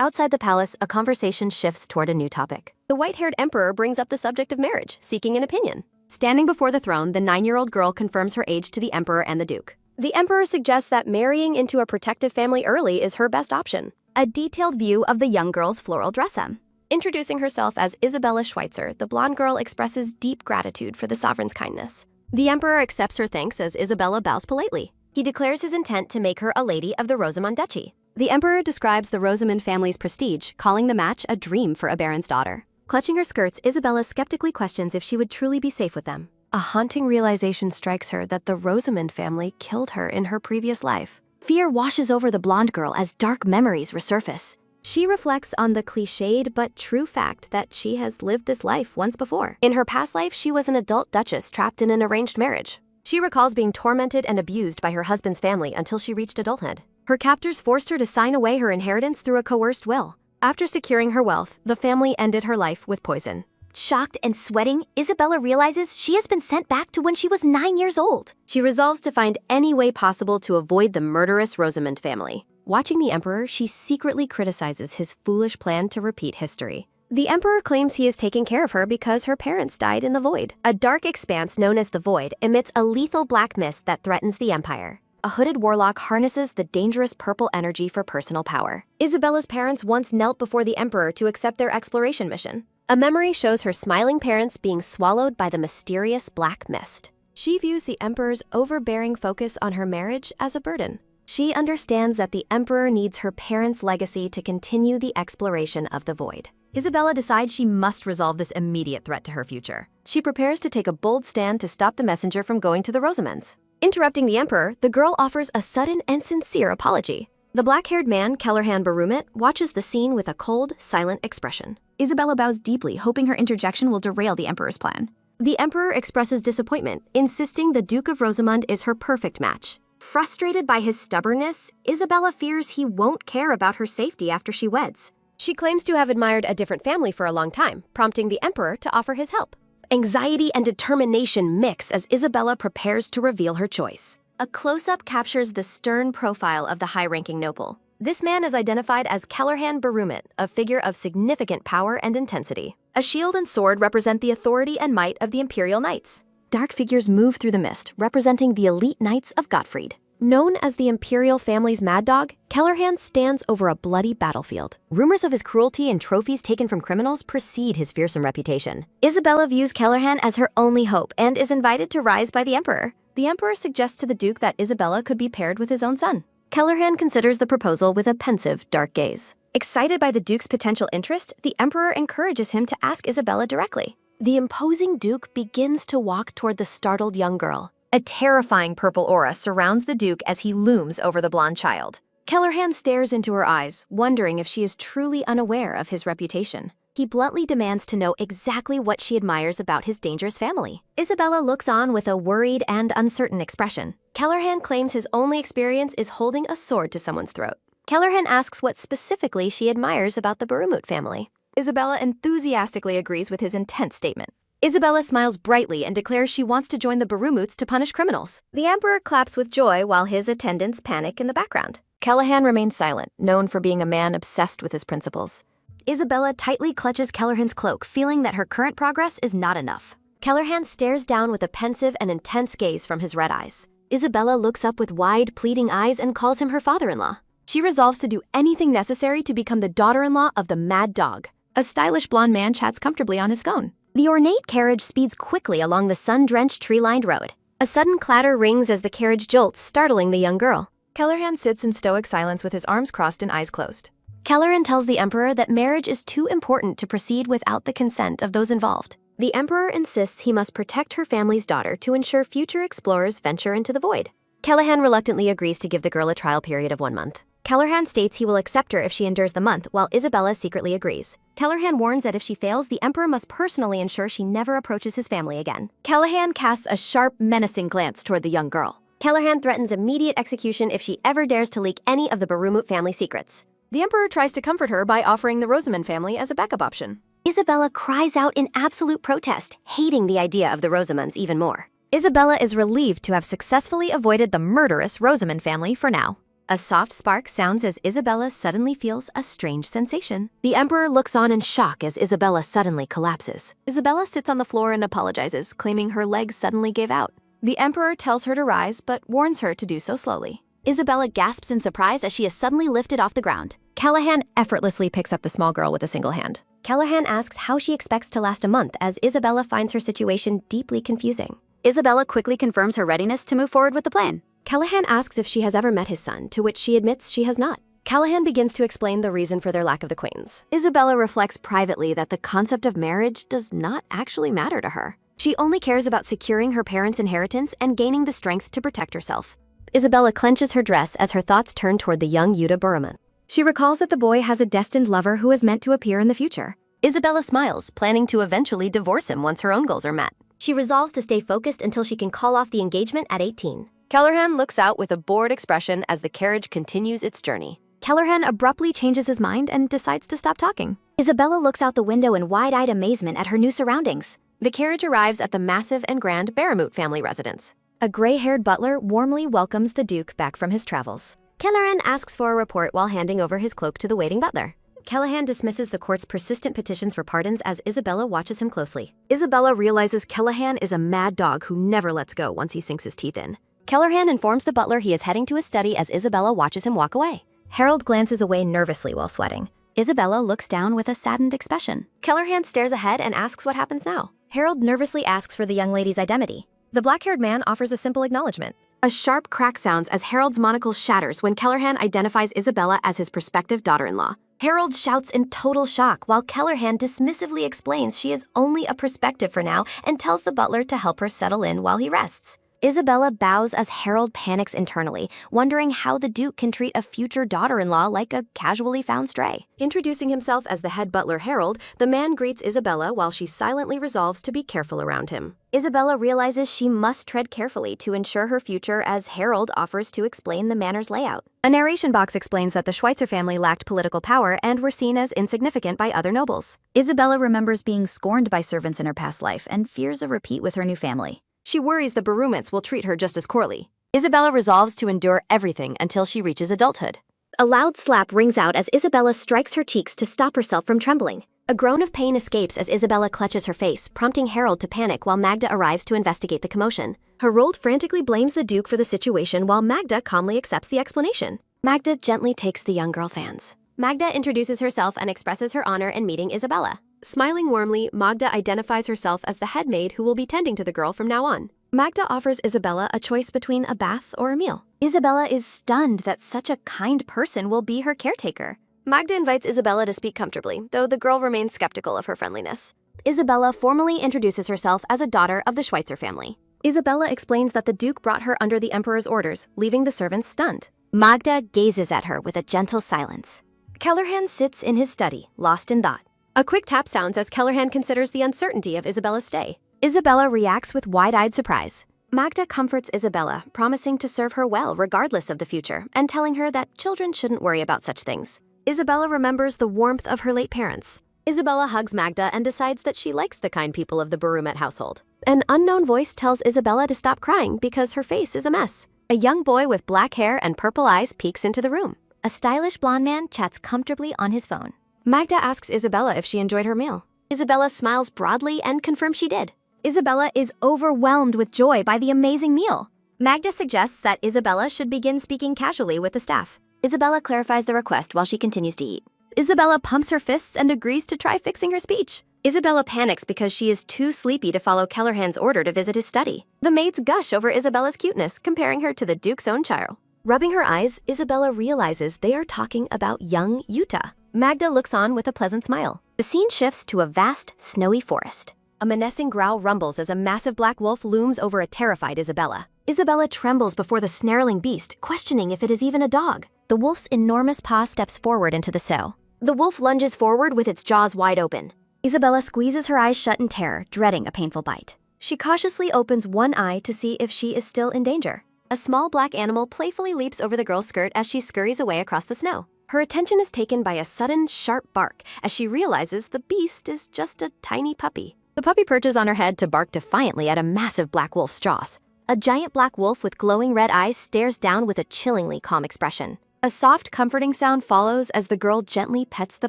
Outside the palace, a conversation shifts toward a new topic. The white-haired emperor brings up the subject of marriage, seeking an opinion. Standing before the throne, the 9-year-old girl confirms her age to the emperor and the duke. The emperor suggests that marrying into a protective family early is her best option. A detailed view of the young girl's floral dress-up. Introducing herself as Isabella Schweitzer, the blonde girl expresses deep gratitude for the sovereign's kindness. The emperor accepts her thanks as Isabella bows politely. He declares his intent to make her a lady of the Rosamond Duchy. The emperor describes the Rosamond family's prestige, calling the match a dream for a baron's daughter. Clutching her skirts, Isabella skeptically questions if she would truly be safe with them. A haunting realization strikes her that the Rosamond family killed her in her previous life. Fear washes over the blonde girl as dark memories resurface. She reflects on the cliched but true fact that she has lived this life once before. In her past life, she was an adult duchess trapped in an arranged marriage. She recalls being tormented and abused by her husband's family until she reached adulthood. Her captors forced her to sign away her inheritance through a coerced will. After securing her wealth, the family ended her life with poison. Shocked and sweating, Isabella realizes she has been sent back to when she was 9 years old. She resolves to find any way possible to avoid the murderous Rosamond family. Watching the emperor, she secretly criticizes his foolish plan to repeat history. The emperor claims he is taking care of her because her parents died in the void. A dark expanse known as the void emits a lethal black mist that threatens the empire. A hooded warlock harnesses the dangerous purple energy for personal power. Isabella's parents once knelt before the emperor to accept their exploration mission. A memory shows her smiling parents being swallowed by the mysterious black mist. She views the emperor's overbearing focus on her marriage as a burden. She understands that the emperor needs her parents' legacy to continue the exploration of the void. Isabella decides she must resolve this immediate threat to her future. She prepares to take a bold stand to stop the messenger from going to the Rosamonds. Interrupting the emperor, the girl offers a sudden and sincere apology. The black-haired man, Kellerhan Barumit, watches the scene with a cold, silent expression. Isabella bows deeply, hoping her interjection will derail the emperor's plan. The emperor expresses disappointment, insisting the Duke of Rosamond is her perfect match. Frustrated by his stubbornness, Isabella fears he won't care about her safety after she weds. She claims to have admired a different family for a long time, prompting the emperor to offer his help. Anxiety and determination mix as Isabella prepares to reveal her choice. A close-up captures the stern profile of the high-ranking noble. This man is identified as Kellerhan Barumit, a figure of significant power and intensity. A shield and sword represent the authority and might of the imperial knights. Dark figures move through the mist, representing the elite knights of Gottfried. Known as the imperial family's mad dog, Kellerhan stands over a bloody battlefield. Rumors of his cruelty and trophies taken from criminals precede his fearsome reputation. Isabella views Kellerhan as her only hope and is invited to rise by the emperor. The emperor suggests to the duke that Isabella could be paired with his own son. Kellerhan considers the proposal with a pensive, dark gaze. Excited by the duke's potential interest, the emperor encourages him to ask Isabella directly. The imposing duke begins to walk toward the startled young girl. A terrifying purple aura surrounds the duke as he looms over the blonde child. Kellerhan stares into her eyes, wondering if she is truly unaware of his reputation. He bluntly demands to know exactly what she admires about his dangerous family. Isabella looks on with a worried and uncertain expression. Kellerhan claims his only experience is holding a sword to someone's throat. Kellerhan asks what specifically she admires about the Barumut family. Isabella enthusiastically agrees with his intense statement. Isabella smiles brightly and declares she wants to join the Barumuts to punish criminals. The emperor claps with joy while his attendants panic in the background. Kellerhan remains silent, known for being a man obsessed with his principles. Isabella tightly clutches Kellerhan's cloak, feeling that her current progress is not enough. Kellerhan stares down with a pensive and intense gaze from his red eyes. Isabella looks up with wide, pleading eyes and calls him her father-in-law. She resolves to do anything necessary to become the daughter-in-law of the mad dog. A stylish blonde man chats comfortably on his phone. The ornate carriage speeds quickly along the sun-drenched, tree-lined road. A sudden clatter rings as the carriage jolts, startling the young girl. Kellerhan sits in stoic silence with his arms crossed and eyes closed. Kellerhan tells the emperor that marriage is too important to proceed without the consent of those involved. The emperor insists he must protect her family's daughter to ensure future explorers venture into the void. Kellerhan reluctantly agrees to give the girl a trial period of 1 month. Kellerhan states he will accept her if she endures the month, while Isabella secretly agrees. Kellerhan warns that if she fails, the emperor must personally ensure she never approaches his family again. Kellerhan casts a sharp, menacing glance toward the young girl. Kellerhan threatens immediate execution if she ever dares to leak any of the Barumut family secrets. The emperor tries to comfort her by offering the Rosamond family as a backup option. Isabella cries out in absolute protest, hating the idea of the Rosamonds even more. Isabella is relieved to have successfully avoided the murderous Rosamond family for now. A soft spark sounds as Isabella suddenly feels a strange sensation. The Emperor looks on in shock as Isabella suddenly collapses. Isabella sits on the floor and apologizes, claiming her legs suddenly gave out. The Emperor tells her to rise, but warns her to do so slowly. Isabella gasps in surprise as she is suddenly lifted off the ground. Callahan effortlessly picks up the small girl with a single hand. Callahan asks how she expects to last a month as Isabella finds her situation deeply confusing. Isabella quickly confirms her readiness to move forward with the plan. Callahan asks if she has ever met his son, to which she admits she has not. Callahan begins to explain the reason for their lack of acquaintance. Isabella reflects privately that the concept of marriage does not actually matter to her. She only cares about securing her parents' inheritance and gaining the strength to protect herself. Isabella clenches her dress as her thoughts turn toward the young Yuta Buruma. She recalls that the boy has a destined lover who is meant to appear in the future. Isabella smiles, planning to eventually divorce him once her own goals are met. She resolves to stay focused until she can call off the engagement at 18. Callahan looks out with a bored expression as the carriage continues its journey. Callahan abruptly changes his mind and decides to stop talking. Isabella looks out the window in wide-eyed amazement at her new surroundings. The carriage arrives at the massive and grand Baramut family residence. A gray-haired butler warmly welcomes the Duke back from his travels. Callahan asks for a report while handing over his cloak to the waiting butler. Callahan dismisses the court's persistent petitions for pardons as Isabella watches him closely. Isabella realizes Callahan is a mad dog who never lets go once he sinks his teeth in. Callahan informs the butler he is heading to his study as Isabella watches him walk away. Harold glances away nervously while sweating. Isabella looks down with a saddened expression. Callahan stares ahead and asks what happens now. Harold nervously asks for the young lady's identity. The black-haired man offers a simple acknowledgement. A sharp crack sounds as Harold's monocle shatters when Callahan identifies Isabella as his prospective daughter-in-law. Harold shouts in total shock while Callahan dismissively explains she is only a prospective for now and tells the butler to help her settle in while he rests. Isabella bows as Harold panics internally, wondering how the Duke can treat a future daughter-in-law like a casually found stray. Introducing himself as the head butler Harold, the man greets Isabella while she silently resolves to be careful around him. Isabella realizes she must tread carefully to ensure her future as Harold offers to explain the manor's layout. A narration box explains that the Schweitzer family lacked political power and were seen as insignificant by other nobles. Isabella remembers being scorned by servants in her past life and fears a repeat with her new family. She worries the Barumets will treat her just as poorly. Isabella resolves to endure everything until she reaches adulthood. A loud slap rings out as Isabella strikes her cheeks to stop herself from trembling. A groan of pain escapes as Isabella clutches her face, prompting Harold to panic while Magda arrives to investigate the commotion. Harold frantically blames the Duke for the situation while Magda calmly accepts the explanation. Magda gently takes the young girl fans. Magda introduces herself and expresses her honor in meeting Isabella. Smiling warmly, Magda identifies herself as the head maid who will be tending to the girl from now on. Magda offers Isabella a choice between a bath or a meal. Isabella is stunned that such a kind person will be her caretaker. Magda invites Isabella to speak comfortably, though the girl remains skeptical of her friendliness. Isabella formally introduces herself as a daughter of the Schweitzer family. Isabella explains that the Duke brought her under the Emperor's orders, leaving the servants stunned. Magda gazes at her with a gentle silence. Callahan sits in his study, lost in thought. A quick tap sounds as Callahan considers the uncertainty of Isabella's stay. Isabella reacts with wide-eyed surprise. Magda comforts Isabella, promising to serve her well regardless of the future, and telling her that children shouldn't worry about such things. Isabella remembers the warmth of her late parents. Isabella hugs Magda and decides that she likes the kind people of the Barumet household. An unknown voice tells Isabella to stop crying because her face is a mess. A young boy with black hair and purple eyes peeks into the room. A stylish blonde man chats comfortably on his phone. Magda asks Isabella if she enjoyed her meal. Isabella smiles broadly and confirms she did. Isabella is overwhelmed with joy by the amazing meal. Magda suggests that Isabella should begin speaking casually with the staff. Isabella clarifies the request while she continues to eat. Isabella pumps her fists and agrees to try fixing her speech. Isabella panics because she is too sleepy to follow Callahan's order to visit his study. The maids gush over Isabella's cuteness, comparing her to the Duke's own child. Rubbing her eyes, Isabella realizes they are talking about young Yuta. Magda looks on with a pleasant smile. The scene shifts to a vast, snowy forest. A menacing growl rumbles as a massive black wolf looms over a terrified Isabella. Isabella trembles before the snarling beast, questioning if it is even a dog. The wolf's enormous paw steps forward into the cell. The wolf lunges forward with its jaws wide open. Isabella squeezes her eyes shut in terror, dreading a painful bite. She cautiously opens one eye to see if she is still in danger. A small black animal playfully leaps over the girl's skirt as she scurries away across the snow. Her attention is taken by a sudden, sharp bark as she realizes the beast is just a tiny puppy. The puppy perches on her head to bark defiantly at a massive black wolf's jaws. A giant black wolf with glowing red eyes stares down with a chillingly calm expression. A soft, comforting sound follows as the girl gently pets the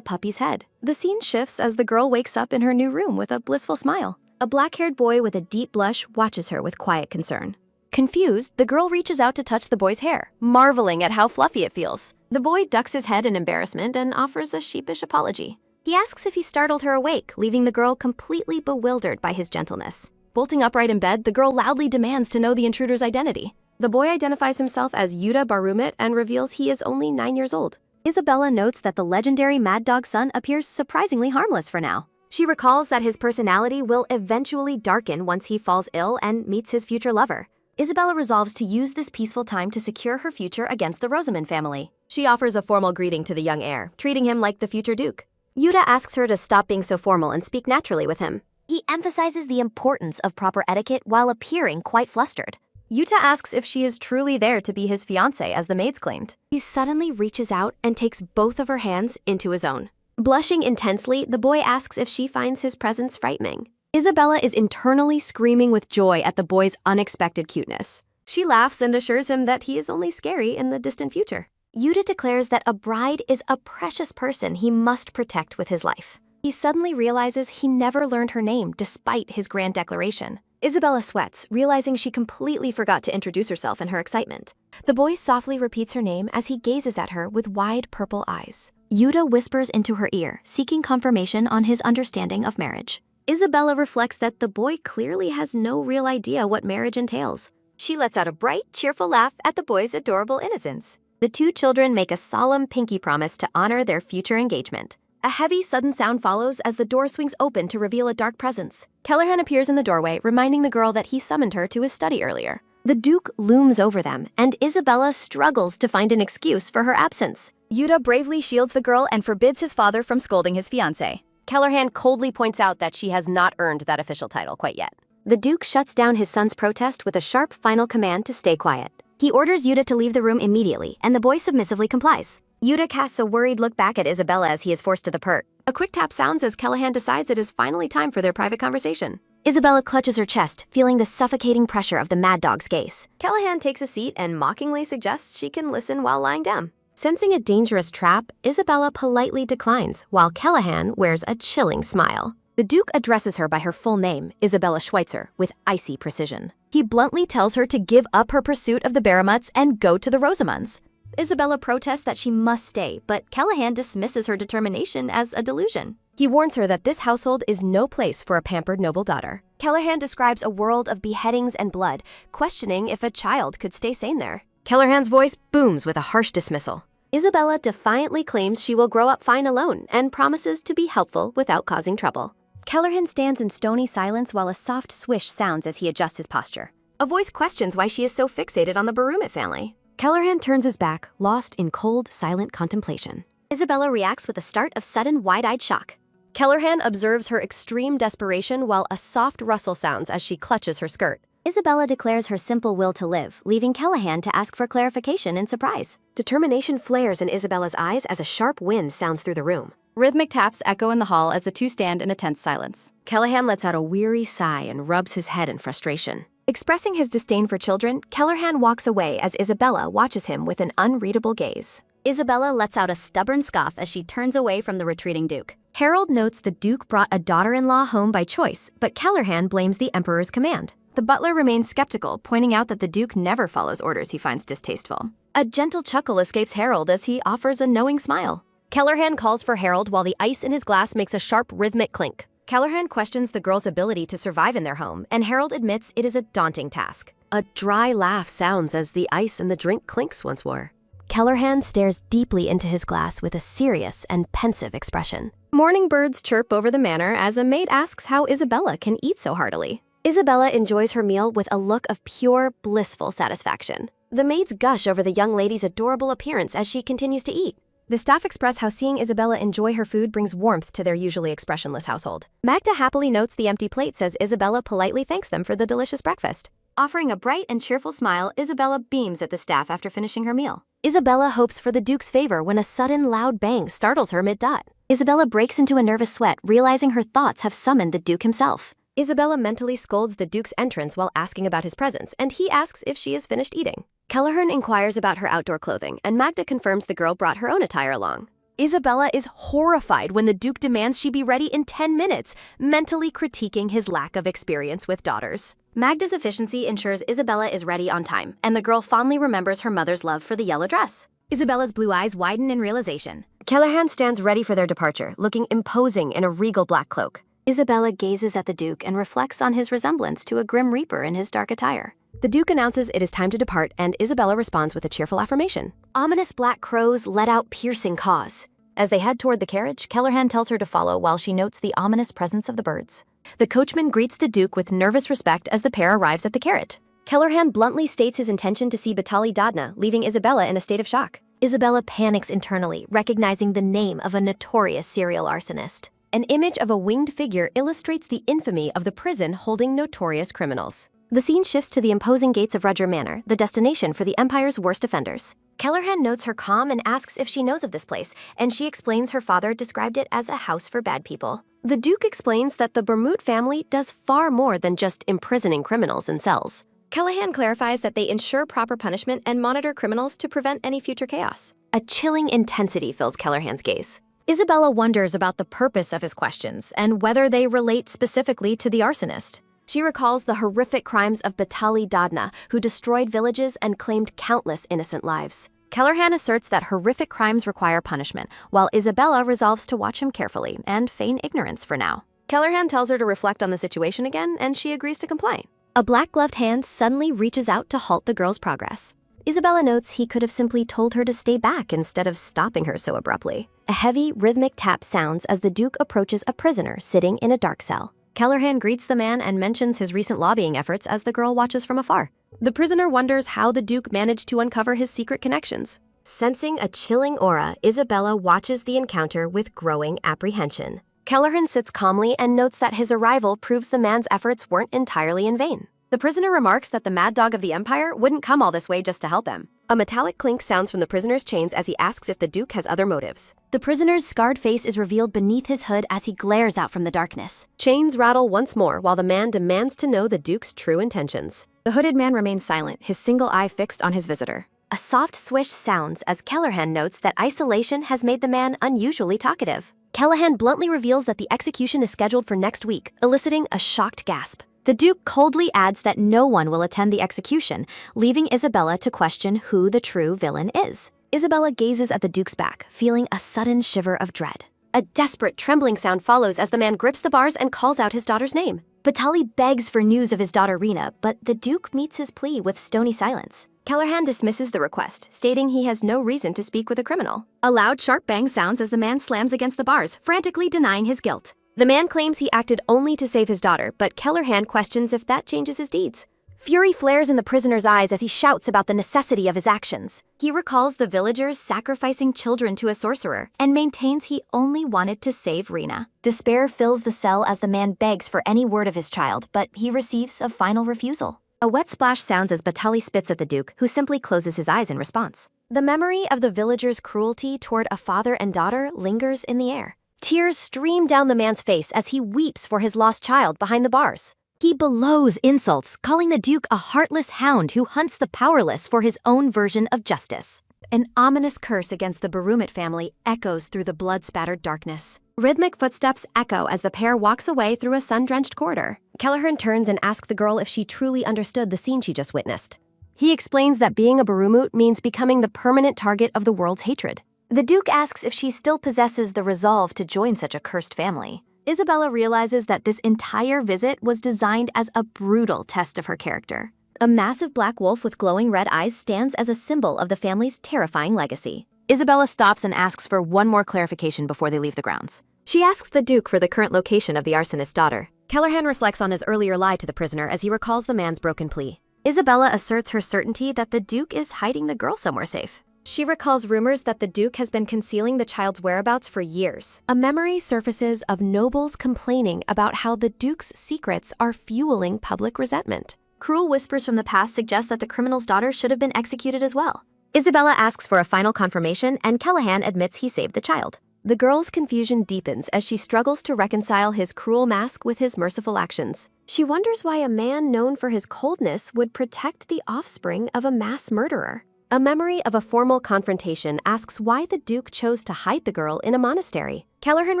puppy's head. The scene shifts as the girl wakes up in her new room with a blissful smile. A black-haired boy with a deep blush watches her with quiet concern. Confused, the girl reaches out to touch the boy's hair, marveling at how fluffy it feels. The boy ducks his head in embarrassment and offers a sheepish apology. He asks if he startled her awake, leaving the girl completely bewildered by his gentleness. Bolting upright in bed, the girl loudly demands to know the intruder's identity. The boy identifies himself as Yuta Barumit and reveals he is only 9 years old. Isabella notes that the legendary Mad Dog son appears surprisingly harmless for now. She recalls that his personality will eventually darken once he falls ill and meets his future lover. Isabella resolves to use this peaceful time to secure her future against the Rosamond family. She offers a formal greeting to the young heir, treating him like the future duke. Yuta asks her to stop being so formal and speak naturally with him. He emphasizes the importance of proper etiquette while appearing quite flustered. Yuta asks if she is truly there to be his fiancée, as the maids claimed. He suddenly reaches out and takes both of her hands into his own. Blushing intensely, the boy asks if she finds his presence frightening. Isabella is internally screaming with joy at the boy's unexpected cuteness. She laughs and assures him that he is only scary in the distant future. Yuta declares that a bride is a precious person he must protect with his life. He suddenly realizes he never learned her name despite his grand declaration. Isabella sweats, realizing she completely forgot to introduce herself in her excitement. The boy softly repeats her name as he gazes at her with wide purple eyes. Yuta whispers into her ear, seeking confirmation on his understanding of marriage. Isabella reflects that the boy clearly has no real idea what marriage entails. She lets out a bright, cheerful laugh at the boy's adorable innocence. The two children make a solemn pinky promise to honor their future engagement. A heavy, sudden sound follows as the door swings open to reveal a dark presence. Kellerhan appears in the doorway, reminding the girl that he summoned her to his study earlier. The Duke looms over them, and Isabella struggles to find an excuse for her absence. Yuta bravely shields the girl and forbids his father from scolding his fiancée. Kellerhan coldly points out that she has not earned that official title quite yet. The Duke shuts down his son's protest with a sharp final command to stay quiet. He orders Yuta to leave the room immediately, and the boy submissively complies. Yuta casts a worried look back at Isabella as he is forced to the pert. A quick tap sounds as Kellerhan decides it is finally time for their private conversation. Isabella clutches her chest, feeling the suffocating pressure of the Mad Dog's gaze. Kellerhan takes a seat and mockingly suggests she can listen while lying down. Sensing a dangerous trap, Isabella politely declines, while Kellerhan wears a chilling smile. The Duke addresses her by her full name, Isabella Schweitzer, with icy precision. He bluntly tells her to give up her pursuit of the Baramuts and go to the Rosamunds. Isabella protests that she must stay, but Kellerhan dismisses her determination as a delusion. He warns her that this household is no place for a pampered noble daughter. Kellerhan describes a world of beheadings and blood, questioning if a child could stay sane there. Kellerhan's voice booms with a harsh dismissal. Isabella defiantly claims she will grow up fine alone and promises to be helpful without causing trouble. Kellerhan stands in stony silence while a soft swish sounds as he adjusts his posture. A voice questions why she is so fixated on the Barumit family. Kellerhan turns his back, lost in cold, silent contemplation. Isabella reacts with a start of sudden, wide-eyed shock. Kellerhan observes her extreme desperation while a soft rustle sounds as she clutches her skirt. Isabella declares her simple will to live, leaving Kellerhan to ask for clarification in surprise. Determination flares in Isabella's eyes as a sharp wind sounds through the room. Rhythmic taps echo in the hall as the two stand in a tense silence. Kellerhan lets out a weary sigh and rubs his head in frustration. Expressing his disdain for children, Kellerhan walks away as Isabella watches him with an unreadable gaze. Isabella lets out a stubborn scoff as she turns away from the retreating Duke. Harold notes the Duke brought a daughter-in-law home by choice, but Kellerhan blames the Emperor's command. The butler remains skeptical, pointing out that the Duke never follows orders he finds distasteful. A gentle chuckle escapes Harold as he offers a knowing smile. Kellerhan calls for Harold while the ice in his glass makes a sharp rhythmic clink. Kellerhan questions the girl's ability to survive in their home, and Harold admits it is a daunting task. A dry laugh sounds as the ice in the drink clinks once more. Kellerhan stares deeply into his glass with a serious and pensive expression. Morning birds chirp over the manor as a maid asks how Isabella can eat so heartily. Isabella enjoys her meal with a look of pure, blissful satisfaction. The maids gush over the young lady's adorable appearance as she continues to eat. The staff express how seeing Isabella enjoy her food brings warmth to their usually expressionless household. Magda happily notes the empty plates as Isabella politely thanks them for the delicious breakfast. Offering a bright and cheerful smile, Isabella beams at the staff after finishing her meal. Isabella hopes for the Duke's favor when a sudden loud bang startles her mid-dot. Isabella breaks into a nervous sweat, realizing her thoughts have summoned the Duke himself. Isabella mentally scolds the Duke's entrance while asking about his presence, and he asks if she is finished eating. Kelleher inquires about her outdoor clothing, and Magda confirms the girl brought her own attire along. Isabella is horrified when the Duke demands she be ready in 10 minutes, mentally critiquing his lack of experience with daughters. Magda's efficiency ensures Isabella is ready on time, and the girl fondly remembers her mother's love for the yellow dress. Isabella's blue eyes widen in realization. Kelleher stands ready for their departure, looking imposing in a regal black cloak. Isabella gazes at the Duke and reflects on his resemblance to a grim reaper in his dark attire. The Duke announces it is time to depart, and Isabella responds with a cheerful affirmation. Ominous black crows let out piercing caws. As they head toward the carriage, Kelleher tells her to follow while she notes the ominous presence of the birds. The coachman greets the Duke with nervous respect as the pair arrives at the carrot. Kelleher bluntly states his intention to see Batali Dadna, leaving Isabella in a state of shock. Isabella panics internally, recognizing the name of a notorious serial arsonist. An image of a winged figure illustrates the infamy of the prison holding notorious criminals. The scene shifts to the imposing gates of Rudger Manor, the destination for the Empire's worst offenders. Kelleher notes her calm and asks if she knows of this place, and she explains her father described it as a house for bad people. The Duke explains that the Bermud family does far more than just imprisoning criminals in cells. Kelleher clarifies that they ensure proper punishment and monitor criminals to prevent any future chaos. A chilling intensity fills Kelleher's gaze. Isabella wonders about the purpose of his questions and whether they relate specifically to the arsonist. She recalls the horrific crimes of Batali Dadna, who destroyed villages and claimed countless innocent lives. Kelleher asserts that horrific crimes require punishment, while Isabella resolves to watch him carefully and feign ignorance for now. Kelleher tells her to reflect on the situation again, and she agrees to comply. A black-gloved hand suddenly reaches out to halt the girl's progress. Isabella notes he could have simply told her to stay back instead of stopping her so abruptly. A heavy, rhythmic tap sounds as the Duke approaches a prisoner sitting in a dark cell. Kelleher greets the man and mentions his recent lobbying efforts as the girl watches from afar. The prisoner wonders how the Duke managed to uncover his secret connections. Sensing a chilling aura, Isabella watches the encounter with growing apprehension. Kelleher sits calmly and notes that his arrival proves the man's efforts weren't entirely in vain. The prisoner remarks that the mad dog of the Empire wouldn't come all this way just to help him. A metallic clink sounds from the prisoner's chains as he asks if the Duke has other motives. The prisoner's scarred face is revealed beneath his hood as he glares out from the darkness. Chains rattle once more while the man demands to know the Duke's true intentions. The hooded man remains silent, his single eye fixed on his visitor. A soft swish sounds as Kelleher notes that isolation has made the man unusually talkative. Kelleher bluntly reveals that the execution is scheduled for next week, eliciting a shocked gasp. The Duke coldly adds that no one will attend the execution, leaving Isabella to question who the true villain is. Isabella gazes at the Duke's back, feeling a sudden shiver of dread. A desperate trembling sound follows as the man grips the bars and calls out his daughter's name. Batali begs for news of his daughter Rina, but the Duke meets his plea with stony silence. Kelleher dismisses the request, stating he has no reason to speak with a criminal. A loud, sharp bang sounds as the man slams against the bars, frantically denying his guilt. The man claims he acted only to save his daughter, but Kelleher questions if that changes his deeds. Fury flares in the prisoner's eyes as he shouts about the necessity of his actions. He recalls the villagers sacrificing children to a sorcerer and maintains he only wanted to save Rina. Despair fills the cell as the man begs for any word of his child, but he receives a final refusal. A wet splash sounds as Batali spits at the Duke, who simply closes his eyes in response. The memory of the villagers' cruelty toward a father and daughter lingers in the air. Tears stream down the man's face as he weeps for his lost child behind the bars. He belows insults, calling the Duke a heartless hound who hunts the powerless for his own version of justice. An ominous curse against the Berumut family echoes through the blood-spattered darkness. Rhythmic footsteps echo as the pair walks away through a sun-drenched corridor. Kelleher turns and asks the girl if she truly understood the scene she just witnessed. He explains that being a Berumut means becoming the permanent target of the world's hatred. The Duke asks if she still possesses the resolve to join such a cursed family. Isabella realizes that this entire visit was designed as a brutal test of her character. A massive black wolf with glowing red eyes stands as a symbol of the family's terrifying legacy. Isabella stops and asks for one more clarification before they leave the grounds. She asks the Duke for the current location of the arsonist's daughter. Kelleher reflects on his earlier lie to the prisoner as he recalls the man's broken plea. Isabella asserts her certainty that the Duke is hiding the girl somewhere safe. She recalls rumors that the Duke has been concealing the child's whereabouts for years. A memory surfaces of nobles complaining about how the Duke's secrets are fueling public resentment. Cruel whispers from the past suggest that the criminal's daughter should have been executed as well. Isabella asks for a final confirmation, and Kelleher admits he saved the child. The girl's confusion deepens as she struggles to reconcile his cruel mask with his merciful actions. She wonders why a man known for his coldness would protect the offspring of a mass murderer. A memory of a formal confrontation asks why the Duke chose to hide the girl in a monastery. Kellerhan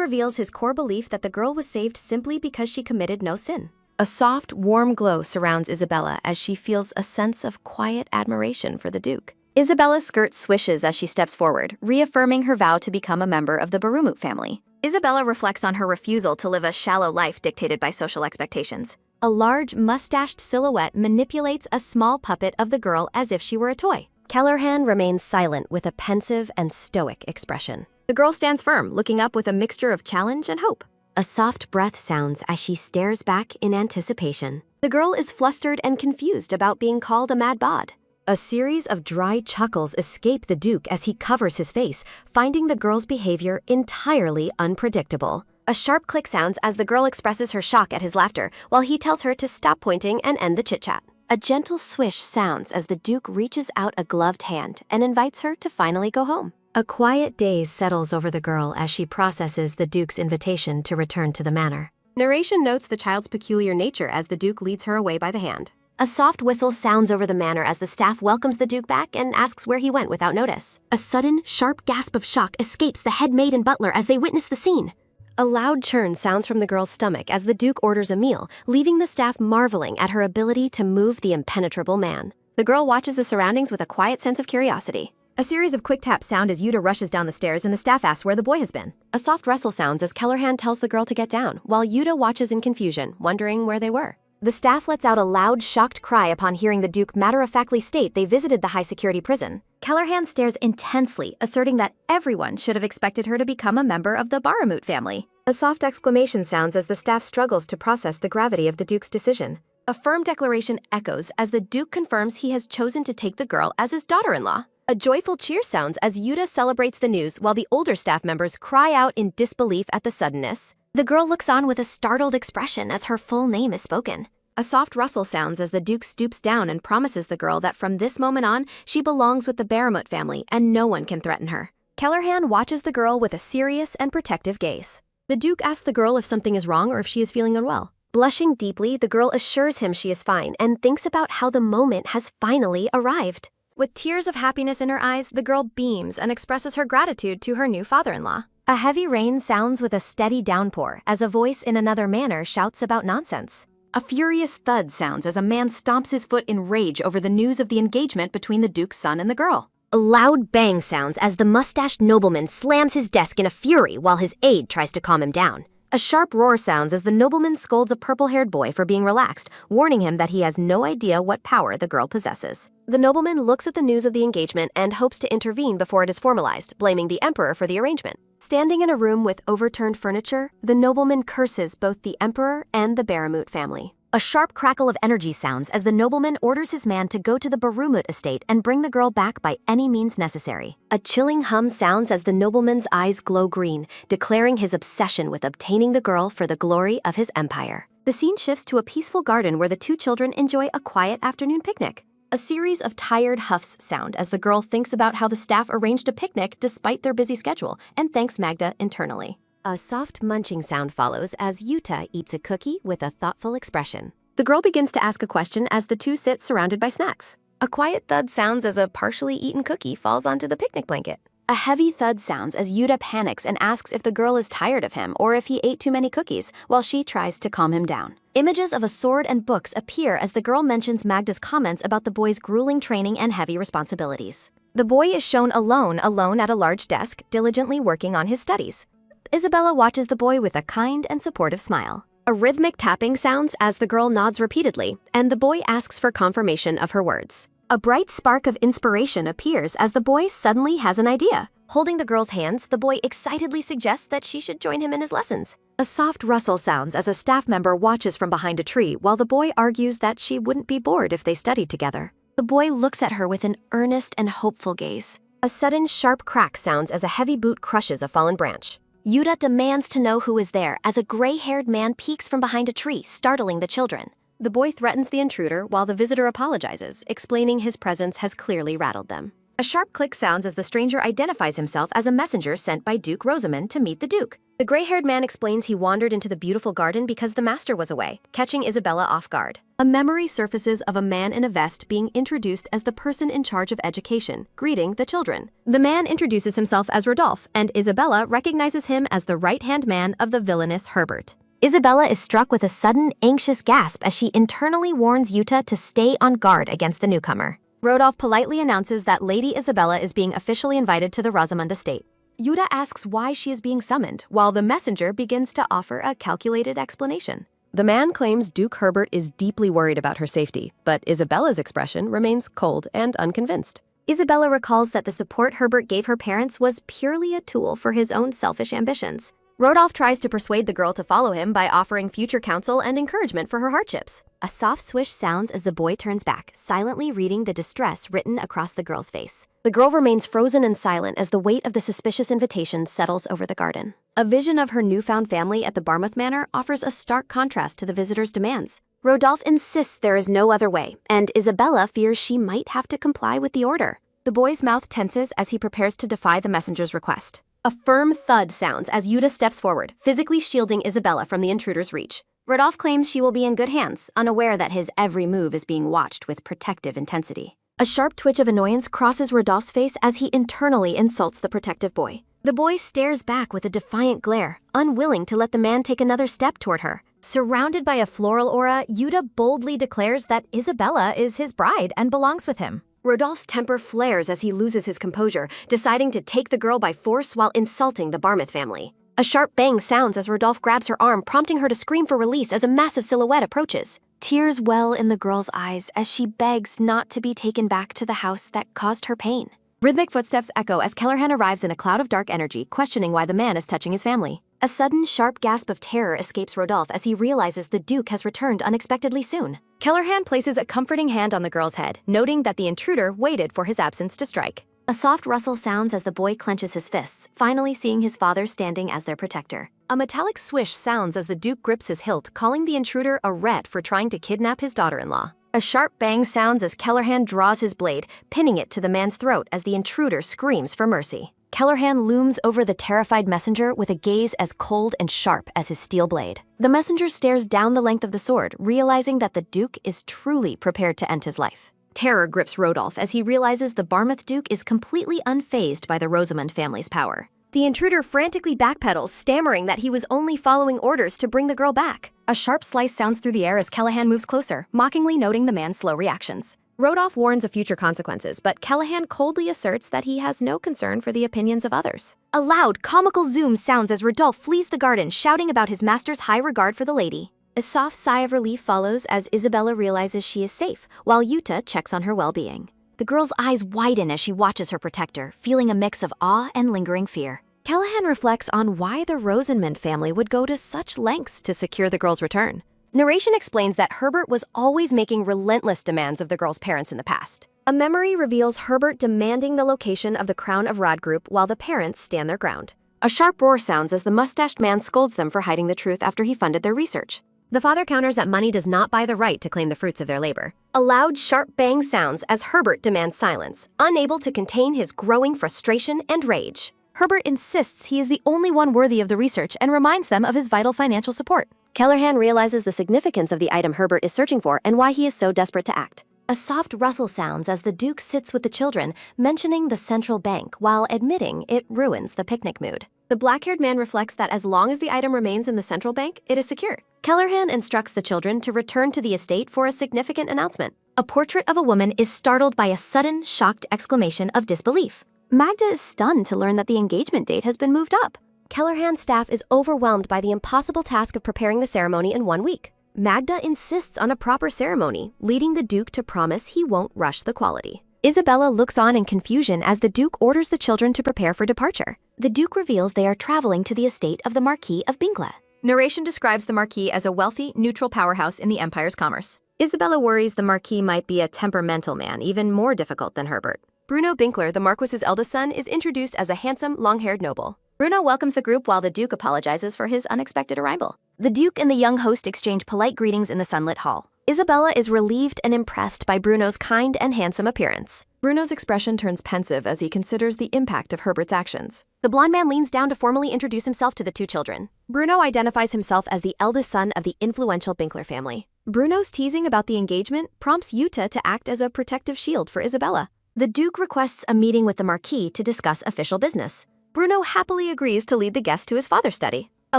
reveals his core belief that the girl was saved simply because she committed no sin. A soft, warm glow surrounds Isabella as she feels a sense of quiet admiration for the Duke. Isabella's skirt swishes as she steps forward, reaffirming her vow to become a member of the Barumut family. Isabella reflects on her refusal to live a shallow life dictated by social expectations. A large, mustached silhouette manipulates a small puppet of the girl as if she were a toy. Kellerhan remains silent with a pensive and stoic expression. The girl stands firm, looking up with a mixture of challenge and hope. A soft breath sounds as she stares back in anticipation. The girl is flustered and confused about being called a mad bod. A series of dry chuckles escape the Duke as he covers his face, finding the girl's behavior entirely unpredictable. A sharp click sounds as the girl expresses her shock at his laughter, while he tells her to stop pointing and end the chit-chat. A gentle swish sounds as the Duke reaches out a gloved hand and invites her to finally go home. A quiet daze settles over the girl as she processes the Duke's invitation to return to the manor. Narration notes the child's peculiar nature as the Duke leads her away by the hand. A soft whistle sounds over the manor as the staff welcomes the Duke back and asks where he went without notice. A sudden, sharp gasp of shock escapes the head maid and butler as they witness the scene. A loud churn sounds from the girl's stomach as the Duke orders a meal, leaving the staff marveling at her ability to move the impenetrable man. The girl watches the surroundings with a quiet sense of curiosity. A series of quick taps sound as Yuta rushes down the stairs and the staff asks where the boy has been. A soft rustle sounds as Kellerhan tells the girl to get down, while Yuta watches in confusion, wondering where they were. The staff lets out a loud, shocked cry upon hearing the Duke matter-of-factly state they visited the high-security prison. Kellerhan stares intensely, asserting that everyone should have expected her to become a member of the Barumut family. A soft exclamation sounds as the staff struggles to process the gravity of the Duke's decision. A firm declaration echoes as the Duke confirms he has chosen to take the girl as his daughter-in-law. A joyful cheer sounds as Yuta celebrates the news while the older staff members cry out in disbelief at the suddenness. The girl looks on with a startled expression as her full name is spoken. A soft rustle sounds as the Duke stoops down and promises the girl that from this moment on, she belongs with the Barumut family and no one can threaten her. Kellerhan watches the girl with a serious and protective gaze. The Duke asks the girl if something is wrong or if she is feeling unwell. Blushing deeply, the girl assures him she is fine and thinks about how the moment has finally arrived. With tears of happiness in her eyes, the girl beams and expresses her gratitude to her new father-in-law. A heavy rain sounds with a steady downpour as a voice in another manor shouts about nonsense. A furious thud sounds as a man stomps his foot in rage over the news of the engagement between the Duke's son and the girl. A loud bang sounds as the mustached nobleman slams his desk in a fury while his aide tries to calm him down. A sharp roar sounds as the nobleman scolds a purple-haired boy for being relaxed, warning him that he has no idea what power the girl possesses. The nobleman looks at the news of the engagement and hopes to intervene before it is formalized, blaming the emperor for the arrangement. Standing in a room with overturned furniture, the nobleman curses both the emperor and the Barumut family. A sharp crackle of energy sounds as the nobleman orders his man to go to the Barumut estate and bring the girl back by any means necessary. A chilling hum sounds as the nobleman's eyes glow green, declaring his obsession with obtaining the girl for the glory of his empire. The scene shifts to a peaceful garden where the two children enjoy a quiet afternoon picnic. A series of tired huffs sound as the girl thinks about how the staff arranged a picnic despite their busy schedule and thanks Magda internally. A soft munching sound follows as Yuta eats a cookie with a thoughtful expression. The girl begins to ask a question as the two sit surrounded by snacks. A quiet thud sounds as a partially eaten cookie falls onto the picnic blanket. A heavy thud sounds as Yuta panics and asks if the girl is tired of him or if he ate too many cookies, while she tries to calm him down. Images of a sword and books appear as the girl mentions Magda's comments about the boy's grueling training and heavy responsibilities. The boy is shown alone at a large desk, diligently working on his studies. Isabella watches the boy with a kind and supportive smile. A rhythmic tapping sounds as the girl nods repeatedly, and the boy asks for confirmation of her words. A bright spark of inspiration appears as the boy suddenly has an idea. Holding the girl's hands, the boy excitedly suggests that she should join him in his lessons. A soft rustle sounds as a staff member watches from behind a tree while the boy argues that she wouldn't be bored if they studied together. The boy looks at her with an earnest and hopeful gaze. A sudden sharp crack sounds as a heavy boot crushes a fallen branch. Yuta demands to know who is there as a gray-haired man peeks from behind a tree, startling the children. The boy threatens the intruder while the visitor apologizes, explaining his presence has clearly rattled them. A sharp click sounds as the stranger identifies himself as a messenger sent by Duke Rosamond to meet the Duke. The gray-haired man explains he wandered into the beautiful garden because the master was away, catching Isabella off guard. A memory surfaces of a man in a vest being introduced as the person in charge of education, greeting the children. The man introduces himself as Rodolphe, and Isabella recognizes him as the right-hand man of the villainous Herbert. Isabella is struck with a sudden, anxious gasp as she internally warns Yuta to stay on guard against the newcomer. Rodolphe politely announces that Lady Isabella is being officially invited to the Rosamond estate. Yuta asks why she is being summoned, while the messenger begins to offer a calculated explanation. The man claims Duke Herbert is deeply worried about her safety, but Isabella's expression remains cold and unconvinced. Isabella recalls that the support Herbert gave her parents was purely a tool for his own selfish ambitions. Rodolphe tries to persuade the girl to follow him by offering future counsel and encouragement for her hardships. A soft swish sounds as the boy turns back, silently reading the distress written across the girl's face. The girl remains frozen and silent as the weight of the suspicious invitation settles over the garden. A vision of her newfound family at the Barmouth Manor offers a stark contrast to the visitor's demands. Rodolphe insists there is no other way, and Isabella fears she might have to comply with the order. The boy's mouth tenses as he prepares to defy the messenger's request. A firm thud sounds as Yuta steps forward, physically shielding Isabella from the intruder's reach. Rodolphe claims she will be in good hands, unaware that his every move is being watched with protective intensity. A sharp twitch of annoyance crosses Rodolphe's face as he internally insults the protective boy. The boy stares back with a defiant glare, unwilling to let the man take another step toward her. Surrounded by a floral aura, Yuta boldly declares that Isabella is his bride and belongs with him. Rodolphe's temper flares as he loses his composure, deciding to take the girl by force while insulting the Barmouth family. A sharp bang sounds as Rodolphe grabs her arm, prompting her to scream for release as a massive silhouette approaches. Tears well in the girl's eyes as she begs not to be taken back to the house that caused her pain. Rhythmic footsteps echo as Kellerhan arrives in a cloud of dark energy, questioning why the man is touching his family. A sudden, sharp gasp of terror escapes Rodolphe as he realizes the Duke has returned unexpectedly soon. Kellerhan places a comforting hand on the girl's head, noting that the intruder waited for his absence to strike. A soft rustle sounds as the boy clenches his fists, finally seeing his father standing as their protector. A metallic swish sounds as the Duke grips his hilt, calling the intruder a rat for trying to kidnap his daughter-in-law. A sharp bang sounds as Kellerhan draws his blade, pinning it to the man's throat as the intruder screams for mercy. Kellerhan looms over the terrified messenger with a gaze as cold and sharp as his steel blade. The messenger stares down the length of the sword, realizing that the Duke is truly prepared to end his life. Terror grips Rodolphe as he realizes the Barmouth Duke is completely unfazed by the Rosamond family's power. The intruder frantically backpedals, stammering that he was only following orders to bring the girl back. A sharp slice sounds through the air as Kellerhan moves closer, mockingly noting the man's slow reactions. Rodolphe warns of future consequences, but Kellerhan coldly asserts that he has no concern for the opinions of others. A loud, comical zoom sounds as Rodolphe flees the garden, shouting about his master's high regard for the lady. A soft sigh of relief follows as Isabella realizes she is safe, while Yuta checks on her well-being. The girl's eyes widen as she watches her protector, feeling a mix of awe and lingering fear. Kellerhan reflects on why the Rosamond family would go to such lengths to secure the girl's return. Narration explains that Herbert was always making relentless demands of the girl's parents in the past. A memory reveals Herbert demanding the location of the Crown of Rod group while the parents stand their ground. A sharp roar sounds as the mustached man scolds them for hiding the truth after he funded their research. The father counters that money does not buy the right to claim the fruits of their labor. A loud, sharp bang sounds as Herbert demands silence, unable to contain his growing frustration and rage. Herbert insists he is the only one worthy of the research and reminds them of his vital financial support. Kellerhan realizes the significance of the item Herbert is searching for and why he is so desperate to act. A soft rustle sounds as the Duke sits with the children, mentioning the central bank while admitting it ruins the picnic mood. The black-haired man reflects that as long as the item remains in the central bank, it is secure. Kellerhan instructs the children to return to the estate for a significant announcement. A portrait of a woman is startled by a sudden, shocked exclamation of disbelief. Magda is stunned to learn that the engagement date has been moved up. Kellerhan's staff is overwhelmed by the impossible task of preparing the ceremony in 1 week. Magda insists on a proper ceremony, leading the Duke to promise he won't rush the quality. Isabella looks on in confusion as the Duke orders the children to prepare for departure. The Duke reveals they are traveling to the estate of the Marquis of Bingley. Narration describes the Marquis as a wealthy, neutral powerhouse in the Empire's commerce. Isabella worries the Marquis might be a temperamental man, even more difficult than Herbert. Bruno Binkler, the Marquis's eldest son, is introduced as a handsome, long-haired noble. Bruno welcomes the group while the Duke apologizes for his unexpected arrival. The Duke and the young host exchange polite greetings in the sunlit hall. Isabella is relieved and impressed by Bruno's kind and handsome appearance. Bruno's expression turns pensive as he considers the impact of Herbert's actions. The blond man leans down to formally introduce himself to the two children. Bruno identifies himself as the eldest son of the influential Binkler family. Bruno's teasing about the engagement prompts Yuta to act as a protective shield for Isabella. The Duke requests a meeting with the Marquis to discuss official business. Bruno happily agrees to lead the guest to his father's study. A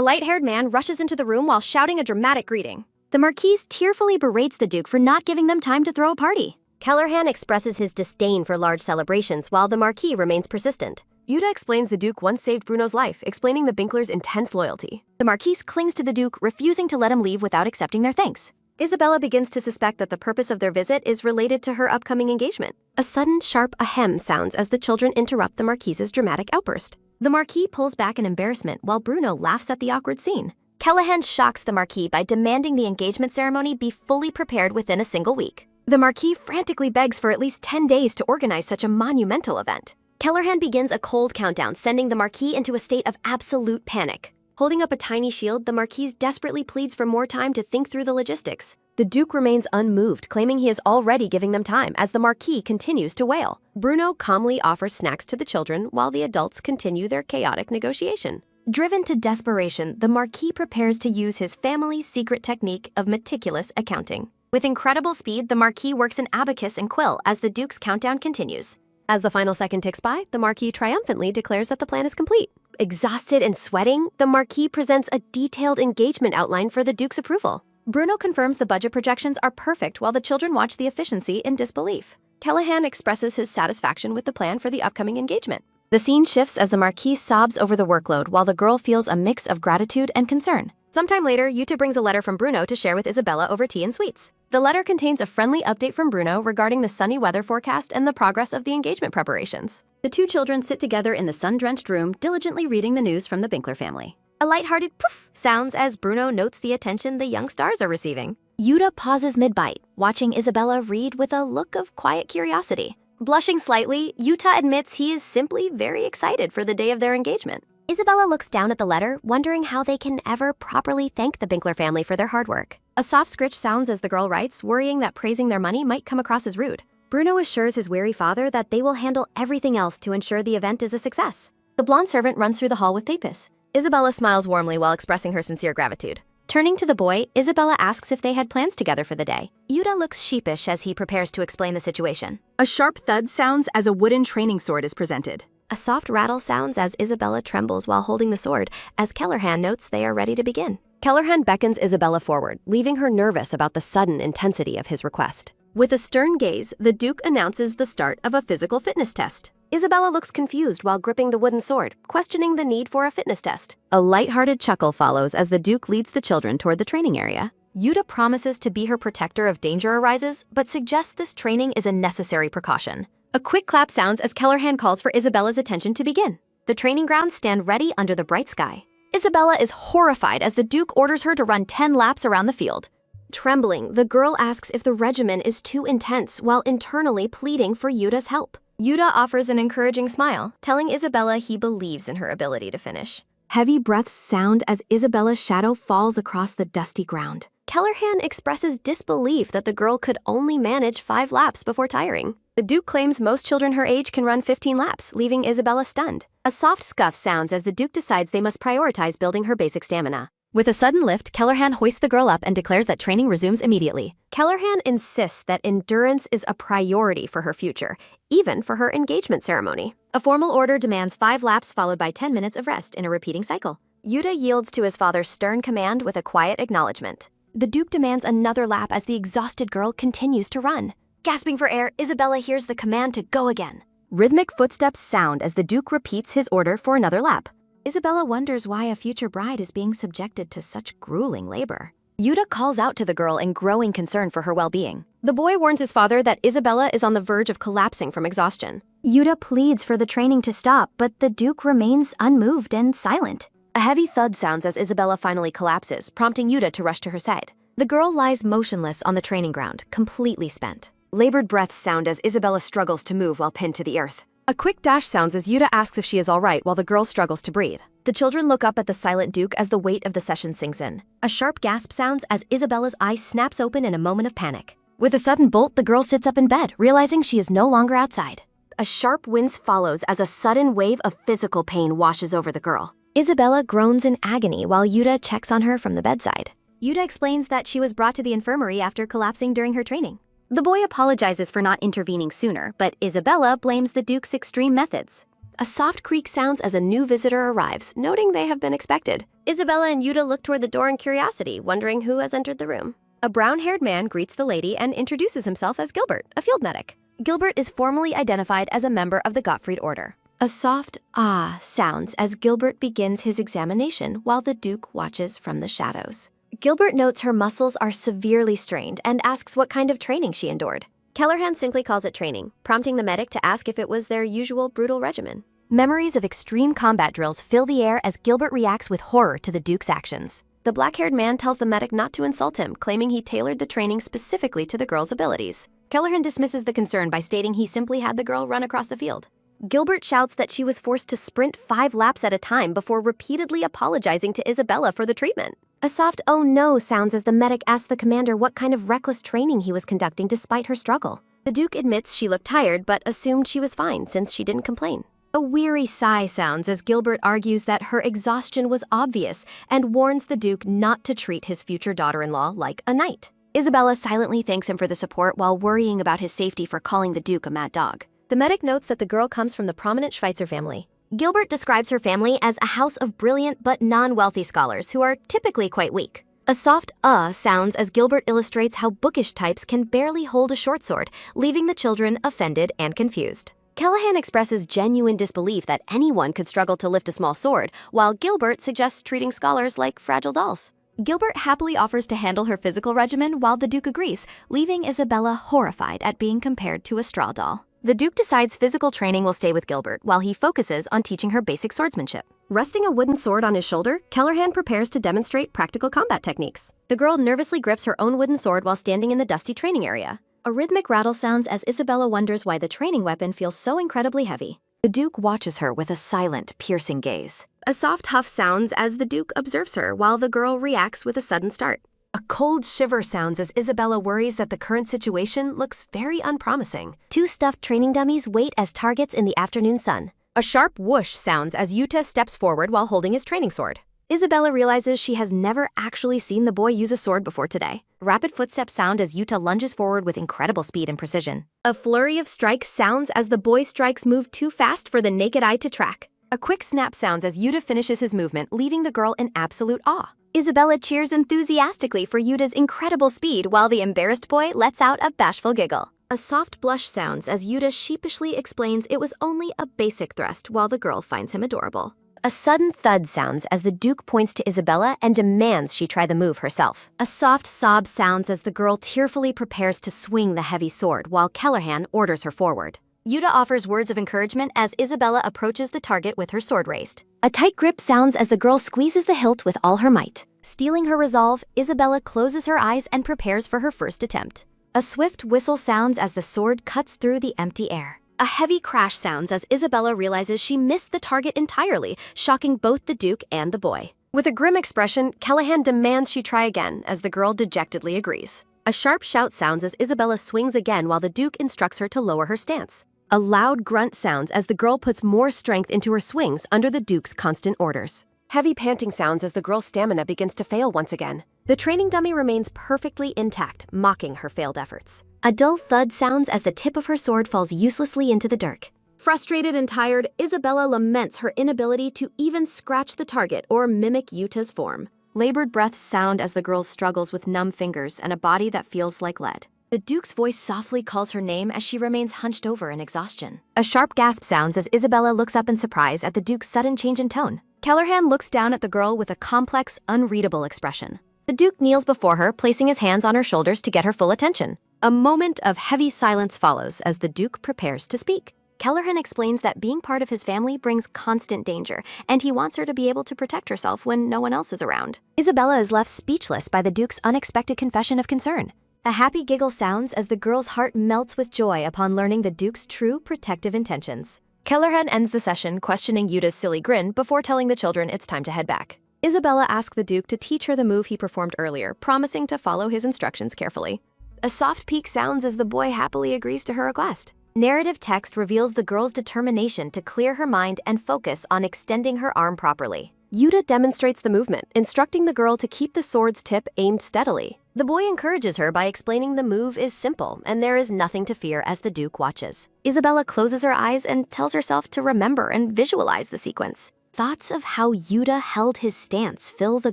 light-haired man rushes into the room while shouting a dramatic greeting. The Marquis tearfully berates the Duke for not giving them time to throw a party. Kellerhan expresses his disdain for large celebrations while the Marquis remains persistent. Yuta explains the Duke once saved Bruno's life, explaining the Binklers' intense loyalty. The Marquis clings to the Duke, refusing to let him leave without accepting their thanks. Isabella begins to suspect that the purpose of their visit is related to her upcoming engagement. A sudden, sharp ahem sounds as the children interrupt the Marquis's dramatic outburst. The Marquis pulls back in embarrassment while Bruno laughs at the awkward scene. Kellerhan shocks the Marquis by demanding the engagement ceremony be fully prepared within a single week. The Marquis frantically begs for at least 10 days to organize such a monumental event. Kellerhan begins a cold countdown, sending the Marquis into a state of absolute panic. Holding up a tiny shield, the Marquis desperately pleads for more time to think through the logistics. The Duke remains unmoved, claiming he is already giving them time as the Marquis continues to wail. Bruno calmly offers snacks to the children while the adults continue their chaotic negotiation. Driven to desperation, the Marquis prepares to use his family's secret technique of meticulous accounting. With incredible speed, the Marquis works an abacus and quill as the Duke's countdown continues. As the final second ticks by, the Marquis triumphantly declares that the plan is complete. Exhausted and sweating, the Marquis presents a detailed engagement outline for the Duke's approval. Bruno confirms the budget projections are perfect while the children watch the efficiency in disbelief. Kellerhan expresses his satisfaction with the plan for the upcoming engagement. The scene shifts as the Marquis sobs over the workload while the girl feels a mix of gratitude and concern. Sometime later, Yuta brings a letter from Bruno to share with Isabella over tea and sweets. The letter contains a friendly update from Bruno regarding the sunny weather forecast and the progress of the engagement preparations. The two children sit together in the sun-drenched room, diligently reading the news from the Binkler family. A lighthearted poof sounds as Bruno notes the attention the young stars are receiving. Yuta pauses mid-bite, watching Isabella read with a look of quiet curiosity. Blushing slightly, Yuta admits he is simply very excited for the day of their engagement. Isabella looks down at the letter, wondering how they can ever properly thank the Binkler family for their hard work. A soft scritch sounds as the girl writes, worrying that praising their money might come across as rude. Bruno assures his weary father that they will handle everything else to ensure the event is a success. The blonde servant runs through the hall with papers. Isabella smiles warmly while expressing her sincere gratitude. Turning to the boy, Isabella asks if they had plans together for the day. Yuta looks sheepish as he prepares to explain the situation. A sharp thud sounds as a wooden training sword is presented. A soft rattle sounds as Isabella trembles while holding the sword, as Kellerhan notes they are ready to begin. Kellerhan beckons Isabella forward, leaving her nervous about the sudden intensity of his request. With a stern gaze, the Duke announces the start of a physical fitness test. Isabella looks confused while gripping the wooden sword, questioning the need for a fitness test. A lighthearted chuckle follows as the Duke leads the children toward the training area. Yuta promises to be her protector if danger arises, but suggests this training is a necessary precaution. A quick clap sounds as Kellerhan calls for Isabella's attention to begin. The training grounds stand ready under the bright sky. Isabella is horrified as the Duke orders her to run 10 laps around the field. Trembling, the girl asks if the regimen is too intense while internally pleading for Yuta's help. Yuta offers an encouraging smile, telling Isabella he believes in her ability to finish. Heavy breaths sound as Isabella's shadow falls across the dusty ground. Kellerhan expresses disbelief that the girl could only manage 5 laps before tiring. The Duke claims most children her age can run 15 laps, leaving Isabella stunned. A soft scuff sounds as the Duke decides they must prioritize building her basic stamina. With a sudden lift, Kellerhan hoists the girl up and declares that training resumes immediately. Kellerhan insists that endurance is a priority for her future, even for her engagement ceremony. A formal order demands 5 laps followed by 10 minutes of rest in a repeating cycle. Yuta yields to his father's stern command with a quiet acknowledgement. The Duke demands another lap as the exhausted girl continues to run. Gasping for air, Isabella hears the command to go again. Rhythmic footsteps sound as the Duke repeats his order for another lap. Isabella wonders why a future bride is being subjected to such grueling labor. Yuta calls out to the girl in growing concern for her well-being. The boy warns his father that Isabella is on the verge of collapsing from exhaustion. Yuta pleads for the training to stop, but the Duke remains unmoved and silent. A heavy thud sounds as Isabella finally collapses, prompting Yuta to rush to her side. The girl lies motionless on the training ground, completely spent. Labored breaths sound as Isabella struggles to move while pinned to the earth. A quick dash sounds as Yuta asks if she is all right while the girl struggles to breathe. The children look up at the silent Duke as the weight of the session sinks in. A sharp gasp sounds as Isabella's eye snaps open in a moment of panic. With a sudden bolt, the girl sits up in bed, realizing she is no longer outside. A sharp wince follows as a sudden wave of physical pain washes over the girl. Isabella groans in agony while Yuta checks on her from the bedside. Yuta explains that she was brought to the infirmary after collapsing during her training. The boy apologizes for not intervening sooner, but Isabella blames the Duke's extreme methods. A soft creak sounds as a new visitor arrives, noting they have been expected. Isabella and Yuta look toward the door in curiosity, wondering who has entered the room. A brown-haired man greets the lady and introduces himself as Gilbert, a field medic. Gilbert is formally identified as a member of the Gottfried Order. A soft ah sounds as Gilbert begins his examination while the Duke watches from the shadows. Gilbert notes her muscles are severely strained and asks what kind of training she endured. Kellerhan simply calls it training, prompting the medic to ask if it was their usual brutal regimen. Memories of extreme combat drills fill the air as Gilbert reacts with horror to the Duke's actions. The black-haired man tells the medic not to insult him, claiming he tailored the training specifically to the girl's abilities. Kellerhan dismisses the concern by stating he simply had the girl run across the field. Gilbert shouts that she was forced to sprint 5 laps at a time before repeatedly apologizing to Isabella for the treatment. A soft "oh no" sounds as the medic asks the commander what kind of reckless training he was conducting despite her struggle. The Duke admits she looked tired but assumed she was fine since she didn't complain. A weary sigh sounds as Gilbert argues that her exhaustion was obvious and warns the Duke not to treat his future daughter-in-law like a knight. Isabella silently thanks him for the support while worrying about his safety for calling the Duke a mad dog. The medic notes that the girl comes from the prominent Schweitzer family. Gilbert describes her family as a house of brilliant but non-wealthy scholars who are typically quite weak. A soft sounds as Gilbert illustrates how bookish types can barely hold a short sword, leaving the children offended and confused. Callahan expresses genuine disbelief that anyone could struggle to lift a small sword, while Gilbert suggests treating scholars like fragile dolls. Gilbert happily offers to handle her physical regimen while the Duke agrees, leaving Isabella horrified at being compared to a straw doll. The Duke decides physical training will stay with Gilbert while he focuses on teaching her basic swordsmanship. Resting a wooden sword on his shoulder, Kellerhan prepares to demonstrate practical combat techniques. The girl nervously grips her own wooden sword while standing in the dusty training area. A rhythmic rattle sounds as Isabella wonders why the training weapon feels so incredibly heavy. The Duke watches her with a silent, piercing gaze. A soft huff sounds as the Duke observes her while the girl reacts with a sudden start. A cold shiver sounds as Isabella worries that the current situation looks very unpromising. 2 stuffed training dummies wait as targets in the afternoon sun. A sharp whoosh sounds as Yuta steps forward while holding his training sword. Isabella realizes she has never actually seen the boy use a sword before today. Rapid footsteps sound as Yuta lunges forward with incredible speed and precision. A flurry of strikes sounds as the boy's strikes move too fast for the naked eye to track. A quick snap sounds as Yuta finishes his movement, leaving the girl in absolute awe. Isabella cheers enthusiastically for Yuta's incredible speed while the embarrassed boy lets out a bashful giggle. A soft blush sounds as Yuta sheepishly explains it was only a basic thrust while the girl finds him adorable. A sudden thud sounds as the Duke points to Isabella and demands she try the move herself. A soft sob sounds as the girl tearfully prepares to swing the heavy sword while Kellerhan orders her forward. Yuta offers words of encouragement as Isabella approaches the target with her sword raised. A tight grip sounds as the girl squeezes the hilt with all her might. Stealing her resolve, Isabella closes her eyes and prepares for her first attempt. A swift whistle sounds as the sword cuts through the empty air. A heavy crash sounds as Isabella realizes she missed the target entirely, shocking both the Duke and the boy. With a grim expression, Kellerhan demands she try again as the girl dejectedly agrees. A sharp shout sounds as Isabella swings again while the Duke instructs her to lower her stance. A loud grunt sounds as the girl puts more strength into her swings under the Duke's constant orders. Heavy panting sounds as the girl's stamina begins to fail once again. The training dummy remains perfectly intact, mocking her failed efforts. A dull thud sounds as the tip of her sword falls uselessly into the dirt. Frustrated and tired, Isabella laments her inability to even scratch the target or mimic Yuta's form. Labored breaths sound as the girl struggles with numb fingers and a body that feels like lead. The Duke's voice softly calls her name as she remains hunched over in exhaustion. A sharp gasp sounds as Isabella looks up in surprise at the Duke's sudden change in tone. Kellerhan looks down at the girl with a complex, unreadable expression. The Duke kneels before her, placing his hands on her shoulders to get her full attention. A moment of heavy silence follows as the Duke prepares to speak. Kellerhan explains that being part of his family brings constant danger, and he wants her to be able to protect herself when no one else is around. Isabella is left speechless by the Duke's unexpected confession of concern. A happy giggle sounds as the girl's heart melts with joy upon learning the Duke's true protective intentions. Kellerhan ends the session questioning Yuta's silly grin before telling the children it's time to head back. Isabella asks the Duke to teach her the move he performed earlier, promising to follow his instructions carefully. A soft peak sounds as the boy happily agrees to her request. Narrative text reveals the girl's determination to clear her mind and focus on extending her arm properly. Yuta demonstrates the movement, instructing the girl to keep the sword's tip aimed steadily. The boy encourages her by explaining the move is simple and there is nothing to fear as the Duke watches. Isabella closes her eyes and tells herself to remember and visualize the sequence. Thoughts of how Yuta held his stance fill the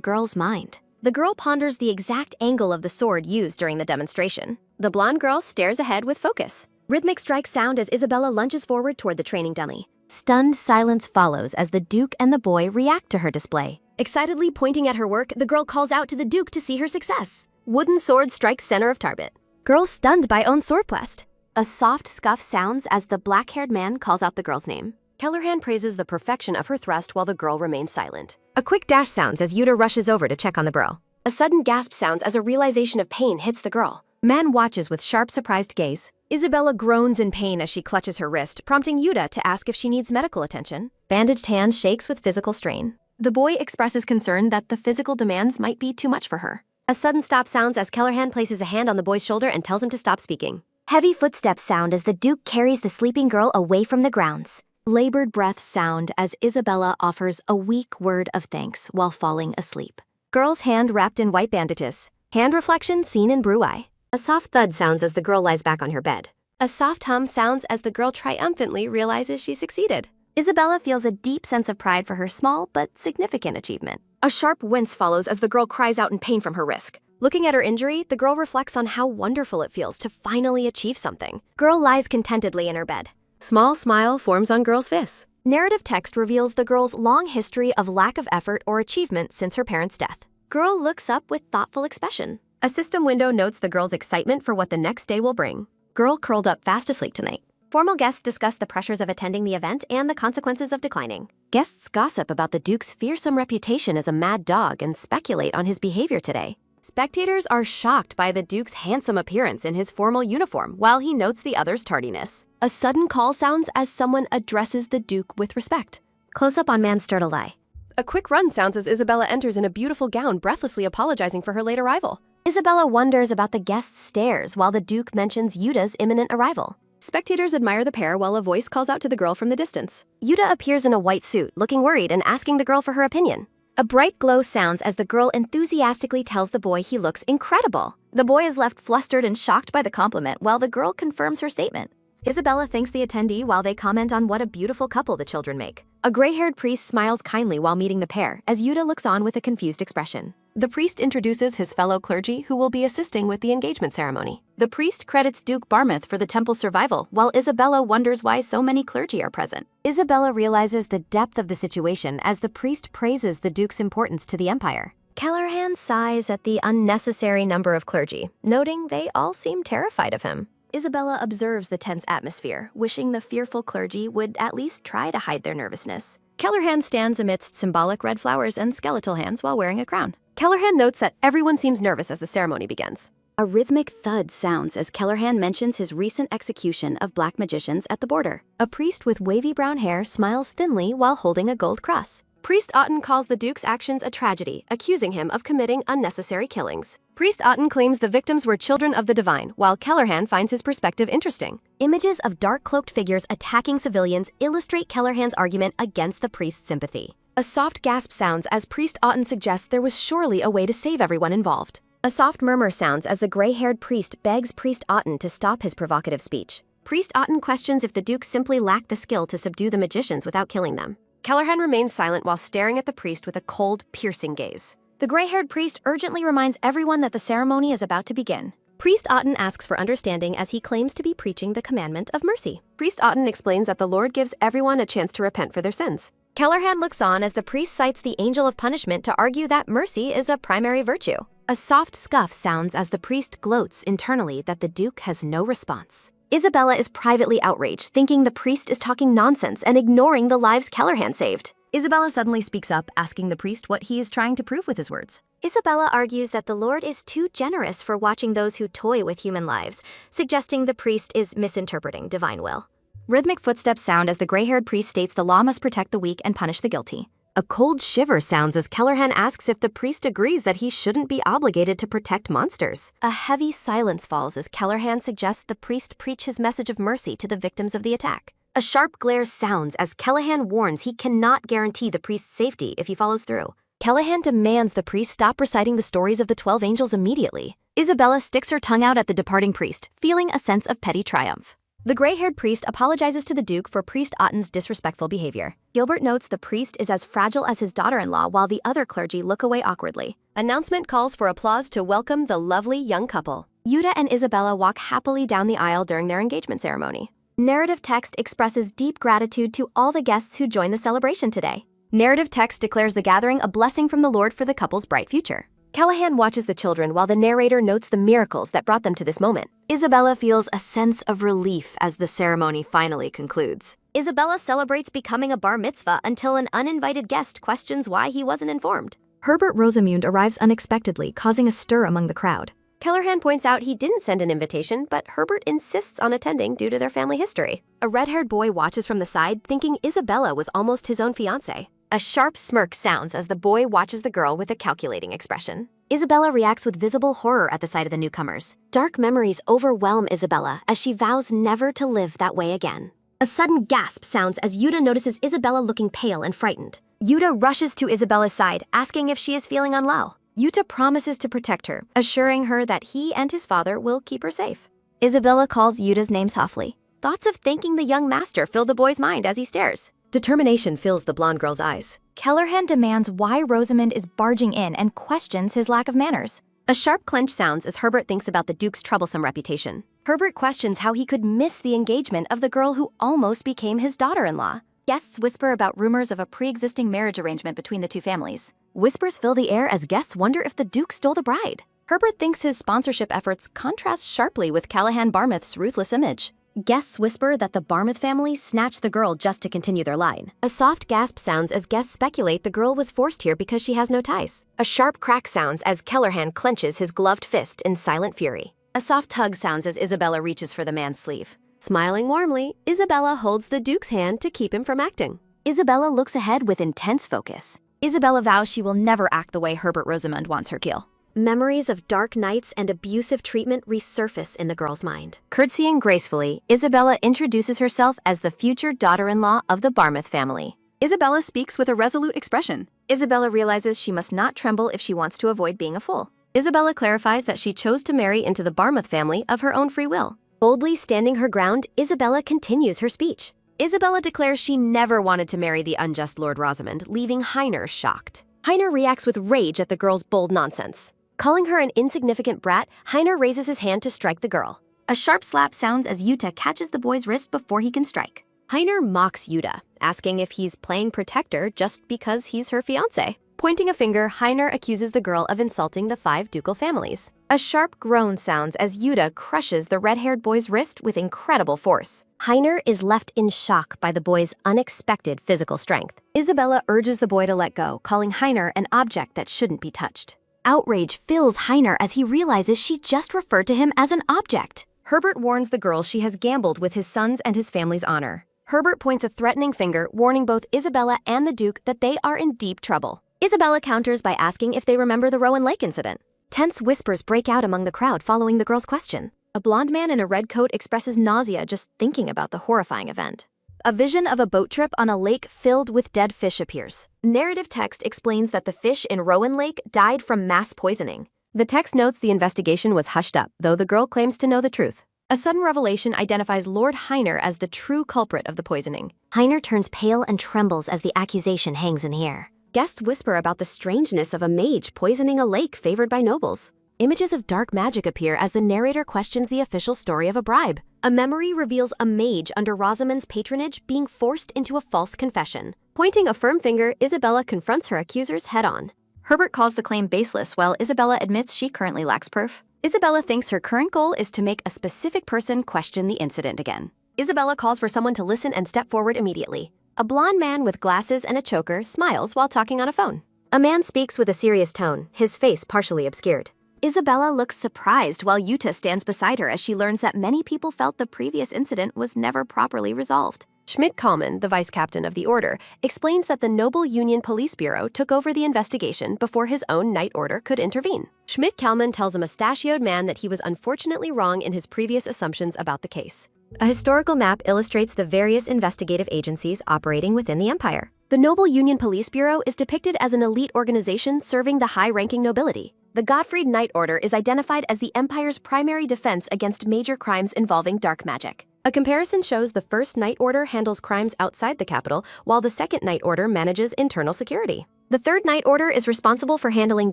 girl's mind. The girl ponders the exact angle of the sword used during the demonstration. The blonde girl stares ahead with focus. Rhythmic strikes sound as Isabella lunges forward toward the training dummy. Stunned silence follows as the Duke and the boy react to her display. Excitedly pointing at her work, the girl calls out to the Duke to see her success. Wooden sword strikes center of target. Girl stunned by own sword quest. A soft scuff sounds as the black-haired man calls out the girl's name. Kellerhan praises the perfection of her thrust while the girl remains silent. A quick dash sounds as Yuta rushes over to check on the bro. A sudden gasp sounds as a realization of pain hits the girl. Man watches with sharp, surprised gaze. Isabella groans in pain as she clutches her wrist, prompting Yuta to ask if she needs medical attention. Bandaged hand shakes with physical strain. The boy expresses concern that the physical demands might be too much for her. A sudden stop sounds as Kellerhan places a hand on the boy's shoulder and tells him to stop speaking. Heavy footsteps sound as the Duke carries the sleeping girl away from the grounds. Labored breaths sound as Isabella offers a weak word of thanks while falling asleep. Girl's hand wrapped in white bandages. Hand reflection seen in brew eye. A soft thud sounds as the girl lies back on her bed. A soft hum sounds as the girl triumphantly realizes she succeeded. Isabella feels a deep sense of pride for her small but significant achievement. A sharp wince follows as the girl cries out in pain from her wrist. Looking at her injury, the girl reflects on how wonderful it feels to finally achieve something. Girl lies contentedly in her bed. Small smile forms on girl's face. Narrative text reveals the girl's long history of lack of effort or achievement since her parents' death. Girl looks up with thoughtful expression. A system window notes the girl's excitement for what the next day will bring. Girl curled up fast asleep tonight. Formal guests discuss the pressures of attending the event and the consequences of declining. Guests gossip about the Duke's fearsome reputation as a mad dog and speculate on his behavior today. Spectators are shocked by the Duke's handsome appearance in his formal uniform while he notes the other's tardiness. A sudden call sounds as someone addresses the Duke with respect. Close up on man's startled eye. A quick run sounds as Isabella enters in a beautiful gown, breathlessly apologizing for her late arrival. Isabella wonders about the guest's stares while the Duke mentions Yuta's imminent arrival. Spectators admire the pair while a voice calls out to the girl from the distance. Yuta appears in a white suit, looking worried and asking the girl for her opinion. A bright glow sounds as the girl enthusiastically tells the boy he looks incredible. The boy is left flustered and shocked by the compliment while the girl confirms her statement. Isabella thanks the attendee while they comment on what a beautiful couple the children make. A gray-haired priest smiles kindly while meeting the pair as Yuta looks on with a confused expression. The priest introduces his fellow clergy who will be assisting with the engagement ceremony. The priest credits Duke Barmouth for the temple's survival, while Isabella wonders why so many clergy are present. Isabella realizes the depth of the situation as the priest praises the Duke's importance to the empire. Kellerhan sighs at the unnecessary number of clergy, noting they all seem terrified of him. Isabella observes the tense atmosphere, wishing the fearful clergy would at least try to hide their nervousness. Kellerhan stands amidst symbolic red flowers and skeletal hands while wearing a crown. Kellerhan notes that everyone seems nervous as the ceremony begins. A rhythmic thud sounds as Kellerhan mentions his recent execution of black magicians at the border. A priest with wavy brown hair smiles thinly while holding a gold cross. Priest Otten calls the Duke's actions a tragedy, accusing him of committing unnecessary killings. Priest Otten claims the victims were children of the divine, while Kellerhan finds his perspective interesting. Images of dark-cloaked figures attacking civilians illustrate Kellerhan's argument against the priest's sympathy. A soft gasp sounds as Priest Otten suggests there was surely a way to save everyone involved. A soft murmur sounds as the gray-haired priest begs Priest Otten to stop his provocative speech. Priest Otten questions if the Duke simply lacked the skill to subdue the magicians without killing them. Kellerhan remains silent while staring at the priest with a cold, piercing gaze. The gray-haired priest urgently reminds everyone that the ceremony is about to begin. Priest Otten asks for understanding as he claims to be preaching the commandment of mercy. Priest Otten explains that the Lord gives everyone a chance to repent for their sins. Kellerhan looks on as the priest cites the angel of punishment to argue that mercy is a primary virtue. A soft scuff sounds as the priest gloats internally that the Duke has no response. Isabella is privately outraged, thinking the priest is talking nonsense and ignoring the lives Kellerhan saved. Isabella suddenly speaks up, asking the priest what he is trying to prove with his words. Isabella argues that the Lord is too generous for watching those who toy with human lives, suggesting the priest is misinterpreting divine will. Rhythmic footsteps sound as the gray-haired priest states the law must protect the weak and punish the guilty. A cold shiver sounds as Kellerhan asks if the priest agrees that he shouldn't be obligated to protect monsters. A heavy silence falls as Kellerhan suggests the priest preach his message of mercy to the victims of the attack. A sharp glare sounds as Kellerhan warns he cannot guarantee the priest's safety if he follows through. Kellerhan demands the priest stop reciting the stories of the 12 angels immediately. Isabella sticks her tongue out at the departing priest, feeling a sense of petty triumph. The gray-haired priest apologizes to the Duke for Priest Otten's disrespectful behavior. Gilbert notes the priest is as fragile as his daughter-in-law while the other clergy look away awkwardly. Announcement calls for applause to welcome the lovely young couple. Yuta and Isabella walk happily down the aisle during their engagement ceremony. Narrative text expresses deep gratitude to all the guests who joined the celebration today. Narrative text declares the gathering a blessing from the Lord for the couple's bright future. Kellerhan watches the children while the narrator notes the miracles that brought them to this moment. Isabella feels a sense of relief as the ceremony finally concludes. Isabella celebrates becoming a bar mitzvah until an uninvited guest questions why he wasn't informed. Herbert Rosamund arrives unexpectedly, causing a stir among the crowd. Kellerhan points out he didn't send an invitation, but Herbert insists on attending due to their family history. A red-haired boy watches from the side, thinking Isabella was almost his own fiancée. A sharp smirk sounds as the boy watches the girl with a calculating expression. Isabella reacts with visible horror at the sight of the newcomers. Dark memories overwhelm Isabella as she vows never to live that way again. A sudden gasp sounds as Yuta notices Isabella looking pale and frightened. Yuta rushes to Isabella's side, asking if she is feeling unwell. Yuta promises to protect her, assuring her that he and his father will keep her safe. Isabella calls Yuta's name softly. Thoughts of thanking the young master fill the boy's mind as he stares. Determination fills the blonde girl's eyes. Kellerhan demands why Rosamund is barging in and questions his lack of manners. A sharp clench sounds as Herbert thinks about the Duke's troublesome reputation. Herbert questions how he could miss the engagement of the girl who almost became his daughter-in-law. Guests whisper about rumors of a pre-existing marriage arrangement between the two families. Whispers fill the air as guests wonder if the Duke stole the bride. Herbert thinks his sponsorship efforts contrast sharply with Kellerhan Barmouth's ruthless image. Guests whisper that the Barmouth family snatched the girl just to continue their line. A soft gasp sounds as guests speculate the girl was forced here because she has no ties. A sharp crack sounds as Kellerhan clenches his gloved fist in silent fury. A soft tug sounds as Isabella reaches for the man's sleeve. Smiling warmly, Isabella holds the Duke's hand to keep him from acting. Isabella looks ahead with intense focus. Isabella vows she will never act the way Herbert Rosamund wants her kill. Memories of dark nights and abusive treatment resurface in the girl's mind. Curtsying gracefully, Isabella introduces herself as the future daughter-in-law of the Barmouth family. Isabella speaks with a resolute expression. Isabella realizes she must not tremble if she wants to avoid being a fool. Isabella clarifies that she chose to marry into the Barmouth family of her own free will. Boldly standing her ground, Isabella continues her speech. Isabella declares she never wanted to marry the unjust Lord Rosamund, leaving Heiner shocked. Heiner reacts with rage at the girl's bold nonsense. Calling her an insignificant brat, Heiner raises his hand to strike the girl. A sharp slap sounds as Yuta catches the boy's wrist before he can strike. Heiner mocks Yuta, asking if he's playing protector just because he's her fiancé. Pointing a finger, Heiner accuses the girl of insulting the 5 ducal families. A sharp groan sounds as Yuta crushes the red-haired boy's wrist with incredible force. Heiner is left in shock by the boy's unexpected physical strength. Isabella urges the boy to let go, calling Heiner an object that shouldn't be touched. Outrage fills Heiner as he realizes she just referred to him as an object. Herbert warns the girl she has gambled with his son's and his family's honor. Herbert points a threatening finger, warning both Isabella and the Duke that they are in deep trouble. Isabella counters by asking if they remember the Rowan Lake incident. Tense whispers break out among the crowd following the girl's question. A blonde man in a red coat expresses nausea just thinking about the horrifying event. A vision of a boat trip on a lake filled with dead fish appears. Narrative text explains that the fish in Rowan Lake died from mass poisoning. The text notes the investigation was hushed up, though the girl claims to know the truth. A sudden revelation identifies Lord Heiner as the true culprit of the poisoning. Heiner turns pale and trembles as the accusation hangs in the air. Guests whisper about the strangeness of a mage poisoning a lake favored by nobles. Images of dark magic appear as the narrator questions the official story of a bribe. A memory reveals a mage under Rosamund's patronage being forced into a false confession. Pointing a firm finger, Isabella confronts her accusers head-on. Herbert calls the claim baseless while Isabella admits she currently lacks proof. Isabella thinks her current goal is to make a specific person question the incident again. Isabella calls for someone to listen and step forward immediately. A blonde man with glasses and a choker smiles while talking on a phone. A man speaks with a serious tone, his face partially obscured. Isabella looks surprised while Yuta stands beside her as she learns that many people felt the previous incident was never properly resolved. Schmidt-Kallman, the vice captain of the order, explains that the Noble Union Police Bureau took over the investigation before his own night order could intervene. Schmidt-Kallman tells a mustachioed man that he was unfortunately wrong in his previous assumptions about the case. A historical map illustrates the various investigative agencies operating within the empire. The Noble Union Police Bureau is depicted as an elite organization serving the high-ranking nobility. The Gottfried Night Order is identified as the Empire's primary defense against major crimes involving dark magic. A comparison shows the First Night Order handles crimes outside the capital, while the Second Night Order manages internal security. The Third Night Order is responsible for handling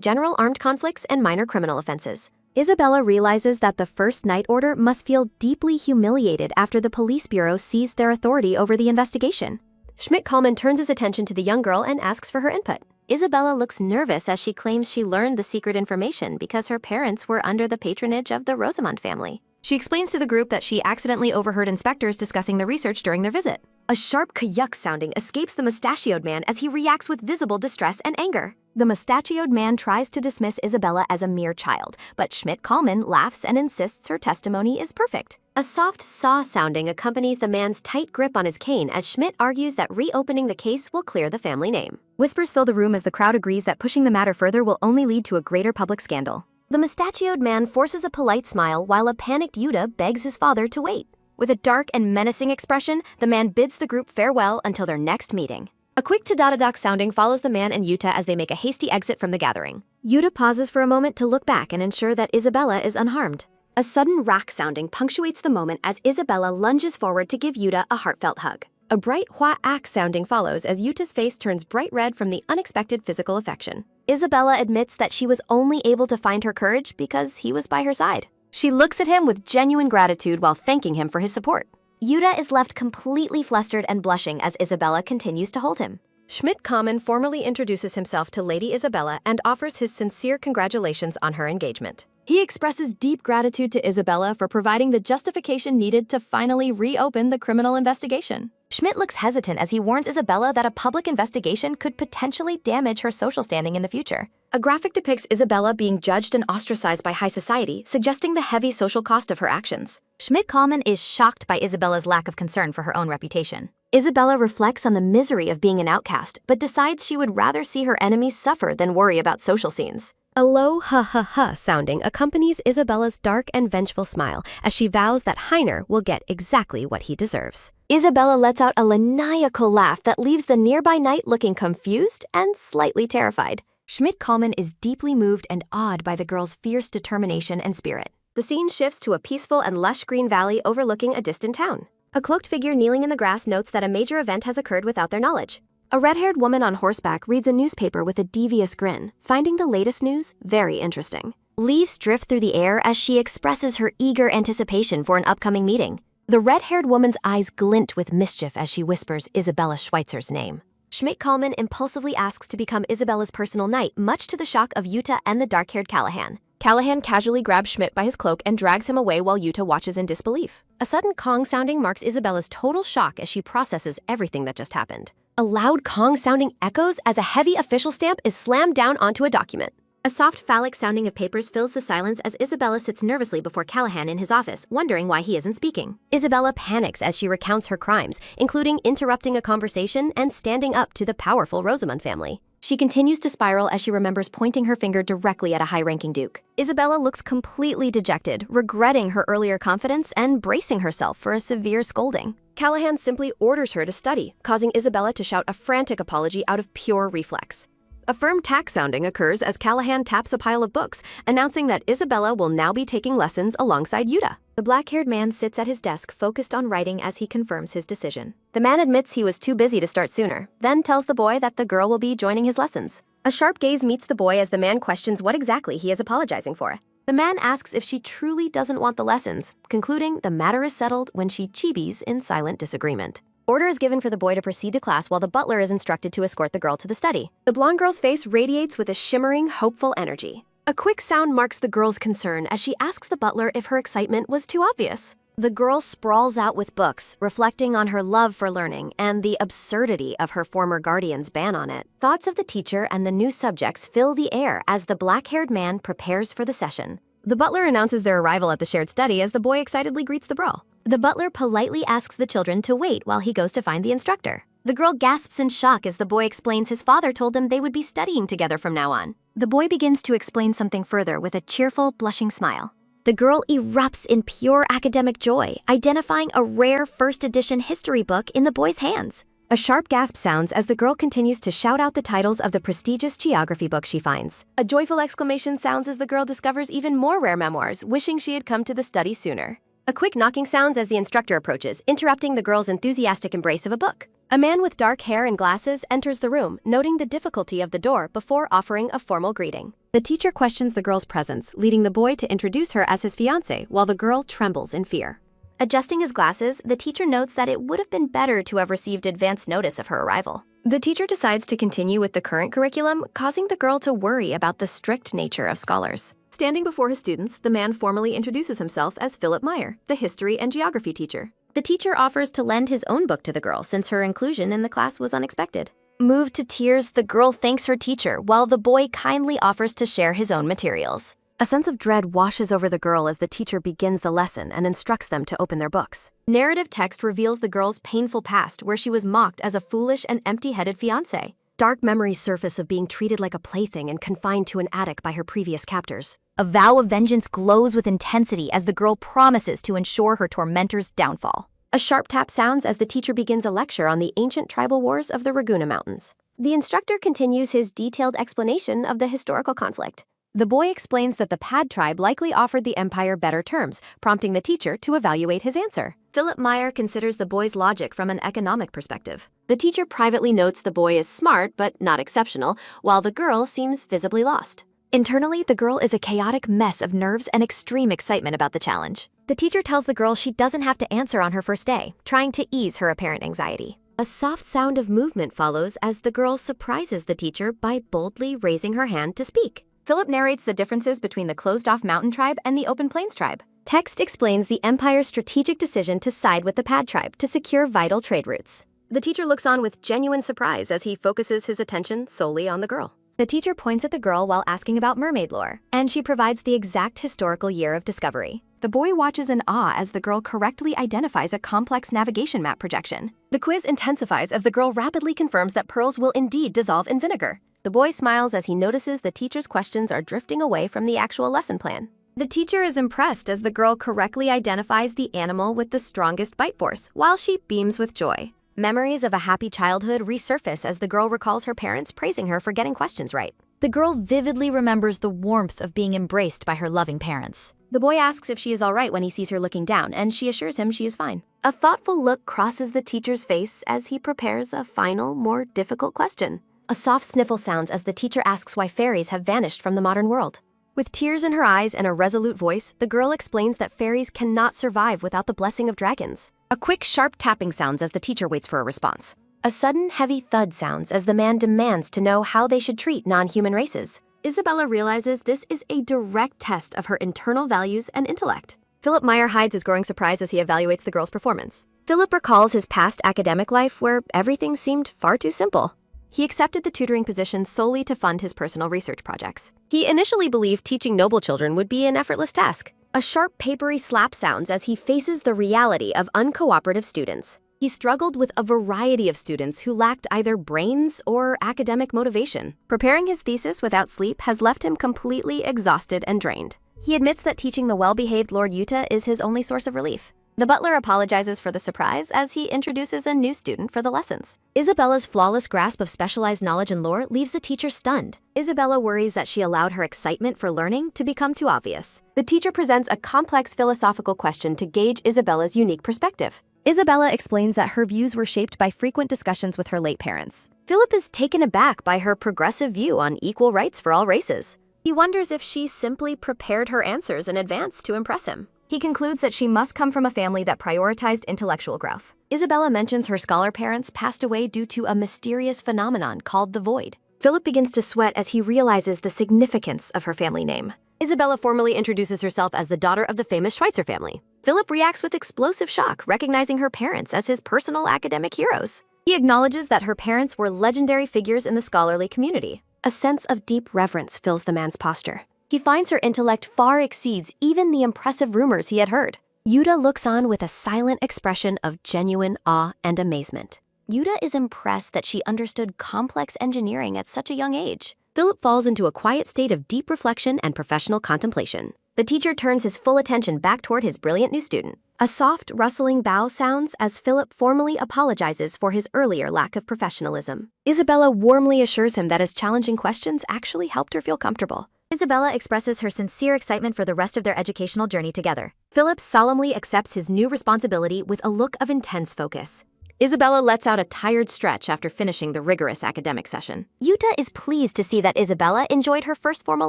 general armed conflicts and minor criminal offenses. Isabella realizes that the First Night Order must feel deeply humiliated after the police bureau seized their authority over the investigation. Schmidt-Kallman turns his attention to the young girl and asks for her input. Isabella looks nervous as she claims she learned the secret information because her parents were under the patronage of the Rosamond family. She explains to the group that she accidentally overheard inspectors discussing the research during their visit. A sharp kayuk sounding escapes the mustachioed man as he reacts with visible distress and anger. The mustachioed man tries to dismiss Isabella as a mere child, but Schmidt-Kallman laughs and insists her testimony is perfect. A soft saw sounding accompanies the man's tight grip on his cane as Schmidt argues that reopening the case will clear the family name. Whispers fill the room as the crowd agrees that pushing the matter further will only lead to a greater public scandal. The mustachioed man forces a polite smile while a panicked Yuta begs his father to wait. With a dark and menacing expression, the man bids the group farewell until their next meeting. A quick tadadadak sounding follows the man and Yuta as they make a hasty exit from the gathering. Yuta pauses for a moment to look back and ensure that Isabella is unharmed. A sudden rack sounding punctuates the moment as Isabella lunges forward to give Yuta a heartfelt hug. A bright hua-ak sounding follows as Yuta's face turns bright red from the unexpected physical affection. Isabella admits that she was only able to find her courage because he was by her side. She looks at him with genuine gratitude while thanking him for his support. Yuta is left completely flustered and blushing as Isabella continues to hold him. Schmidt-Kallman formally introduces himself to Lady Isabella and offers his sincere congratulations on her engagement. He expresses deep gratitude to Isabella for providing the justification needed to finally reopen the criminal investigation. Schmidt looks hesitant as he warns Isabella that a public investigation could potentially damage her social standing in the future. A graphic depicts Isabella being judged and ostracized by high society, suggesting the heavy social cost of her actions. Schmidt-Kallman is shocked by Isabella's lack of concern for her own reputation. Isabella reflects on the misery of being an outcast, but decides she would rather see her enemies suffer than worry about social scenes. A low ha-ha-ha sounding accompanies Isabella's dark and vengeful smile as she vows that Heir will get exactly what he deserves. Isabella lets out a maniacal laugh that leaves the nearby knight looking confused and slightly terrified. Schmidt-Kallman is deeply moved and awed by the girl's fierce determination and spirit. The scene shifts to a peaceful and lush green valley overlooking a distant town. A cloaked figure kneeling in the grass notes that a major event has occurred without their knowledge. A red-haired woman on horseback reads a newspaper with a devious grin, finding the latest news very interesting. Leaves drift through the air as she expresses her eager anticipation for an upcoming meeting. The red-haired woman's eyes glint with mischief as she whispers Isabella Schweitzer's name. Schmidt-Kallman impulsively asks to become Isabella's personal knight, much to the shock of Yuta and the dark-haired Callahan. Callahan casually grabs Schmidt by his cloak and drags him away while Yuta watches in disbelief. A sudden Kong sounding marks Isabella's total shock as she processes everything that just happened. A loud Kong sounding echoes as a heavy official stamp is slammed down onto a document. A soft phallic sounding of papers fills the silence as Isabella sits nervously before Callahan in his office, wondering why he isn't speaking. Isabella panics as she recounts her crimes, including interrupting a conversation and standing up to the powerful Rosamond family. She continues to spiral as she remembers pointing her finger directly at a high-ranking duke. Isabella looks completely dejected, regretting her earlier confidence and bracing herself for a severe scolding. Callahan simply orders her to study, causing Isabella to shout a frantic apology out of pure reflex. A firm tack sounding occurs as Callahan taps a pile of books, announcing that Isabella will now be taking lessons alongside Yuta. The black-haired man sits at his desk focused on writing as he confirms his decision. The man admits he was too busy to start sooner, then tells the boy that the girl will be joining his lessons. A sharp gaze meets the boy as the man questions what exactly he is apologizing for. The man asks if she truly doesn't want the lessons, concluding the matter is settled when she chibis in silent disagreement. Order is given for the boy to proceed to class while the butler is instructed to escort the girl to the study. The blonde girl's face radiates with a shimmering, hopeful energy. A quick sound marks the girl's concern as she asks the butler if her excitement was too obvious. The girl sprawls out with books, reflecting on her love for learning and the absurdity of her former guardian's ban on it. Thoughts of the teacher and the new subjects fill the air as the black-haired man prepares for the session. The butler announces their arrival at the shared study as the boy excitedly greets the brawl. The butler politely asks the children to wait while he goes to find the instructor. The girl gasps in shock as the boy explains his father told him they would be studying together from now on. The boy begins to explain something further with a cheerful, blushing smile. The girl erupts in pure academic joy, identifying a rare first edition history book in the boy's hands. A sharp gasp sounds as the girl continues to shout out the titles of the prestigious geography book she finds. A joyful exclamation sounds as the girl discovers even more rare memoirs, wishing she had come to the study sooner. A quick knocking sounds as the instructor approaches, interrupting the girl's enthusiastic embrace of a book. A man with dark hair and glasses enters the room, noting the difficulty of the door before offering a formal greeting. The teacher questions the girl's presence, leading the boy to introduce her as his fiancée, while the girl trembles in fear. Adjusting his glasses, the teacher notes that it would have been better to have received advance notice of her arrival. The teacher decides to continue with the current curriculum, causing the girl to worry about the strict nature of scholars. Standing before his students, the man formally introduces himself as Philip Meyer, the history and geography teacher. The teacher offers to lend his own book to the girl since her inclusion in the class was unexpected. Moved to tears, the girl thanks her teacher, while the boy kindly offers to share his own materials. A sense of dread washes over the girl as the teacher begins the lesson and instructs them to open their books. Narrative text reveals the girl's painful past, where she was mocked as a foolish and empty-headed fiancé. Dark memories surface of being treated like a plaything and confined to an attic by her previous captors. A vow of vengeance glows with intensity as the girl promises to ensure her tormentor's downfall. A sharp tap sounds as the teacher begins a lecture on the ancient tribal wars of the Raguna Mountains. The instructor continues his detailed explanation of the historical conflict. The boy explains that the Pad tribe likely offered the empire better terms, prompting the teacher to evaluate his answer. Philip Meyer considers the boy's logic from an economic perspective. The teacher privately notes the boy is smart but not exceptional, while the girl seems visibly lost. Internally, the girl is a chaotic mess of nerves and extreme excitement about the challenge. The teacher tells the girl she doesn't have to answer on her first day, trying to ease her apparent anxiety. A soft sound of movement follows as the girl surprises the teacher by boldly raising her hand to speak. Philip narrates the differences between the closed-off mountain tribe and the open plains tribe. Text explains the empire's strategic decision to side with the Pad tribe to secure vital trade routes. The teacher looks on with genuine surprise as he focuses his attention solely on the girl. The teacher points at the girl while asking about mermaid lore, and she provides the exact historical year of discovery. The boy watches in awe as the girl correctly identifies a complex navigation map projection. The quiz intensifies as the girl rapidly confirms that pearls will indeed dissolve in vinegar. The boy smiles as he notices the teacher's questions are drifting away from the actual lesson plan. The teacher is impressed as the girl correctly identifies the animal with the strongest bite force, while she beams with joy. Memories of a happy childhood resurface as the girl recalls her parents praising her for getting questions right. The girl vividly remembers the warmth of being embraced by her loving parents. The boy asks if she is all right when he sees her looking down, and she assures him she is fine. A thoughtful look crosses the teacher's face as he prepares a final, more difficult question. A soft sniffle sounds as the teacher asks why fairies have vanished from the modern world. With tears in her eyes and a resolute voice, the girl explains that fairies cannot survive without the blessing of dragons. A quick, sharp tapping sounds as the teacher waits for a response. A sudden, heavy thud sounds as the man demands to know how they should treat non-human races. Isabella realizes this is a direct test of her internal values and intellect. Philip Meyer hides his growing surprise as he evaluates the girl's performance. Philip recalls his past academic life where everything seemed far too simple. He accepted the tutoring position solely to fund his personal research projects. He initially believed teaching noble children would be an effortless task. A sharp, papery slap sounds as he faces the reality of uncooperative students. He struggled with a variety of students who lacked either brains or academic motivation. Preparing his thesis without sleep has left him completely exhausted and drained. He admits that teaching the well-behaved Lord Yuta is his only source of relief. The butler apologizes for the surprise as he introduces a new student for the lessons. Isabella's flawless grasp of specialized knowledge and lore leaves the teacher stunned. Isabella worries that she allowed her excitement for learning to become too obvious. The teacher presents a complex philosophical question to gauge Isabella's unique perspective. Isabella explains that her views were shaped by frequent discussions with her late parents. Philip is taken aback by her progressive view on equal rights for all races. He wonders if she simply prepared her answers in advance to impress him. He concludes that she must come from a family that prioritized intellectual growth. Isabella mentions her scholar parents passed away due to a mysterious phenomenon called the void. Philip begins to sweat as he realizes the significance of her family name. Isabella formally introduces herself as the daughter of the famous Schweitzer family. Philip reacts with explosive shock, recognizing her parents as his personal academic heroes. He acknowledges that her parents were legendary figures in the scholarly community. A sense of deep reverence fills the man's posture. He finds her intellect far exceeds even the impressive rumors he had heard. Yuta looks on with a silent expression of genuine awe and amazement. Yuta is impressed that she understood complex engineering at such a young age. Philip falls into a quiet state of deep reflection and professional contemplation. The teacher turns his full attention back toward his brilliant new student. A soft, rustling bow sounds as Philip formally apologizes for his earlier lack of professionalism. Isabella warmly assures him that his challenging questions actually helped her feel comfortable. Isabella expresses her sincere excitement for the rest of their educational journey together. Philip solemnly accepts his new responsibility with a look of intense focus. Isabella lets out a tired stretch after finishing the rigorous academic session. Yuta is pleased to see that Isabella enjoyed her first formal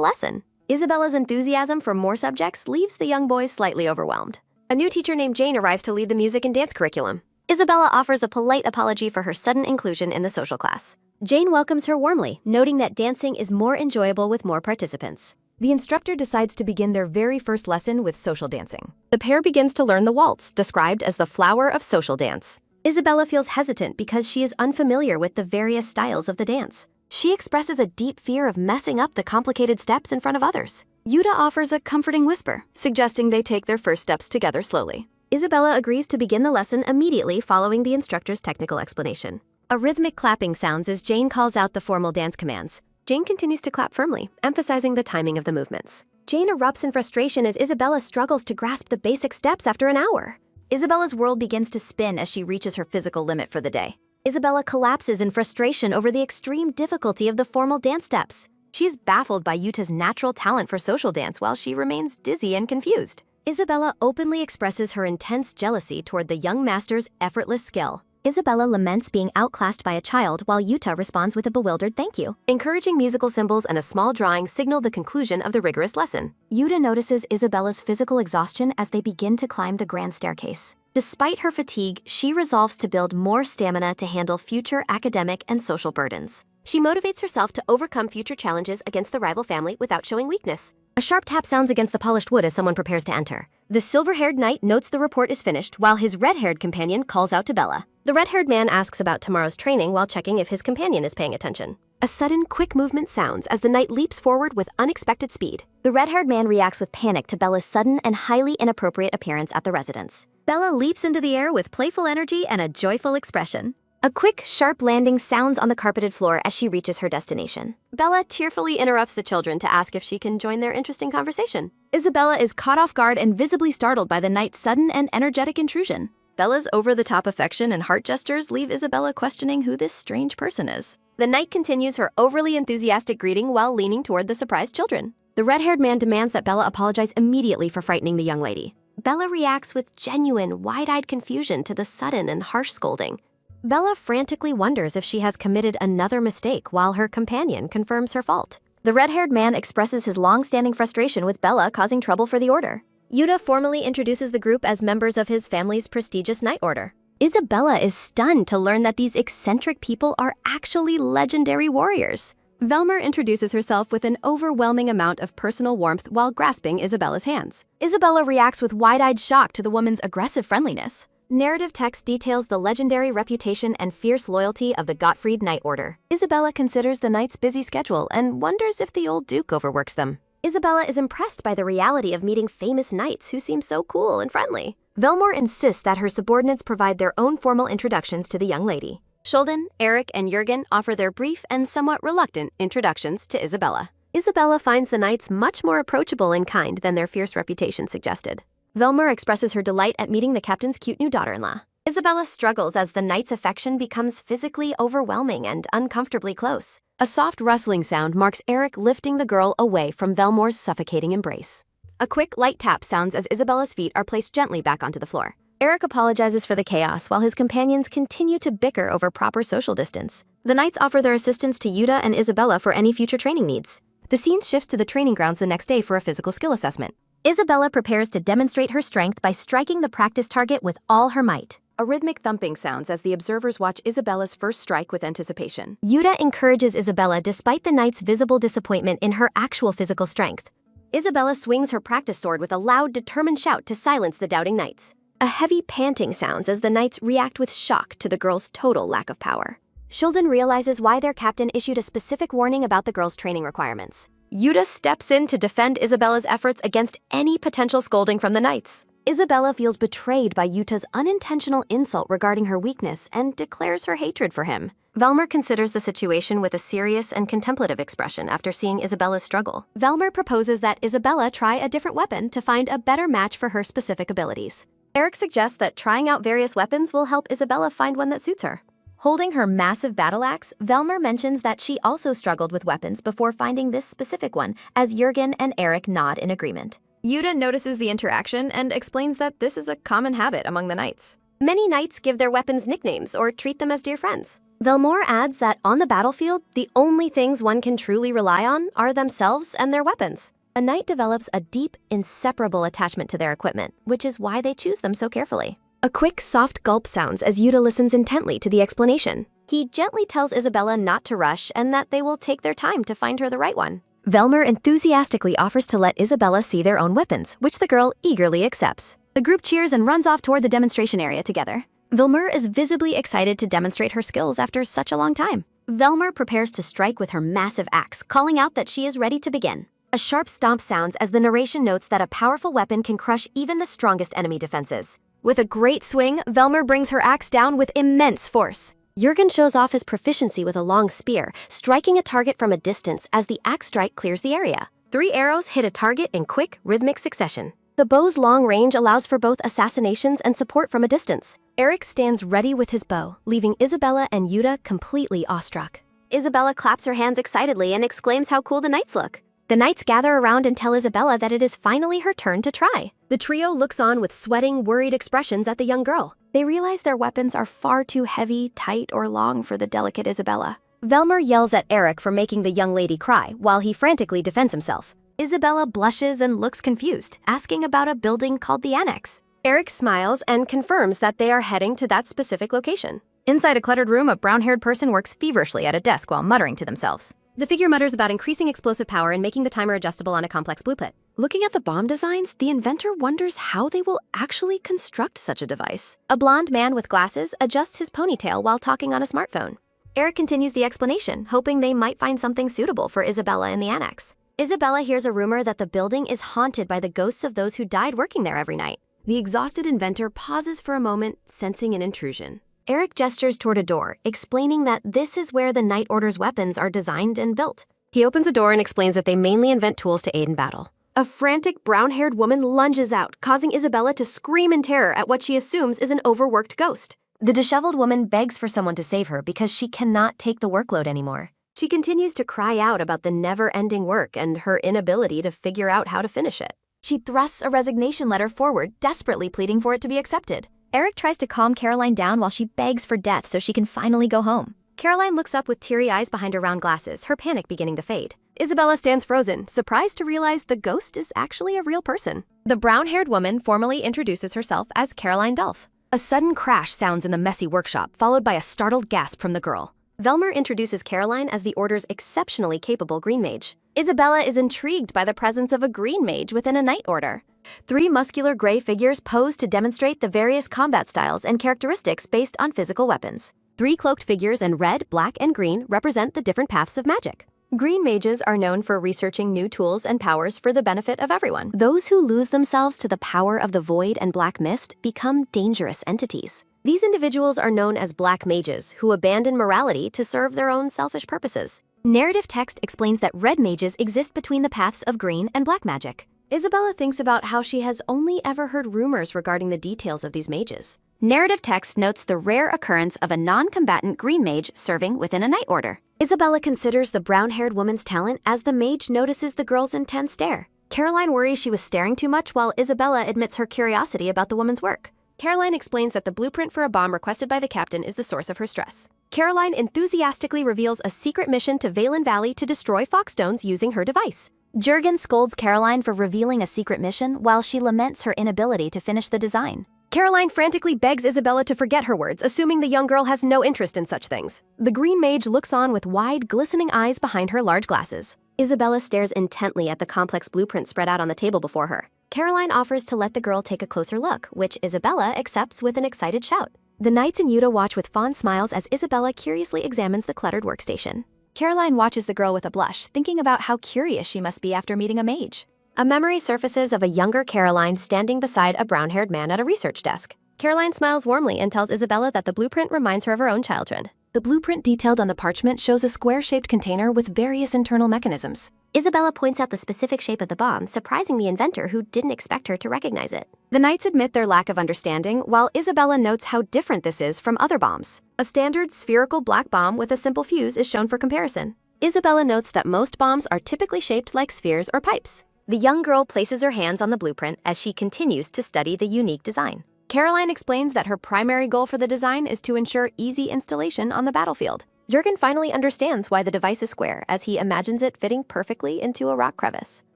lesson. Isabella's enthusiasm for more subjects leaves the young boys slightly overwhelmed. A new teacher named Jane arrives to lead the music and dance curriculum. Isabella offers a polite apology for her sudden inclusion in the social class. Jane welcomes her warmly, noting that dancing is more enjoyable with more participants. The instructor decides to begin their very first lesson with social dancing. The pair begins to learn the waltz, described as the flower of social dance. Isabella feels hesitant because she is unfamiliar with the various styles of the dance. She expresses a deep fear of messing up the complicated steps in front of others. Yuta offers a comforting whisper, suggesting they take their first steps together slowly. Isabella agrees to begin the lesson immediately following the instructor's technical explanation. A rhythmic clapping sounds as Jane calls out the formal dance commands. Jane continues to clap firmly, emphasizing the timing of the movements. Jane erupts in frustration as Isabella struggles to grasp the basic steps after an hour. Isabella's world begins to spin as she reaches her physical limit for the day. Isabella collapses in frustration over the extreme difficulty of the formal dance steps. She's baffled by Yuta's natural talent for social dance while she remains dizzy and confused. Isabella openly expresses her intense jealousy toward the young master's effortless skill. Isabella laments being outclassed by a child while Yuta responds with a bewildered thank you. Encouraging musical symbols and a small drawing signal the conclusion of the rigorous lesson. Yuta notices Isabella's physical exhaustion as they begin to climb the grand staircase. Despite her fatigue, she resolves to build more stamina to handle future academic and social burdens. She motivates herself to overcome future challenges against the rival family without showing weakness. A sharp tap sounds against the polished wood as someone prepares to enter. The silver-haired knight notes the report is finished while his red-haired companion calls out to Bella. The red-haired man asks about tomorrow's training while checking if his companion is paying attention. A sudden, quick movement sounds as the knight leaps forward with unexpected speed. The red-haired man reacts with panic to Bella's sudden and highly inappropriate appearance at the residence. Bella leaps into the air with playful energy and a joyful expression. A quick, sharp landing sounds on the carpeted floor as she reaches her destination. Bella tearfully interrupts the children to ask if she can join their interesting conversation. Isabella is caught off guard and visibly startled by the knight's sudden and energetic intrusion. Bella's over-the-top affection and heart gestures leave Isabella questioning who this strange person is. The knight continues her overly enthusiastic greeting while leaning toward the surprised children. The red-haired man demands that Bella apologize immediately for frightening the young lady. Bella reacts with genuine, wide-eyed confusion to the sudden and harsh scolding. Bella frantically wonders if she has committed another mistake while her companion confirms her fault. The red-haired man expresses his long-standing frustration with Bella causing trouble for the order. Yuta formally introduces the group as members of his family's prestigious knight order. Isabella is stunned to learn that these eccentric people are actually legendary warriors. Velmer introduces herself with an overwhelming amount of personal warmth while grasping Isabella's hands. Isabella reacts with wide-eyed shock to the woman's aggressive friendliness. Narrative text details the legendary reputation and fierce loyalty of the Gottfried Knight Order. Isabella considers the knight's busy schedule and wonders if the old duke overworks them. Isabella is impressed by the reality of meeting famous knights who seem so cool and friendly. Velmore insists that her subordinates provide their own formal introductions to the young lady. Shulden, Eric, and Jürgen offer their brief and somewhat reluctant introductions to Isabella. Isabella finds the knights much more approachable and kind than their fierce reputation suggested. Velmer expresses her delight at meeting the captain's cute new daughter-in-law. Isabella struggles as the knight's affection becomes physically overwhelming and uncomfortably close. A soft rustling sound marks Eric lifting the girl away from Velmore's suffocating embrace. A quick, light tap sounds as Isabella's feet are placed gently back onto the floor. Eric apologizes for the chaos while his companions continue to bicker over proper social distance. The knights offer their assistance to Yuta and Isabella for any future training needs. The scene shifts to the training grounds the next day for a physical skill assessment. Isabella prepares to demonstrate her strength by striking the practice target with all her might. A rhythmic thumping sounds as the observers watch Isabella's first strike with anticipation. Yuta encourages Isabella despite the knight's visible disappointment in her actual physical strength. Isabella swings her practice sword with a loud, determined shout to silence the doubting knights. A heavy panting sounds as the knights react with shock to the girl's total lack of power. Shulden realizes why their captain issued a specific warning about the girl's training requirements. Yuta steps in to defend Isabella's efforts against any potential scolding from the knights. Isabella feels betrayed by Yuta's unintentional insult regarding her weakness and declares her hatred for him. Velmer considers the situation with a serious and contemplative expression after seeing Isabella's struggle. Velmer proposes that Isabella try a different weapon to find a better match for her specific abilities. Eric suggests that trying out various weapons will help Isabella find one that suits her. Holding her massive battle axe, Velmer mentions that she also struggled with weapons before finding this specific one, as Jurgen and Eric nod in agreement. Yuta notices the interaction and explains that this is a common habit among the knights. Many knights give their weapons nicknames or treat them as dear friends. Velmor adds that on the battlefield, the only things one can truly rely on are themselves and their weapons. A knight develops a deep, inseparable attachment to their equipment, which is why they choose them so carefully. A quick, soft gulp sounds as Yuta listens intently to the explanation. He gently tells Isabella not to rush and that they will take their time to find her the right one. Velmer enthusiastically offers to let Isabella see their own weapons, which the girl eagerly accepts. The group cheers and runs off toward the demonstration area together. Velmer is visibly excited to demonstrate her skills after such a long time. Velmer prepares to strike with her massive axe, calling out that she is ready to begin. A sharp stomp sounds as the narration notes that a powerful weapon can crush even the strongest enemy defenses. With a great swing, Velmer brings her axe down with immense force. Jurgen shows off his proficiency with a long spear, striking a target from a distance as the axe strike clears the area. 3 arrows hit a target in quick, rhythmic succession. The bow's long range allows for both assassinations and support from a distance. Eric stands ready with his bow, leaving Isabella and Yuta completely awestruck. Isabella claps her hands excitedly and exclaims how cool the knights look. The knights gather around and tell Isabella that it is finally her turn to try. The trio looks on with sweating, worried expressions at the young girl. They realize their weapons are far too heavy, tight, or long for the delicate Isabella. Velmer yells at Eric for making the young lady cry, while he frantically defends himself. Isabella blushes and looks confused, asking about a building called the Annex. Eric smiles and confirms that they are heading to that specific location. Inside a cluttered room, a brown-haired person works feverishly at a desk while muttering to themselves. The figure mutters about increasing explosive power and making the timer adjustable on a complex blueprint. Looking at the bomb designs, the inventor wonders how they will actually construct such a device. A blonde man with glasses adjusts his ponytail while talking on a smartphone. Eric continues the explanation, hoping they might find something suitable for Isabella in the annex. Isabella hears a rumor that the building is haunted by the ghosts of those who died working there every night. The exhausted inventor pauses for a moment, sensing an intrusion. Eric gestures toward a door, explaining that this is where the Night Order's weapons are designed and built. He opens the door and explains that they mainly invent tools to aid in battle. A frantic, brown-haired woman lunges out, causing Isabella to scream in terror at what she assumes is an overworked ghost. The disheveled woman begs for someone to save her because she cannot take the workload anymore. She continues to cry out about the never-ending work and her inability to figure out how to finish it. She thrusts a resignation letter forward, desperately pleading for it to be accepted. Eric tries to calm Caroline down while she begs for death so she can finally go home. Caroline looks up with teary eyes behind her round glasses, her panic beginning to fade. Isabella stands frozen, surprised to realize the ghost is actually a real person. The brown-haired woman formally introduces herself as Caroline Dolph. A sudden crash sounds in the messy workshop, followed by a startled gasp from the girl. Velmer introduces Caroline as the Order's exceptionally capable green mage. Isabella is intrigued by the presence of a green mage within a Night Order. 3 muscular gray figures pose to demonstrate the various combat styles and characteristics based on physical weapons. 3 cloaked figures in red, black, and green represent the different paths of magic. Green mages are known for researching new tools and powers for the benefit of everyone. Those who lose themselves to the power of the void and black mist become dangerous entities. These individuals are known as black mages, who abandon morality to serve their own selfish purposes. Narrative text explains that red mages exist between the paths of green and black magic. Isabella thinks about how she has only ever heard rumors regarding the details of these mages. Narrative text notes the rare occurrence of a non-combatant green mage serving within a Night Order. Isabella considers the brown-haired woman's talent as the mage notices the girl's intense stare. Caroline worries she was staring too much, while Isabella admits her curiosity about the woman's work. Caroline explains that the blueprint for a bomb requested by the captain is the source of her stress. Caroline enthusiastically reveals a secret mission to Valen Valley to destroy Foxstones using her device. Jurgen scolds Caroline for revealing a secret mission while she laments her inability to finish the design. Caroline frantically begs Isabella to forget her words, assuming the young girl has no interest in such things. The green mage looks on with wide, glistening eyes behind her large glasses. Isabella stares intently at the complex blueprint spread out on the table before her. Caroline offers to let the girl take a closer look, which Isabella accepts with an excited shout. The knights and Yuta watch with fond smiles as Isabella curiously examines the cluttered workstation. Caroline watches the girl with a blush, thinking about how curious she must be after meeting a mage. A memory surfaces of a younger Caroline standing beside a brown-haired man at a research desk. Caroline smiles warmly and tells Isabella that the blueprint reminds her of her own childhood. The blueprint detailed on the parchment shows a square-shaped container with various internal mechanisms. Isabella points out the specific shape of the bomb, surprising the inventor who didn't expect her to recognize it. The knights admit their lack of understanding, while Isabella notes how different this is from other bombs. A standard spherical black bomb with a simple fuse is shown for comparison. Isabella notes that most bombs are typically shaped like spheres or pipes. The young girl places her hands on the blueprint as she continues to study the unique design. Caroline explains that her primary goal for the design is to ensure easy installation on the battlefield. Jurgen finally understands why the device is square, as he imagines it fitting perfectly into a rock crevice.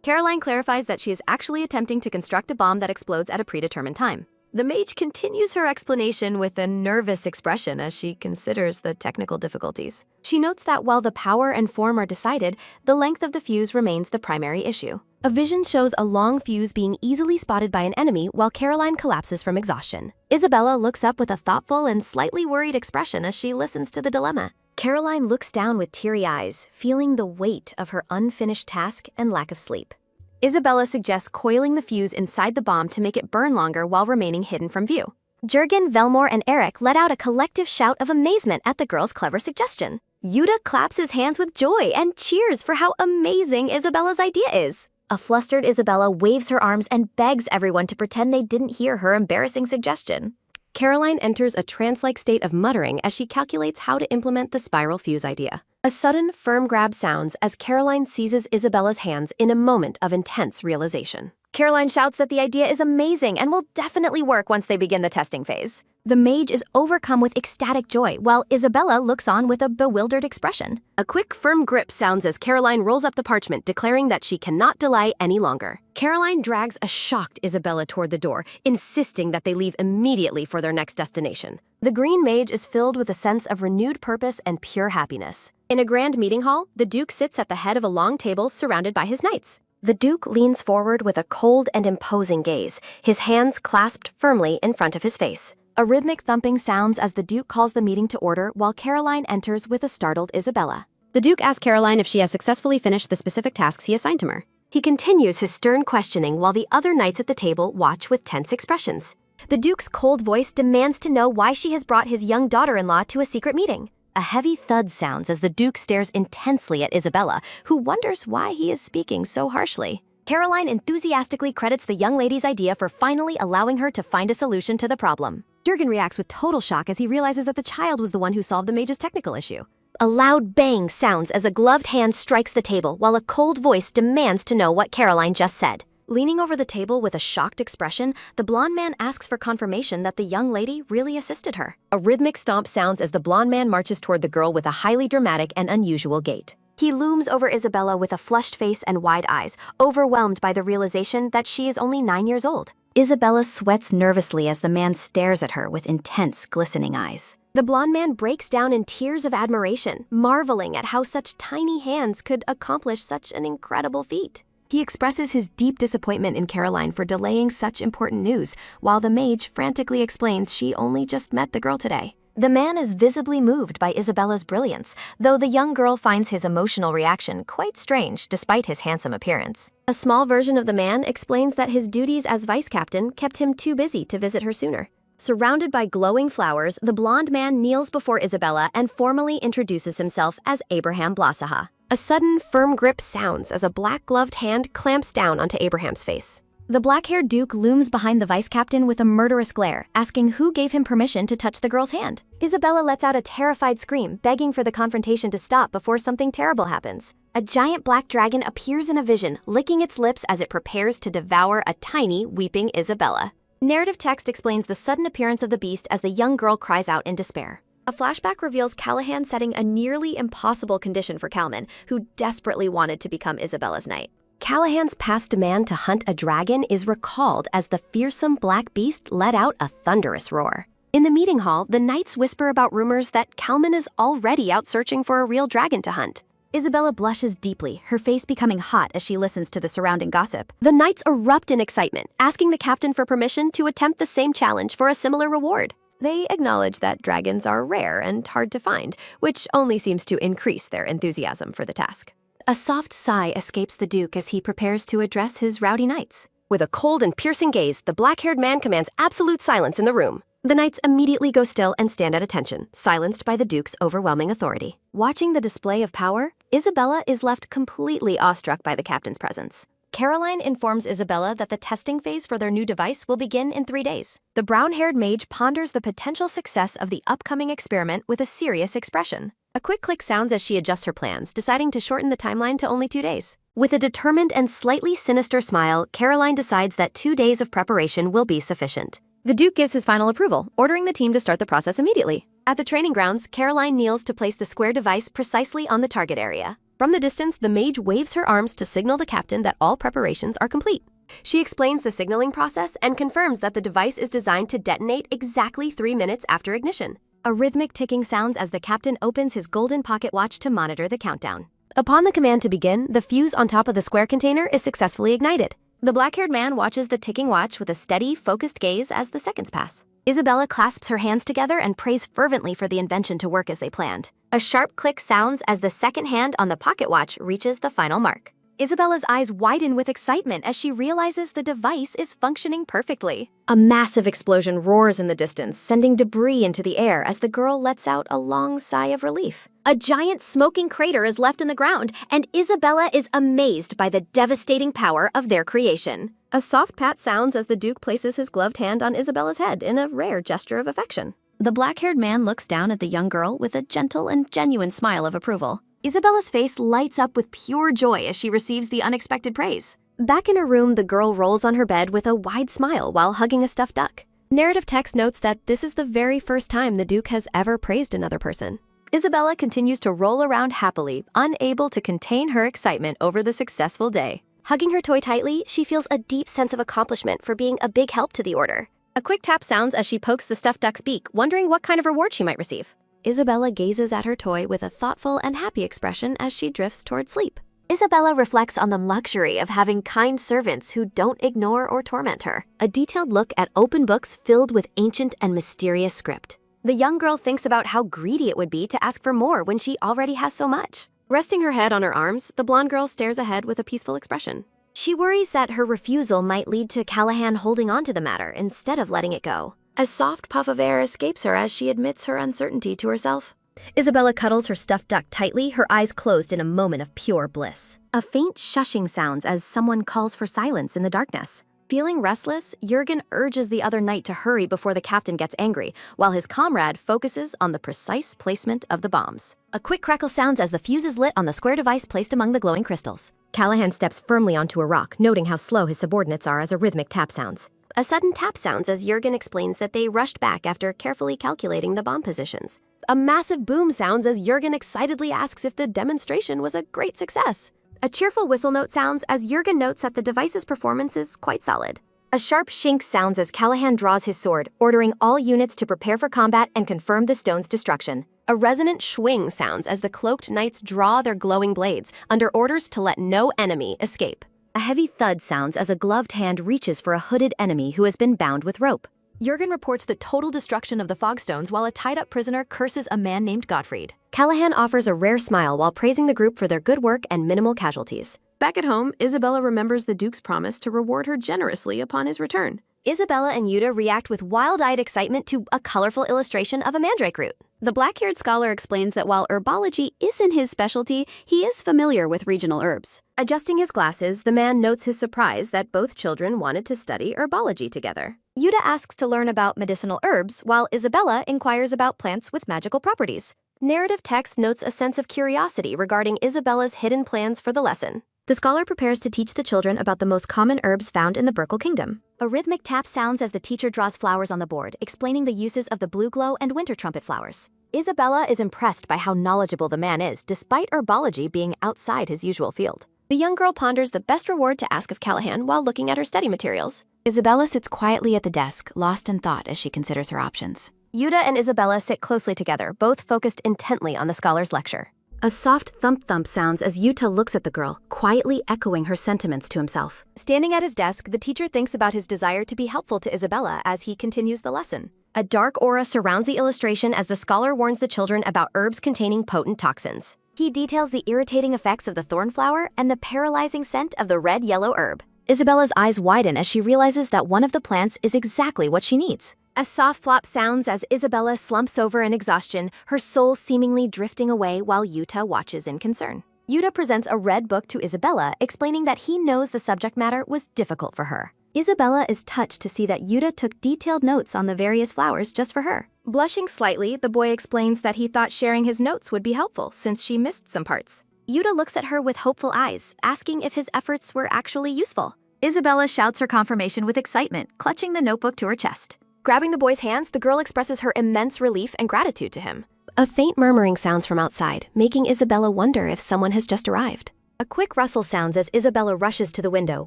Caroline clarifies that she is actually attempting to construct a bomb that explodes at a predetermined time. The mage continues her explanation with a nervous expression as she considers the technical difficulties. She notes that while the power and form are decided, the length of the fuse remains the primary issue. A vision shows a long fuse being easily spotted by an enemy while Caroline collapses from exhaustion. Isabella looks up with a thoughtful and slightly worried expression as she listens to the dilemma. Caroline looks down with teary eyes, feeling the weight of her unfinished task and lack of sleep. Isabella suggests coiling the fuse inside the bomb to make it burn longer while remaining hidden from view. Jurgen, Velmor, and Eric let out a collective shout of amazement at the girl's clever suggestion. Yuta claps his hands with joy and cheers for how amazing Isabella's idea is. A flustered Isabella waves her arms and begs everyone to pretend they didn't hear her embarrassing suggestion. Caroline enters a trance-like state of muttering as she calculates how to implement the spiral fuse idea. A sudden, firm grab sounds as Caroline seizes Isabella's hands in a moment of intense realization. Caroline shouts that the idea is amazing and will definitely work once they begin the testing phase. The mage is overcome with ecstatic joy, while Isabella looks on with a bewildered expression. A quick, firm grip sounds as Caroline rolls up the parchment, declaring that she cannot delay any longer. Caroline drags a shocked Isabella toward the door, insisting that they leave immediately for their next destination. The green mage is filled with a sense of renewed purpose and pure happiness. In a grand meeting hall, the Duke sits at the head of a long table surrounded by his knights. The Duke leans forward with a cold and imposing gaze, his hands clasped firmly in front of his face. A rhythmic thumping sounds as the Duke calls the meeting to order while Caroline enters with a startled Isabella. The Duke asks Caroline if she has successfully finished the specific tasks he assigned to her. He continues his stern questioning while the other knights at the table watch with tense expressions. The Duke's cold voice demands to know why she has brought his young daughter-in-law to a secret meeting. A heavy thud sounds as the Duke stares intensely at Isabella, who wonders why he is speaking so harshly. Caroline enthusiastically credits the young lady's idea for finally allowing her to find a solution to the problem. Jurgen reacts with total shock as he realizes that the child was the one who solved the mage's technical issue. A loud bang sounds as a gloved hand strikes the table while a cold voice demands to know what Caroline just said. Leaning over the table with a shocked expression, the blonde man asks for confirmation that the young lady really assisted her. A rhythmic stomp sounds as the blonde man marches toward the girl with a highly dramatic and unusual gait. He looms over Isabella with a flushed face and wide eyes, overwhelmed by the realization that she is only 9 years old. Isabella sweats nervously as the man stares at her with intense, glistening eyes. The blonde man breaks down in tears of admiration, marveling at how such tiny hands could accomplish such an incredible feat. He expresses his deep disappointment in Caroline for delaying such important news, while the mage frantically explains she only just met the girl today. The man is visibly moved by Isabella's brilliance, though the young girl finds his emotional reaction quite strange despite his handsome appearance. A small version of the man explains that his duties as vice captain kept him too busy to visit her sooner. Surrounded by glowing flowers, the blonde man kneels before Isabella and formally introduces himself as Abraham Blasaha. A sudden, firm grip sounds as a black-gloved hand clamps down onto Abraham's face. The black-haired Duke looms behind the vice captain with a murderous glare, asking who gave him permission to touch the girl's hand. Isabella lets out a terrified scream, begging for the confrontation to stop before something terrible happens. A giant black dragon appears in a vision, licking its lips as it prepares to devour a tiny, weeping Isabella. Narrative text explains the sudden appearance of the beast as the young girl cries out in despair. A flashback reveals Callahan setting a nearly impossible condition for Kalman, who desperately wanted to become Isabella's knight. Callahan's past demand to hunt a dragon is recalled as the fearsome black beast let out a thunderous roar. In the meeting hall, the knights whisper about rumors that Kalman is already out searching for a real dragon to hunt. Isabella blushes deeply, her face becoming hot as she listens to the surrounding gossip. The knights erupt in excitement, asking the captain for permission to attempt the same challenge for a similar reward. They acknowledge that dragons are rare and hard to find, which only seems to increase their enthusiasm for the task. A soft sigh escapes the Duke as he prepares to address his rowdy knights. With a cold and piercing gaze, the black-haired man commands absolute silence in the room. The knights immediately go still and stand at attention, silenced by the Duke's overwhelming authority. Watching the display of power, Isabella is left completely awestruck by the captain's presence. Caroline informs Isabella that the testing phase for their new device will begin in 3 days. The brown-haired mage ponders the potential success of the upcoming experiment with a serious expression. A quick click sounds as she adjusts her plans, deciding to shorten the timeline to only 2 days. With a determined and slightly sinister smile, Caroline decides that 2 days of preparation will be sufficient. The Duke gives his final approval, ordering the team to start the process immediately. At the training grounds, Caroline kneels to place the square device precisely on the target area. From the distance, the mage waves her arms to signal the captain that all preparations are complete. She explains the signaling process and confirms that the device is designed to detonate exactly 3 minutes after ignition. A rhythmic ticking sounds as the captain opens his golden pocket watch to monitor the countdown. Upon the command to begin, the fuse on top of the square container is successfully ignited. The black-haired man watches the ticking watch with a steady, focused gaze as the seconds pass. Isabella clasps her hands together and prays fervently for the invention to work as they planned. A sharp click sounds as the second hand on the pocket watch reaches the final mark. Isabella's eyes widen with excitement as she realizes the device is functioning perfectly. A massive explosion roars in the distance, sending debris into the air as the girl lets out a long sigh of relief. A giant smoking crater is left in the ground, and Isabella is amazed by the devastating power of their creation. A soft pat sounds as the Duke places his gloved hand on Isabella's head in a rare gesture of affection. The black-haired man looks down at the young girl with a gentle and genuine smile of approval. Isabella's face lights up with pure joy as she receives the unexpected praise. Back in her room, the girl rolls on her bed with a wide smile while hugging a stuffed duck. Narrative text notes that this is the very first time the Duke has ever praised another person. Isabella continues to roll around happily, unable to contain her excitement over the successful day. Hugging her toy tightly, she feels a deep sense of accomplishment for being a big help to the order. A quick tap sounds as she pokes the stuffed duck's beak, wondering what kind of reward she might receive. Isabella gazes at her toy with a thoughtful and happy expression as she drifts toward sleep. Isabella reflects on the luxury of having kind servants who don't ignore or torment her. A detailed look at open books filled with ancient and mysterious script. The young girl thinks about how greedy it would be to ask for more when she already has so much. Resting her head on her arms, the blonde girl stares ahead with a peaceful expression. She worries that her refusal might lead to Callahan holding on to the matter instead of letting it go. A soft puff of air escapes her as she admits her uncertainty to herself. Isabella cuddles her stuffed duck tightly, her eyes closed in a moment of pure bliss. A faint shushing sounds as someone calls for silence in the darkness. Feeling restless, Jurgen urges the other knight to hurry before the captain gets angry, while his comrade focuses on the precise placement of the bombs. A quick crackle sounds as the fuse is lit on the square device placed among the glowing crystals. Callahan steps firmly onto a rock, noting how slow his subordinates are as a rhythmic tap sounds. A sudden tap sounds as Jurgen explains that they rushed back after carefully calculating the bomb positions. A massive boom sounds as Jurgen excitedly asks if the demonstration was a great success. A cheerful whistle note sounds as Jurgen notes that the device's performance is quite solid. A sharp shink sounds as Callahan draws his sword, ordering all units to prepare for combat and confirm the stone's destruction. A resonant swing sounds as the cloaked knights draw their glowing blades, under orders to let no enemy escape. A heavy thud sounds as a gloved hand reaches for a hooded enemy who has been bound with rope. Jurgen reports the total destruction of the fogstones while a tied-up prisoner curses a man named Gottfried. Callahan offers a rare smile while praising the group for their good work and minimal casualties. Back at home, Isabella remembers the Duke's promise to reward her generously upon his return. Isabella and Yuta react with wild-eyed excitement to a colorful illustration of a mandrake root. The black-haired scholar explains that while herbology isn't his specialty, he is familiar with regional herbs. Adjusting his glasses, the man notes his surprise that both children wanted to study herbology together. Yuta asks to learn about medicinal herbs, while Isabella inquires about plants with magical properties. Narrative text notes a sense of curiosity regarding Isabella's hidden plans for the lesson. The scholar prepares to teach the children about the most common herbs found in the Burkle Kingdom. A rhythmic tap sounds as the teacher draws flowers on the board, explaining the uses of the blue glow and winter trumpet flowers. Isabella is impressed by how knowledgeable the man is, despite herbology being outside his usual field. The young girl ponders the best reward to ask of Callahan while looking at her study materials. Isabella sits quietly at the desk, lost in thought as she considers her options. Yuta and Isabella sit closely together, both focused intently on the scholar's lecture. A soft thump-thump sounds as Yuta looks at the girl, quietly echoing her sentiments to himself. Standing at his desk, the teacher thinks about his desire to be helpful to Isabella as he continues the lesson. A dark aura surrounds the illustration as the scholar warns the children about herbs containing potent toxins. He details the irritating effects of the thornflower and the paralyzing scent of the red-yellow herb. Isabella's eyes widen as she realizes that one of the plants is exactly what she needs. A soft flop sounds as Isabella slumps over in exhaustion, her soul seemingly drifting away while Yuta watches in concern. Yuta presents a red book to Isabella, explaining that he knows the subject matter was difficult for her. Isabella is touched to see that Yuta took detailed notes on the various flowers just for her. Blushing slightly, the boy explains that he thought sharing his notes would be helpful since she missed some parts. Yuta looks at her with hopeful eyes, asking if his efforts were actually useful. Isabella shouts her confirmation with excitement, clutching the notebook to her chest. Grabbing the boy's hands, the girl expresses her immense relief and gratitude to him. A faint murmuring sounds from outside, making Isabella wonder if someone has just arrived. A quick rustle sounds as Isabella rushes to the window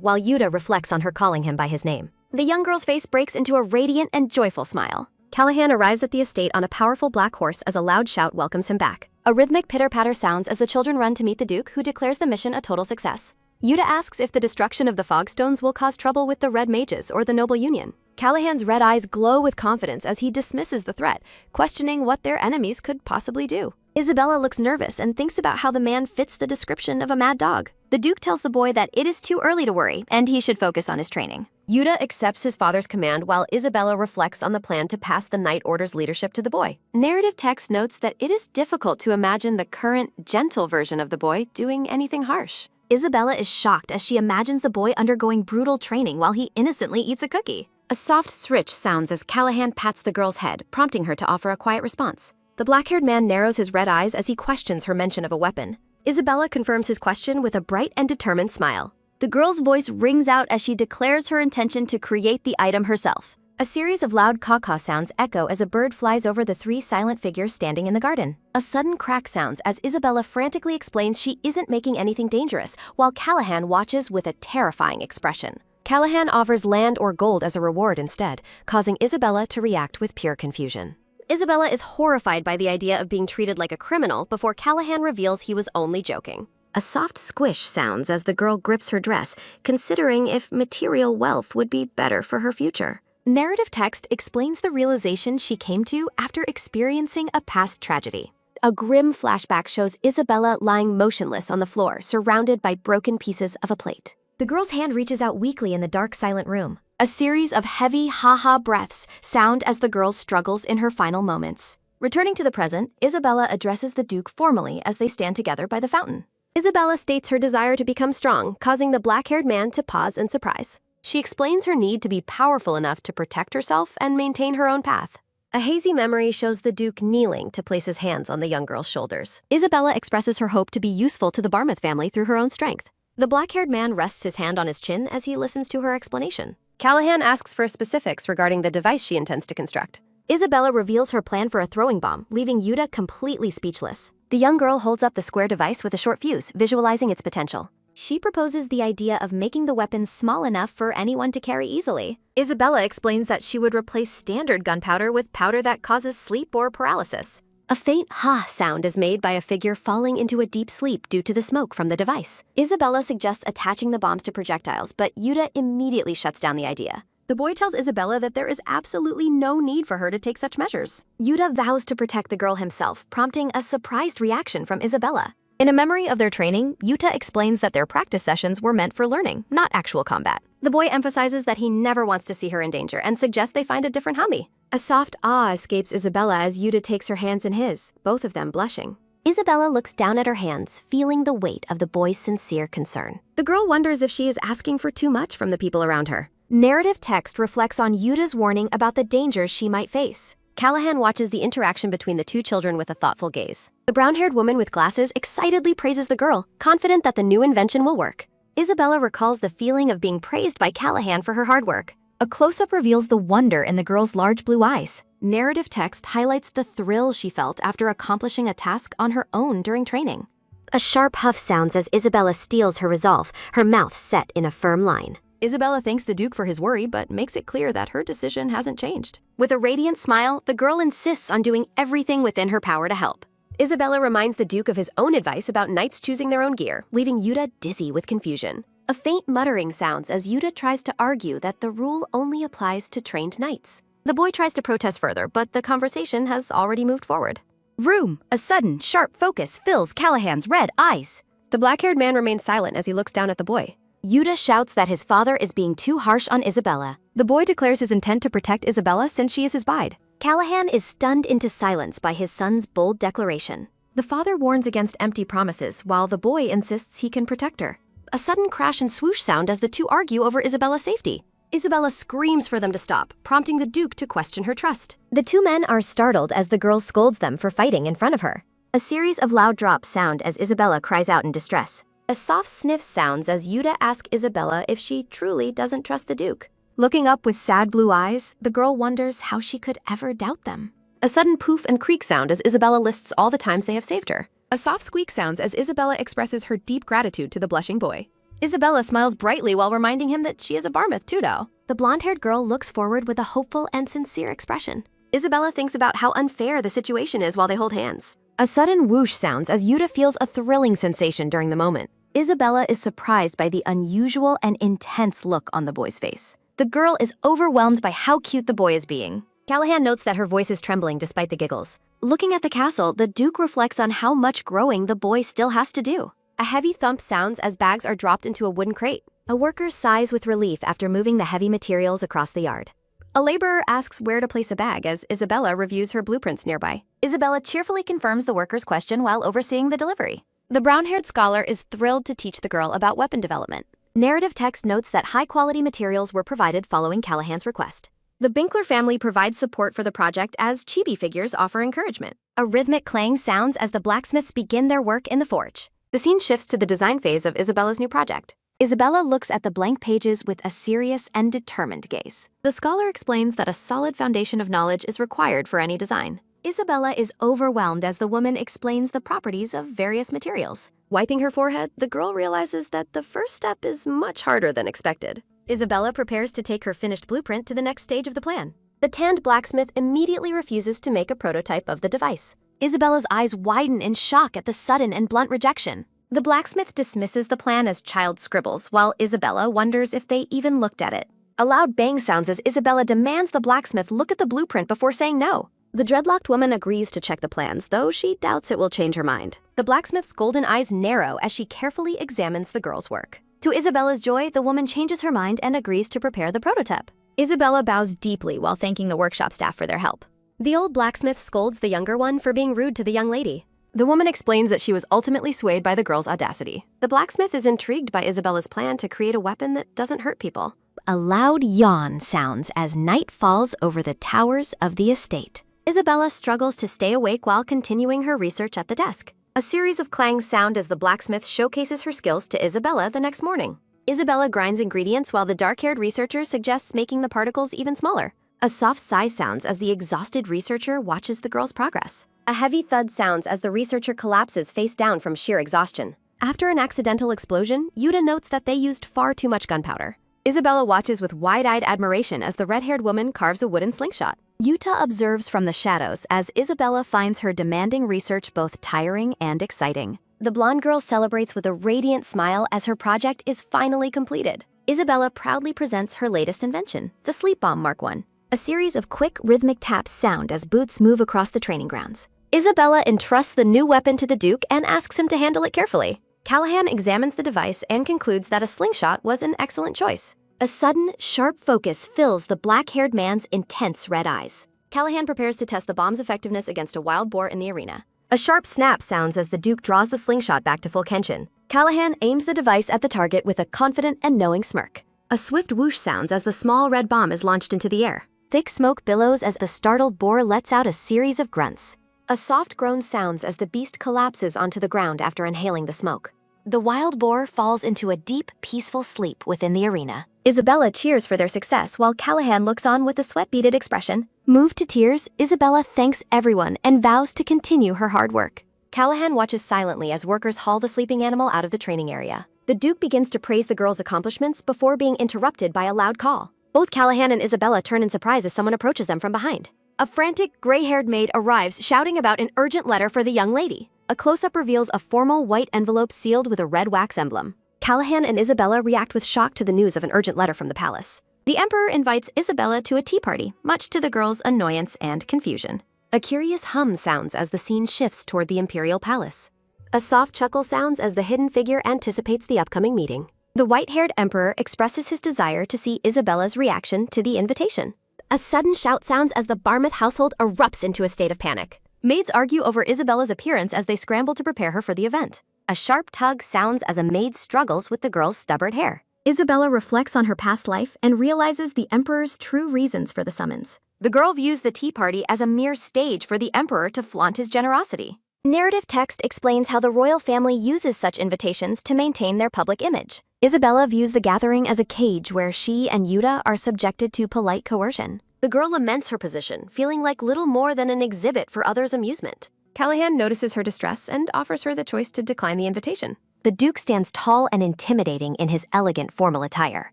while Yuta reflects on her calling him by his name. The young girl's face breaks into a radiant and joyful smile. Callahan arrives at the estate on a powerful black horse as a loud shout welcomes him back. A rhythmic pitter-patter sounds as the children run to meet the Duke, who declares the mission a total success. Yuta asks if the destruction of the Fogstones will cause trouble with the Red Mages or the Noble Union. Callahan's red eyes glow with confidence as he dismisses the threat, questioning what their enemies could possibly do. Isabella looks nervous and thinks about how the man fits the description of a mad dog. The Duke tells the boy that it is too early to worry and he should focus on his training. Yuta accepts his father's command while Isabella reflects on the plan to pass the Night Order's leadership to the boy. Narrative text notes that it is difficult to imagine the current, gentle version of the boy doing anything harsh. Isabella is shocked as she imagines the boy undergoing brutal training while he innocently eats a cookie. A soft switch sounds as Callahan pats the girl's head, prompting her to offer a quiet response. The black-haired man narrows his red eyes as he questions her mention of a weapon. Isabella confirms his question with a bright and determined smile. The girl's voice rings out as she declares her intention to create the item herself. A series of loud caw-caw sounds echo as a bird flies over the three silent figures standing in the garden. A sudden crack sounds as Isabella frantically explains she isn't making anything dangerous, while Callahan watches with a terrifying expression. Callahan offers land or gold as a reward instead, causing Isabella to react with pure confusion. Isabella is horrified by the idea of being treated like a criminal before Callahan reveals he was only joking. A soft squish sounds as the girl grips her dress, considering if material wealth would be better for her future. Narrative text explains the realization she came to after experiencing a past tragedy. A grim flashback shows Isabella lying motionless on the floor, surrounded by broken pieces of a plate. The girl's hand reaches out weakly in the dark, silent room. A series of heavy ha-ha breaths sound as the girl struggles in her final moments. Returning to the present, Isabella addresses the Duke formally as they stand together by the fountain. Isabella states her desire to become strong, causing the black-haired man to pause in surprise. She explains her need to be powerful enough to protect herself and maintain her own path. A hazy memory shows the Duke kneeling to place his hands on the young girl's shoulders. Isabella expresses her hope to be useful to the Barmouth family through her own strength. The black-haired man rests his hand on his chin as he listens to her explanation. Callahan asks for specifics regarding the device she intends to construct. Isabella reveals her plan for a throwing bomb, leaving Yuta completely speechless. The young girl holds up the square device with a short fuse, visualizing its potential. She proposes the idea of making the weapon small enough for anyone to carry easily. Isabella explains that she would replace standard gunpowder with powder that causes sleep or paralysis. A faint ha sound is made by a figure falling into a deep sleep due to the smoke from the device. Isabella suggests attaching the bombs to projectiles, but Yuta immediately shuts down the idea. The boy tells Isabella that there is absolutely no need for her to take such measures. Yuta vows to protect the girl himself, prompting a surprised reaction from Isabella. In a memory of their training, Yuta explains that their practice sessions were meant for learning, not actual combat. The boy emphasizes that he never wants to see her in danger and suggests they find a different hubby. A soft ah escapes Isabella as Yuta takes her hands in his, both of them blushing. Isabella looks down at her hands, feeling the weight of the boy's sincere concern. The girl wonders if she is asking for too much from the people around her. Narrative text reflects on Yuta's warning about the dangers she might face. Callahan watches the interaction between the two children with a thoughtful gaze. The brown-haired woman with glasses excitedly praises the girl, confident that the new invention will work. Isabella recalls the feeling of being praised by Callahan for her hard work. A close-up reveals the wonder in the girl's large blue eyes. Narrative text highlights the thrill she felt after accomplishing a task on her own during training. A sharp huff sounds as Isabella steels her resolve, her mouth set in a firm line. Isabella thanks the Duke for his worry, but makes it clear that her decision hasn't changed. With a radiant smile, the girl insists on doing everything within her power to help. Isabella reminds the Duke of his own advice about knights choosing their own gear, leaving Yuta dizzy with confusion. A faint muttering sounds as Yuta tries to argue that the rule only applies to trained knights. The boy tries to protest further, but the conversation has already moved forward. Room. A sudden, sharp focus fills Callahan's red eyes. The black-haired man remains silent as he looks down at the boy. Yuta shouts that his father is being too harsh on Isabella. The boy declares his intent to protect Isabella since she is his bride. Callahan is stunned into silence by his son's bold declaration. The father warns against empty promises, while the boy insists he can protect her. A sudden crash and swoosh sound as the two argue over Isabella's safety. Isabella screams for them to stop, prompting the Duke to question her trust. The two men are startled as the girl scolds them for fighting in front of her. A series of loud drops sound as Isabella cries out in distress. A soft sniff sounds as Yuta asks Isabella if she truly doesn't trust the Duke. Looking up with sad blue eyes, the girl wonders how she could ever doubt them. A sudden poof and creak sound as Isabella lists all the times they have saved her. A soft squeak sounds as Isabella expresses her deep gratitude to the blushing boy. Isabella smiles brightly while reminding him that she is a Barmouth too, though. The blonde-haired girl looks forward with a hopeful and sincere expression. Isabella thinks about how unfair the situation is while they hold hands. A sudden whoosh sounds as Yuta feels a thrilling sensation during the moment. Isabella is surprised by the unusual and intense look on the boy's face. The girl is overwhelmed by how cute the boy is being. Callahan notes that her voice is trembling despite the giggles. Looking at the castle, the Duke reflects on how much growing the boy still has to do. A heavy thump sounds as bags are dropped into a wooden crate. A worker sighs with relief after moving the heavy materials across the yard. A laborer asks where to place a bag as Isabella reviews her blueprints nearby. Isabella cheerfully confirms the worker's question while overseeing the delivery. The brown-haired scholar is thrilled to teach the girl about weapon development. Narrative text notes that high-quality materials were provided following Callahan's request. The Binkler family provides support for the project as chibi figures offer encouragement. A rhythmic clang sounds as the blacksmiths begin their work in the forge. The scene shifts to the design phase of Isabella's new project. Isabella looks at the blank pages with a serious and determined gaze. The scholar explains that a solid foundation of knowledge is required for any design. Isabella is overwhelmed as the woman explains the properties of various materials. Wiping her forehead, the girl realizes that the first step is much harder than expected. Isabella prepares to take her finished blueprint to the next stage of the plan. The tanned blacksmith immediately refuses to make a prototype of the device. Isabella's eyes widen in shock at the sudden and blunt rejection. The blacksmith dismisses the plan as child scribbles, while Isabella wonders if they even looked at it. A loud bang sounds as Isabella demands the blacksmith look at the blueprint before saying no. The dreadlocked woman agrees to check the plans, though she doubts it will change her mind. The blacksmith's golden eyes narrow as she carefully examines the girl's work. To Isabella's joy, the woman changes her mind and agrees to prepare the prototype. Isabella bows deeply while thanking the workshop staff for their help. The old blacksmith scolds the younger one for being rude to the young lady. The woman explains that she was ultimately swayed by the girl's audacity. The blacksmith is intrigued by Isabella's plan to create a weapon that doesn't hurt people. A loud yawn sounds as night falls over the towers of the estate. Isabella struggles to stay awake while continuing her research at the desk. A series of clangs sound as the blacksmith showcases her skills to Isabella the next morning. Isabella grinds ingredients while the dark-haired researcher suggests making the particles even smaller. A soft sigh sounds as the exhausted researcher watches the girl's progress. A heavy thud sounds as the researcher collapses face down from sheer exhaustion. After an accidental explosion, Yuta notes that they used far too much gunpowder. Isabella watches with wide-eyed admiration as the red-haired woman carves a wooden slingshot. Yuta observes from the shadows as Isabella finds her demanding research both tiring and exciting. The blonde girl celebrates with a radiant smile as her project is finally completed. Isabella proudly presents her latest invention, the Sleep Bomb Mark I. A series of quick, rhythmic taps sound as boots move across the training grounds. Isabella entrusts the new weapon to the Duke and asks him to handle it carefully. Callahan examines the device and concludes that a slingshot was an excellent choice. A sudden, sharp focus fills the black-haired man's intense red eyes. Callahan prepares to test the bomb's effectiveness against a wild boar in the arena. A sharp snap sounds as the Duke draws the slingshot back to full kenshin. Callahan aims the device at the target with a confident and knowing smirk. A swift whoosh sounds as the small red bomb is launched into the air. Thick smoke billows as the startled boar lets out a series of grunts. A soft groan sounds as the beast collapses onto the ground after inhaling the smoke. The wild boar falls into a deep, peaceful sleep within the arena. Isabella cheers for their success while Callahan looks on with a sweat-beaded expression. Moved to tears, Isabella thanks everyone and vows to continue her hard work. Callahan watches silently as workers haul the sleeping animal out of the training area. The Duke begins to praise the girl's accomplishments before being interrupted by a loud call. Both Callahan and Isabella turn in surprise as someone approaches them from behind. A frantic, gray-haired maid arrives shouting about an urgent letter for the young lady. A close-up reveals a formal white envelope sealed with a red wax emblem. Callahan and Isabella react with shock to the news of an urgent letter from the palace. The emperor invites Isabella to a tea party, much to the girl's annoyance and confusion. A curious hum sounds as the scene shifts toward the imperial palace. A soft chuckle sounds as the hidden figure anticipates the upcoming meeting. The white-haired emperor expresses his desire to see Isabella's reaction to the invitation. A sudden shout sounds as the Barmouth household erupts into a state of panic. Maids argue over Isabella's appearance as they scramble to prepare her for the event. A sharp tug sounds as a maid struggles with the girl's stubborn hair. Isabella reflects on her past life and realizes the emperor's true reasons for the summons. The girl views the tea party as a mere stage for the emperor to flaunt his generosity. Narrative text explains how the royal family uses such invitations to maintain their public image. Isabella views the gathering as a cage where she and Yuta are subjected to polite coercion. The girl laments her position, feeling like little more than an exhibit for others' amusement. Callahan notices her distress and offers her the choice to decline the invitation. The Duke stands tall and intimidating in his elegant formal attire.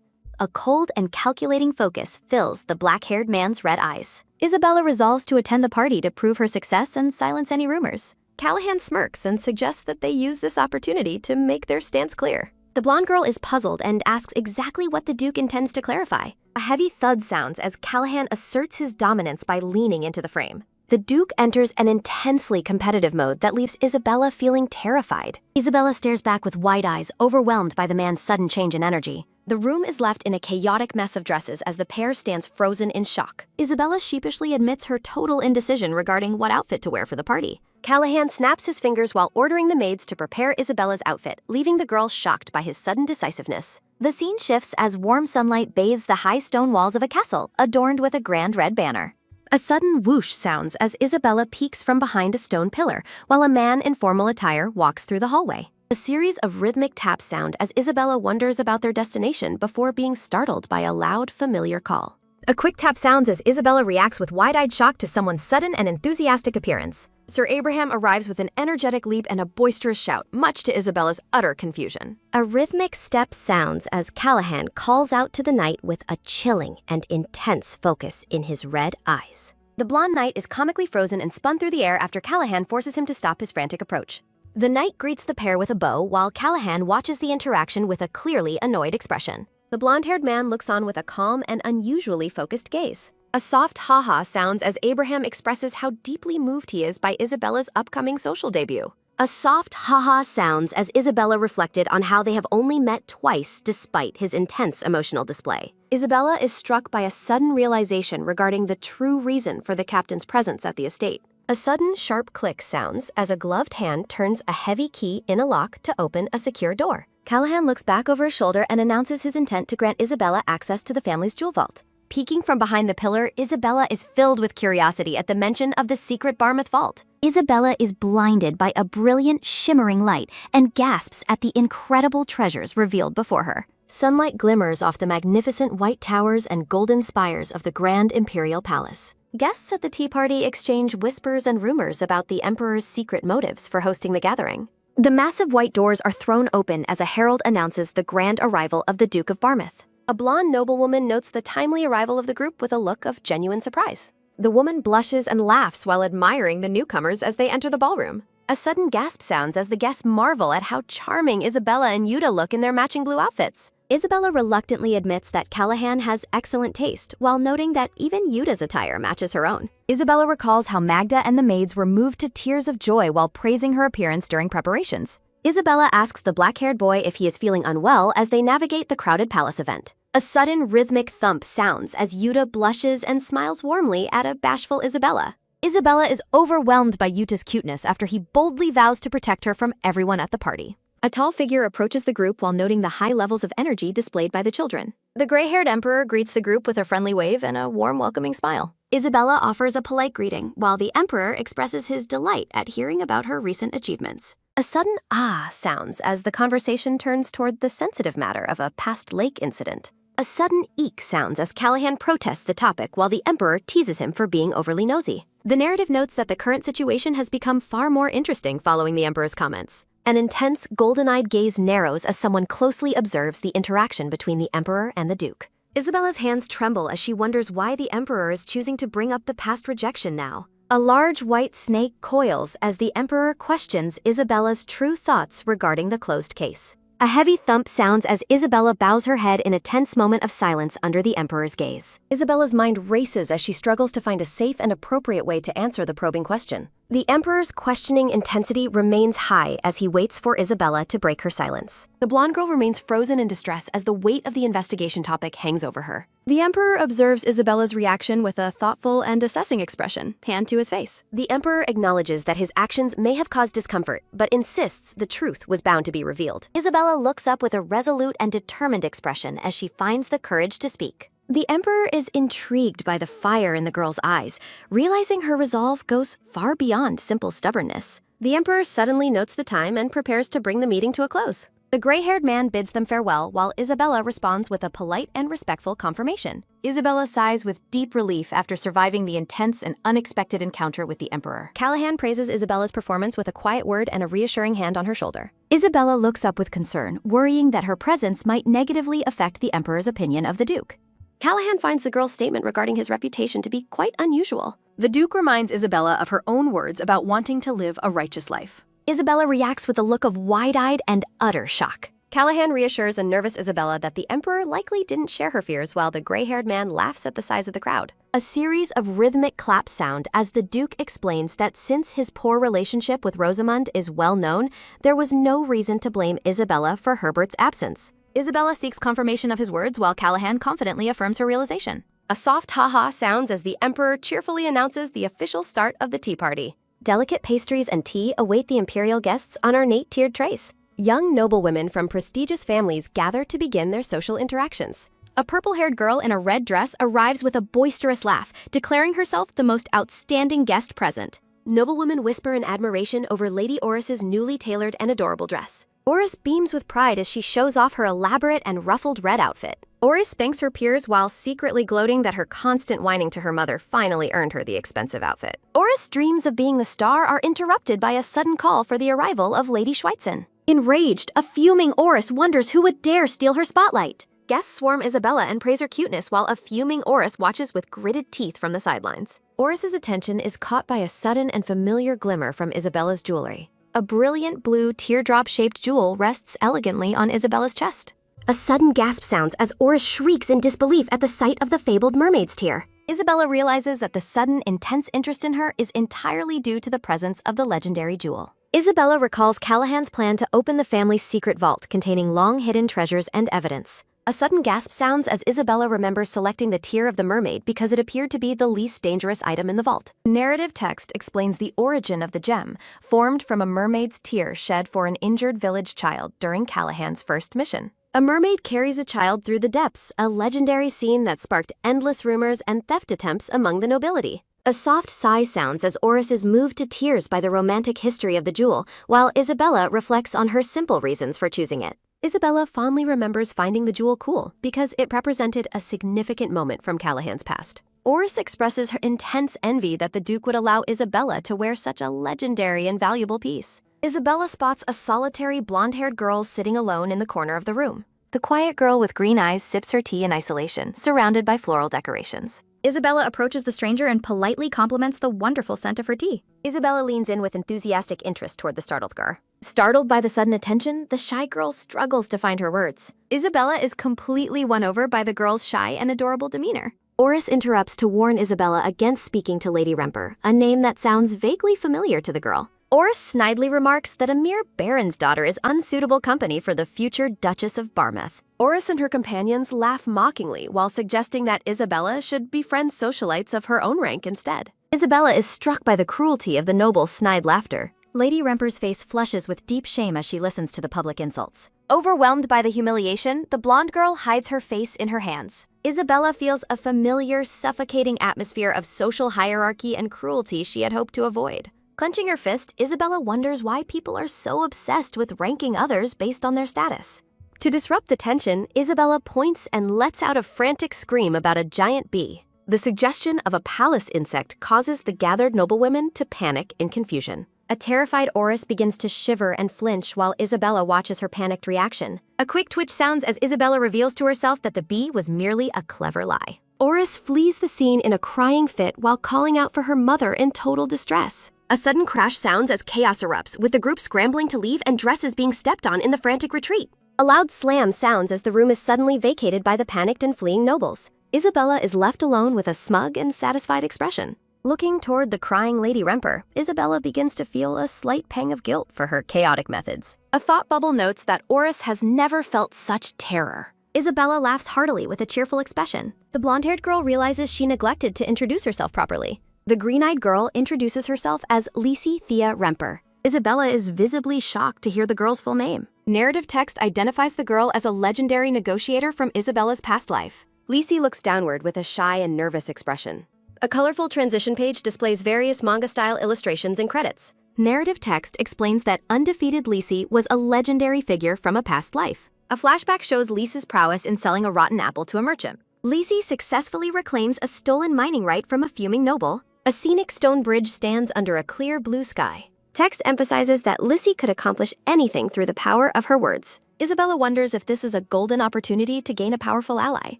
A cold and calculating focus fills the black-haired man's red eyes. Isabella resolves to attend the party to prove her success and silence any rumors. Callahan smirks and suggests that they use this opportunity to make their stance clear. The blonde girl is puzzled and asks exactly what the Duke intends to clarify. A heavy thud sounds as Callahan asserts his dominance by leaning into the frame. The Duke enters an intensely competitive mode that leaves Isabella feeling terrified. Isabella stares back with wide eyes, overwhelmed by the man's sudden change in energy. The room is left in a chaotic mess of dresses as the pair stands frozen in shock. Isabella sheepishly admits her total indecision regarding what outfit to wear for the party. Callahan snaps his fingers while ordering the maids to prepare Isabella's outfit, leaving the girl shocked by his sudden decisiveness. The scene shifts as warm sunlight bathes the high stone walls of a castle, adorned with a grand red banner. A sudden whoosh sounds as Isabella peeks from behind a stone pillar, while a man in formal attire walks through the hallway. A series of rhythmic taps sound as Isabella wonders about their destination before being startled by a loud, familiar call. A quick tap sounds as Isabella reacts with wide-eyed shock to someone's sudden and enthusiastic appearance. Sir Abraham arrives with an energetic leap and a boisterous shout, much to Isabella's utter confusion. A rhythmic step sounds as Callahan calls out to the knight with a chilling and intense focus in his red eyes. The blonde knight is comically frozen and spun through the air after Callahan forces him to stop his frantic approach. The knight greets the pair with a bow while Callahan watches the interaction with a clearly annoyed expression. The blonde-haired man looks on with a calm and unusually focused gaze. A soft ha-ha sounds as Abraham expresses how deeply moved he is by Isabella's upcoming social debut. A soft ha-ha sounds as Isabella reflected on how they have only met twice despite his intense emotional display. Isabella is struck by a sudden realization regarding the true reason for the captain's presence at the estate. A sudden sharp click sounds as a gloved hand turns a heavy key in a lock to open a secure door. Callahan looks back over his shoulder and announces his intent to grant Isabella access to the family's jewel vault. Peeking from behind the pillar, Isabella is filled with curiosity at the mention of the secret Barmouth vault. Isabella is blinded by a brilliant, shimmering light and gasps at the incredible treasures revealed before her. Sunlight glimmers off the magnificent white towers and golden spires of the grand imperial palace. Guests at the tea party exchange whispers and rumors about the emperor's secret motives for hosting the gathering. The massive white doors are thrown open as a herald announces the grand arrival of the Duke of Barmouth. A blonde noblewoman notes the timely arrival of the group with a look of genuine surprise. The woman blushes and laughs while admiring the newcomers as they enter the ballroom. A sudden gasp sounds as the guests marvel at how charming Isabella and Yuta look in their matching blue outfits. Isabella reluctantly admits that Callahan has excellent taste, while noting that even Yuta's attire matches her own. Isabella recalls how Magda and the maids were moved to tears of joy while praising her appearance during preparations. Isabella asks the black-haired boy if he is feeling unwell as they navigate the crowded palace event. A sudden rhythmic thump sounds as Yuta blushes and smiles warmly at a bashful Isabella. Isabella is overwhelmed by Yuta's cuteness after he boldly vows to protect her from everyone at the party. A tall figure approaches the group while noting the high levels of energy displayed by the children. The gray-haired emperor greets the group with a friendly wave and a warm, welcoming smile. Isabella offers a polite greeting, while the emperor expresses his delight at hearing about her recent achievements. A sudden ah sounds as the conversation turns toward the sensitive matter of a past lake incident. A sudden eek sounds as Callahan protests the topic while the emperor teases him for being overly nosy. The narrative notes that the current situation has become far more interesting following the emperor's comments. An intense, golden-eyed gaze narrows as someone closely observes the interaction between the emperor and the duke. Isabella's hands tremble as she wonders why the Emperor is choosing to bring up the past rejection now. A large white snake coils as the Emperor questions Isabella's true thoughts regarding the closed case. A heavy thump sounds as Isabella bows her head in a tense moment of silence under the Emperor's gaze. Isabella's mind races as she struggles to find a safe and appropriate way to answer the probing question. The Emperor's questioning intensity remains high as he waits for Isabella to break her silence. The blonde girl remains frozen in distress as the weight of the investigation topic hangs over her. The Emperor observes Isabella's reaction with a thoughtful and assessing expression, hand to his face. The Emperor acknowledges that his actions may have caused discomfort, but insists the truth was bound to be revealed. Isabella looks up with a resolute and determined expression as she finds the courage to speak. The Emperor is intrigued by the fire in the girl's eyes, realizing her resolve goes far beyond simple stubbornness. The Emperor suddenly notes the time and prepares to bring the meeting to a close. The gray-haired man bids them farewell while Isabella responds with a polite and respectful confirmation. Isabella sighs with deep relief after surviving the intense and unexpected encounter with the Emperor. Callahan praises Isabella's performance with a quiet word and a reassuring hand on her shoulder. Isabella looks up with concern, worrying that her presence might negatively affect the Emperor's opinion of the Duke. Callahan finds the girl's statement regarding his reputation to be quite unusual. The Duke reminds Isabella of her own words about wanting to live a righteous life. Isabella reacts with a look of wide-eyed and utter shock. Callahan reassures a nervous Isabella that the Emperor likely didn't share her fears while the gray-haired man laughs at the size of the crowd. A series of rhythmic claps sound as the Duke explains that since his poor relationship with Rosamund is well known, there was no reason to blame Isabella for Herbert's absence. Isabella seeks confirmation of his words while Callahan confidently affirms her realization. A soft ha-ha sounds as the Emperor cheerfully announces the official start of the tea party. Delicate pastries and tea await the imperial guests on ornate tiered trays. Young noblewomen from prestigious families gather to begin their social interactions. A purple-haired girl in a red dress arrives with a boisterous laugh, declaring herself the most outstanding guest present. Noblewomen whisper in admiration over Lady Oris's newly tailored and adorable dress. Oris beams with pride as she shows off her elaborate and ruffled red outfit. Oris thanks her peers while secretly gloating that her constant whining to her mother finally earned her the expensive outfit. Oris' dreams of being the star are interrupted by a sudden call for the arrival of Lady Schweitzen. Enraged, a fuming Oris wonders who would dare steal her spotlight. Guests swarm Isabella and praise her cuteness while a fuming Oris watches with gritted teeth from the sidelines. Oris's attention is caught by a sudden and familiar glimmer from Isabella's jewelry. A brilliant blue teardrop-shaped jewel rests elegantly on Isabella's chest. A sudden gasp sounds as Oris shrieks in disbelief at the sight of the fabled mermaid's tear. Isabella realizes that the sudden, intense interest in her is entirely due to the presence of the legendary jewel. Isabella recalls Callahan's plan to open the family's secret vault containing long-hidden treasures and evidence. A sudden gasp sounds as Isabella remembers selecting the tear of the mermaid because it appeared to be the least dangerous item in the vault. Narrative text explains the origin of the gem, formed from a mermaid's tear shed for an injured village child during Callahan's first mission. A mermaid carries a child through the depths, a legendary scene that sparked endless rumors and theft attempts among the nobility. A soft sigh sounds as Oris is moved to tears by the romantic history of the jewel, while Isabella reflects on her simple reasons for choosing it. Isabella fondly remembers finding the jewel cool because it represented a significant moment from Callahan's past. Oris expresses her intense envy that the Duke would allow Isabella to wear such a legendary and valuable piece. Isabella spots a solitary blonde-haired girl sitting alone in the corner of the room. The quiet girl with green eyes sips her tea in isolation, surrounded by floral decorations. Isabella approaches the stranger and politely compliments the wonderful scent of her tea. Isabella leans in with enthusiastic interest toward the startled girl. Startled by the sudden attention, the shy girl struggles to find her words. Isabella is completely won over by the girl's shy and adorable demeanor. Oris interrupts to warn Isabella against speaking to Lady Remper, a name that sounds vaguely familiar to the girl. Oris snidely remarks that a mere baron's daughter is unsuitable company for the future Duchess of Barmouth. Oris and her companions laugh mockingly while suggesting that Isabella should befriend socialites of her own rank instead. Isabella is struck by the cruelty of the noble's snide laughter. Lady Remper's face flushes with deep shame as she listens to the public insults. Overwhelmed by the humiliation, the blonde girl hides her face in her hands. Isabella feels a familiar, suffocating atmosphere of social hierarchy and cruelty she had hoped to avoid. Clenching her fist, Isabella wonders why people are so obsessed with ranking others based on their status. To disrupt the tension, Isabella points and lets out a frantic scream about a giant bee. The suggestion of a palace insect causes the gathered noblewomen to panic in confusion. A terrified Oris begins to shiver and flinch while Isabella watches her panicked reaction. A quick twitch sounds as Isabella reveals to herself that the bee was merely a clever lie. Oris flees the scene in a crying fit while calling out for her mother in total distress. A sudden crash sounds as chaos erupts, with the group scrambling to leave and dresses being stepped on in the frantic retreat. A loud slam sounds as the room is suddenly vacated by the panicked and fleeing nobles. Isabella is left alone with a smug and satisfied expression. Looking toward the crying Lady Remper, Isabella begins to feel a slight pang of guilt for her chaotic methods. A thought bubble notes that Oris has never felt such terror. Isabella laughs heartily with a cheerful expression. The blonde-haired girl realizes she neglected to introduce herself properly. The green-eyed girl introduces herself as Lisi Thea Remper. Isabella is visibly shocked to hear the girl's full name. Narrative text identifies the girl as a legendary negotiator from Isabella's past life. Lisi looks downward with a shy and nervous expression. A colorful transition page displays various manga-style illustrations and credits. Narrative text explains that undefeated Lisi was a legendary figure from a past life. A flashback shows Lisi's prowess in selling a rotten apple to a merchant. Lisi successfully reclaims a stolen mining right from a fuming noble. A scenic stone bridge stands under a clear blue sky. Text emphasizes that Lisi could accomplish anything through the power of her words. Isabella wonders if this is a golden opportunity to gain a powerful ally.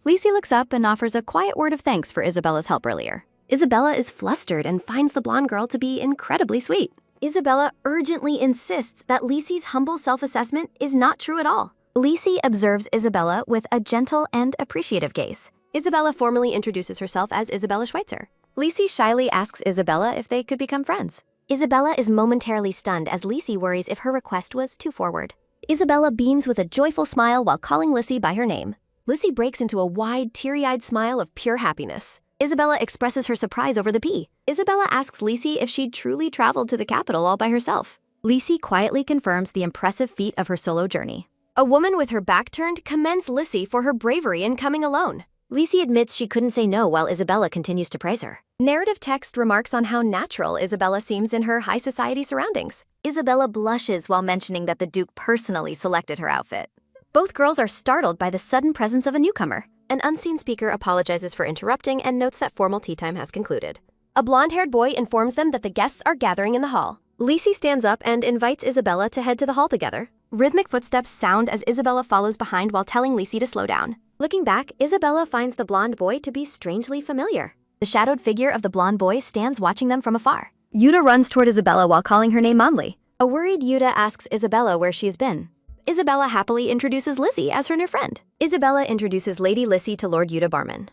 Lisi looks up and offers a quiet word of thanks for Isabella's help earlier. Isabella is flustered and finds the blonde girl to be incredibly sweet. Isabella urgently insists that Lisi's humble self-assessment is not true at all. Lisi observes Isabella with a gentle and appreciative gaze. Isabella formally introduces herself as Isabella Schweitzer. Lisi shyly asks Isabella if they could become friends. Isabella is momentarily stunned as Lisi worries if her request was too forward. Isabella beams with a joyful smile while calling Lisi by her name. Lisi breaks into a wide, teary-eyed smile of pure happiness. Isabella expresses her surprise over the pea. Isabella asks Lisi if she'd truly traveled to the capital all by herself. Lisi quietly confirms the impressive feat of her solo journey. A woman with her back turned commends Lisi for her bravery in coming alone. Lisi admits she couldn't say no while Isabella continues to praise her. Narrative text remarks on how natural Isabella seems in her high society surroundings. Isabella blushes while mentioning that the Duke personally selected her outfit. Both girls are startled by the sudden presence of a newcomer. An unseen speaker apologizes for interrupting and notes that formal tea time has concluded. A blonde-haired boy informs them that the guests are gathering in the hall. Lisi stands up and invites Isabella to head to the hall together. Rhythmic footsteps sound as Isabella follows behind while telling Lisi to slow down. Looking back, Isabella finds the blonde boy to be strangely familiar. The shadowed figure of the blonde boy stands watching them from afar. Yuta runs toward Isabella while calling her name Monly. A worried Yuta asks Isabella where she's been. Isabella happily introduces Lizzie as her new friend. Isabella introduces Lady Lissy to Lord Yuta Barman.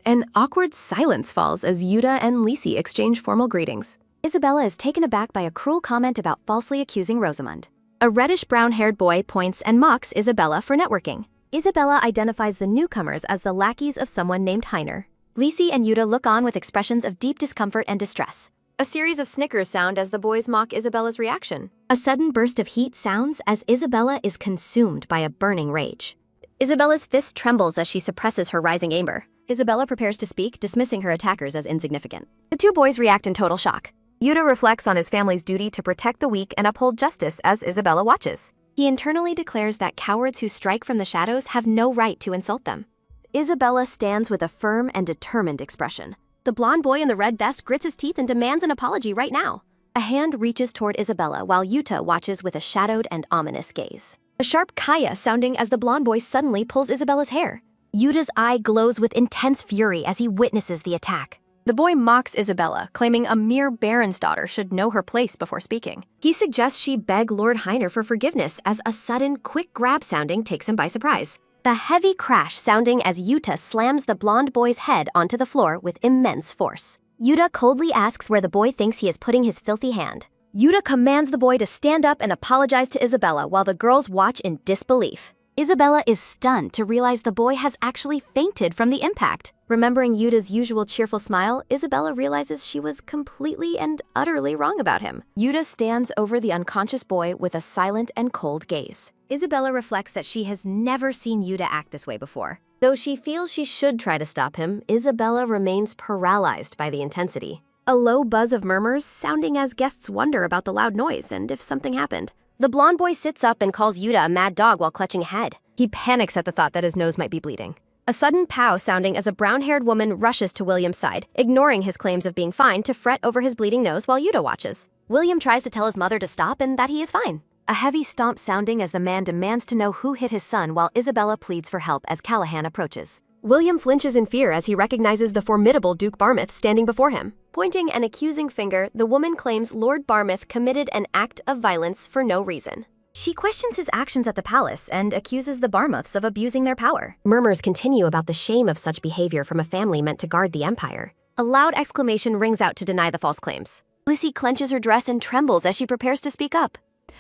An awkward silence falls as Yuta and Lisi exchange formal greetings. Isabella is taken aback by a cruel comment about falsely accusing Rosamund. A reddish-brown-haired boy points and mocks Isabella for networking. Isabella identifies the newcomers as the lackeys of someone named Heiner. Lisi and Yuta look on with expressions of deep discomfort and distress. A series of snickers sound as the boys mock Isabella's reaction. A sudden burst of heat sounds as Isabella is consumed by a burning rage. Isabella's fist trembles as she suppresses her rising anger. Isabella prepares to speak, dismissing her attackers as insignificant. The two boys react in total shock. Yuta reflects on his family's duty to protect the weak and uphold justice as Isabella watches. He internally declares that cowards who strike from the shadows have no right to insult them. Isabella stands with a firm and determined expression. The blonde boy in the red vest grits his teeth and demands an apology right now. A hand reaches toward Isabella while Yuta watches with a shadowed and ominous gaze. A sharp kaya sounding as the blonde boy suddenly pulls Isabella's hair. Yuta's eye glows with intense fury as he witnesses the attack. The boy mocks Isabella, claiming a mere baron's daughter should know her place before speaking. He suggests she beg Lord Heiner for forgiveness as a sudden, quick grab sounding takes him by surprise. The heavy crash sounding as Yuta slams the blonde boy's head onto the floor with immense force. Yuta coldly asks where the boy thinks he is putting his filthy hand. Yuta commands the boy to stand up and apologize to Isabella while the girls watch in disbelief. Isabella is stunned to realize the boy has actually fainted from the impact. Remembering Yuta's usual cheerful smile, Isabella realizes she was completely and utterly wrong about him. Yuta stands over the unconscious boy with a silent and cold gaze. Isabella reflects that she has never seen Yuta act this way before. Though she feels she should try to stop him, Isabella remains paralyzed by the intensity. A low buzz of murmurs, sounding as guests wonder about the loud noise and if something happened. The blonde boy sits up and calls Yuta a mad dog while clutching a head. He panics at the thought that his nose might be bleeding. A sudden pow sounding as a brown-haired woman rushes to William's side, ignoring his claims of being fine to fret over his bleeding nose while Yuta watches. William tries to tell his mother to stop and that he is fine. a heavy stomp sounding as the man demands to know who hit his son while Isabella pleads for help as Callahan approaches. William flinches in fear as he recognizes the formidable Duke Barmouth standing before him. Pointing an accusing finger, the woman claims Lord Barmouth committed an act of violence for no reason. She questions his actions at the palace and accuses the Barmouths of abusing their power. Murmurs continue about the shame of such behavior from a family meant to guard the empire. A loud exclamation rings out to deny the false claims. Lissy clenches her dress and trembles as she prepares to speak up.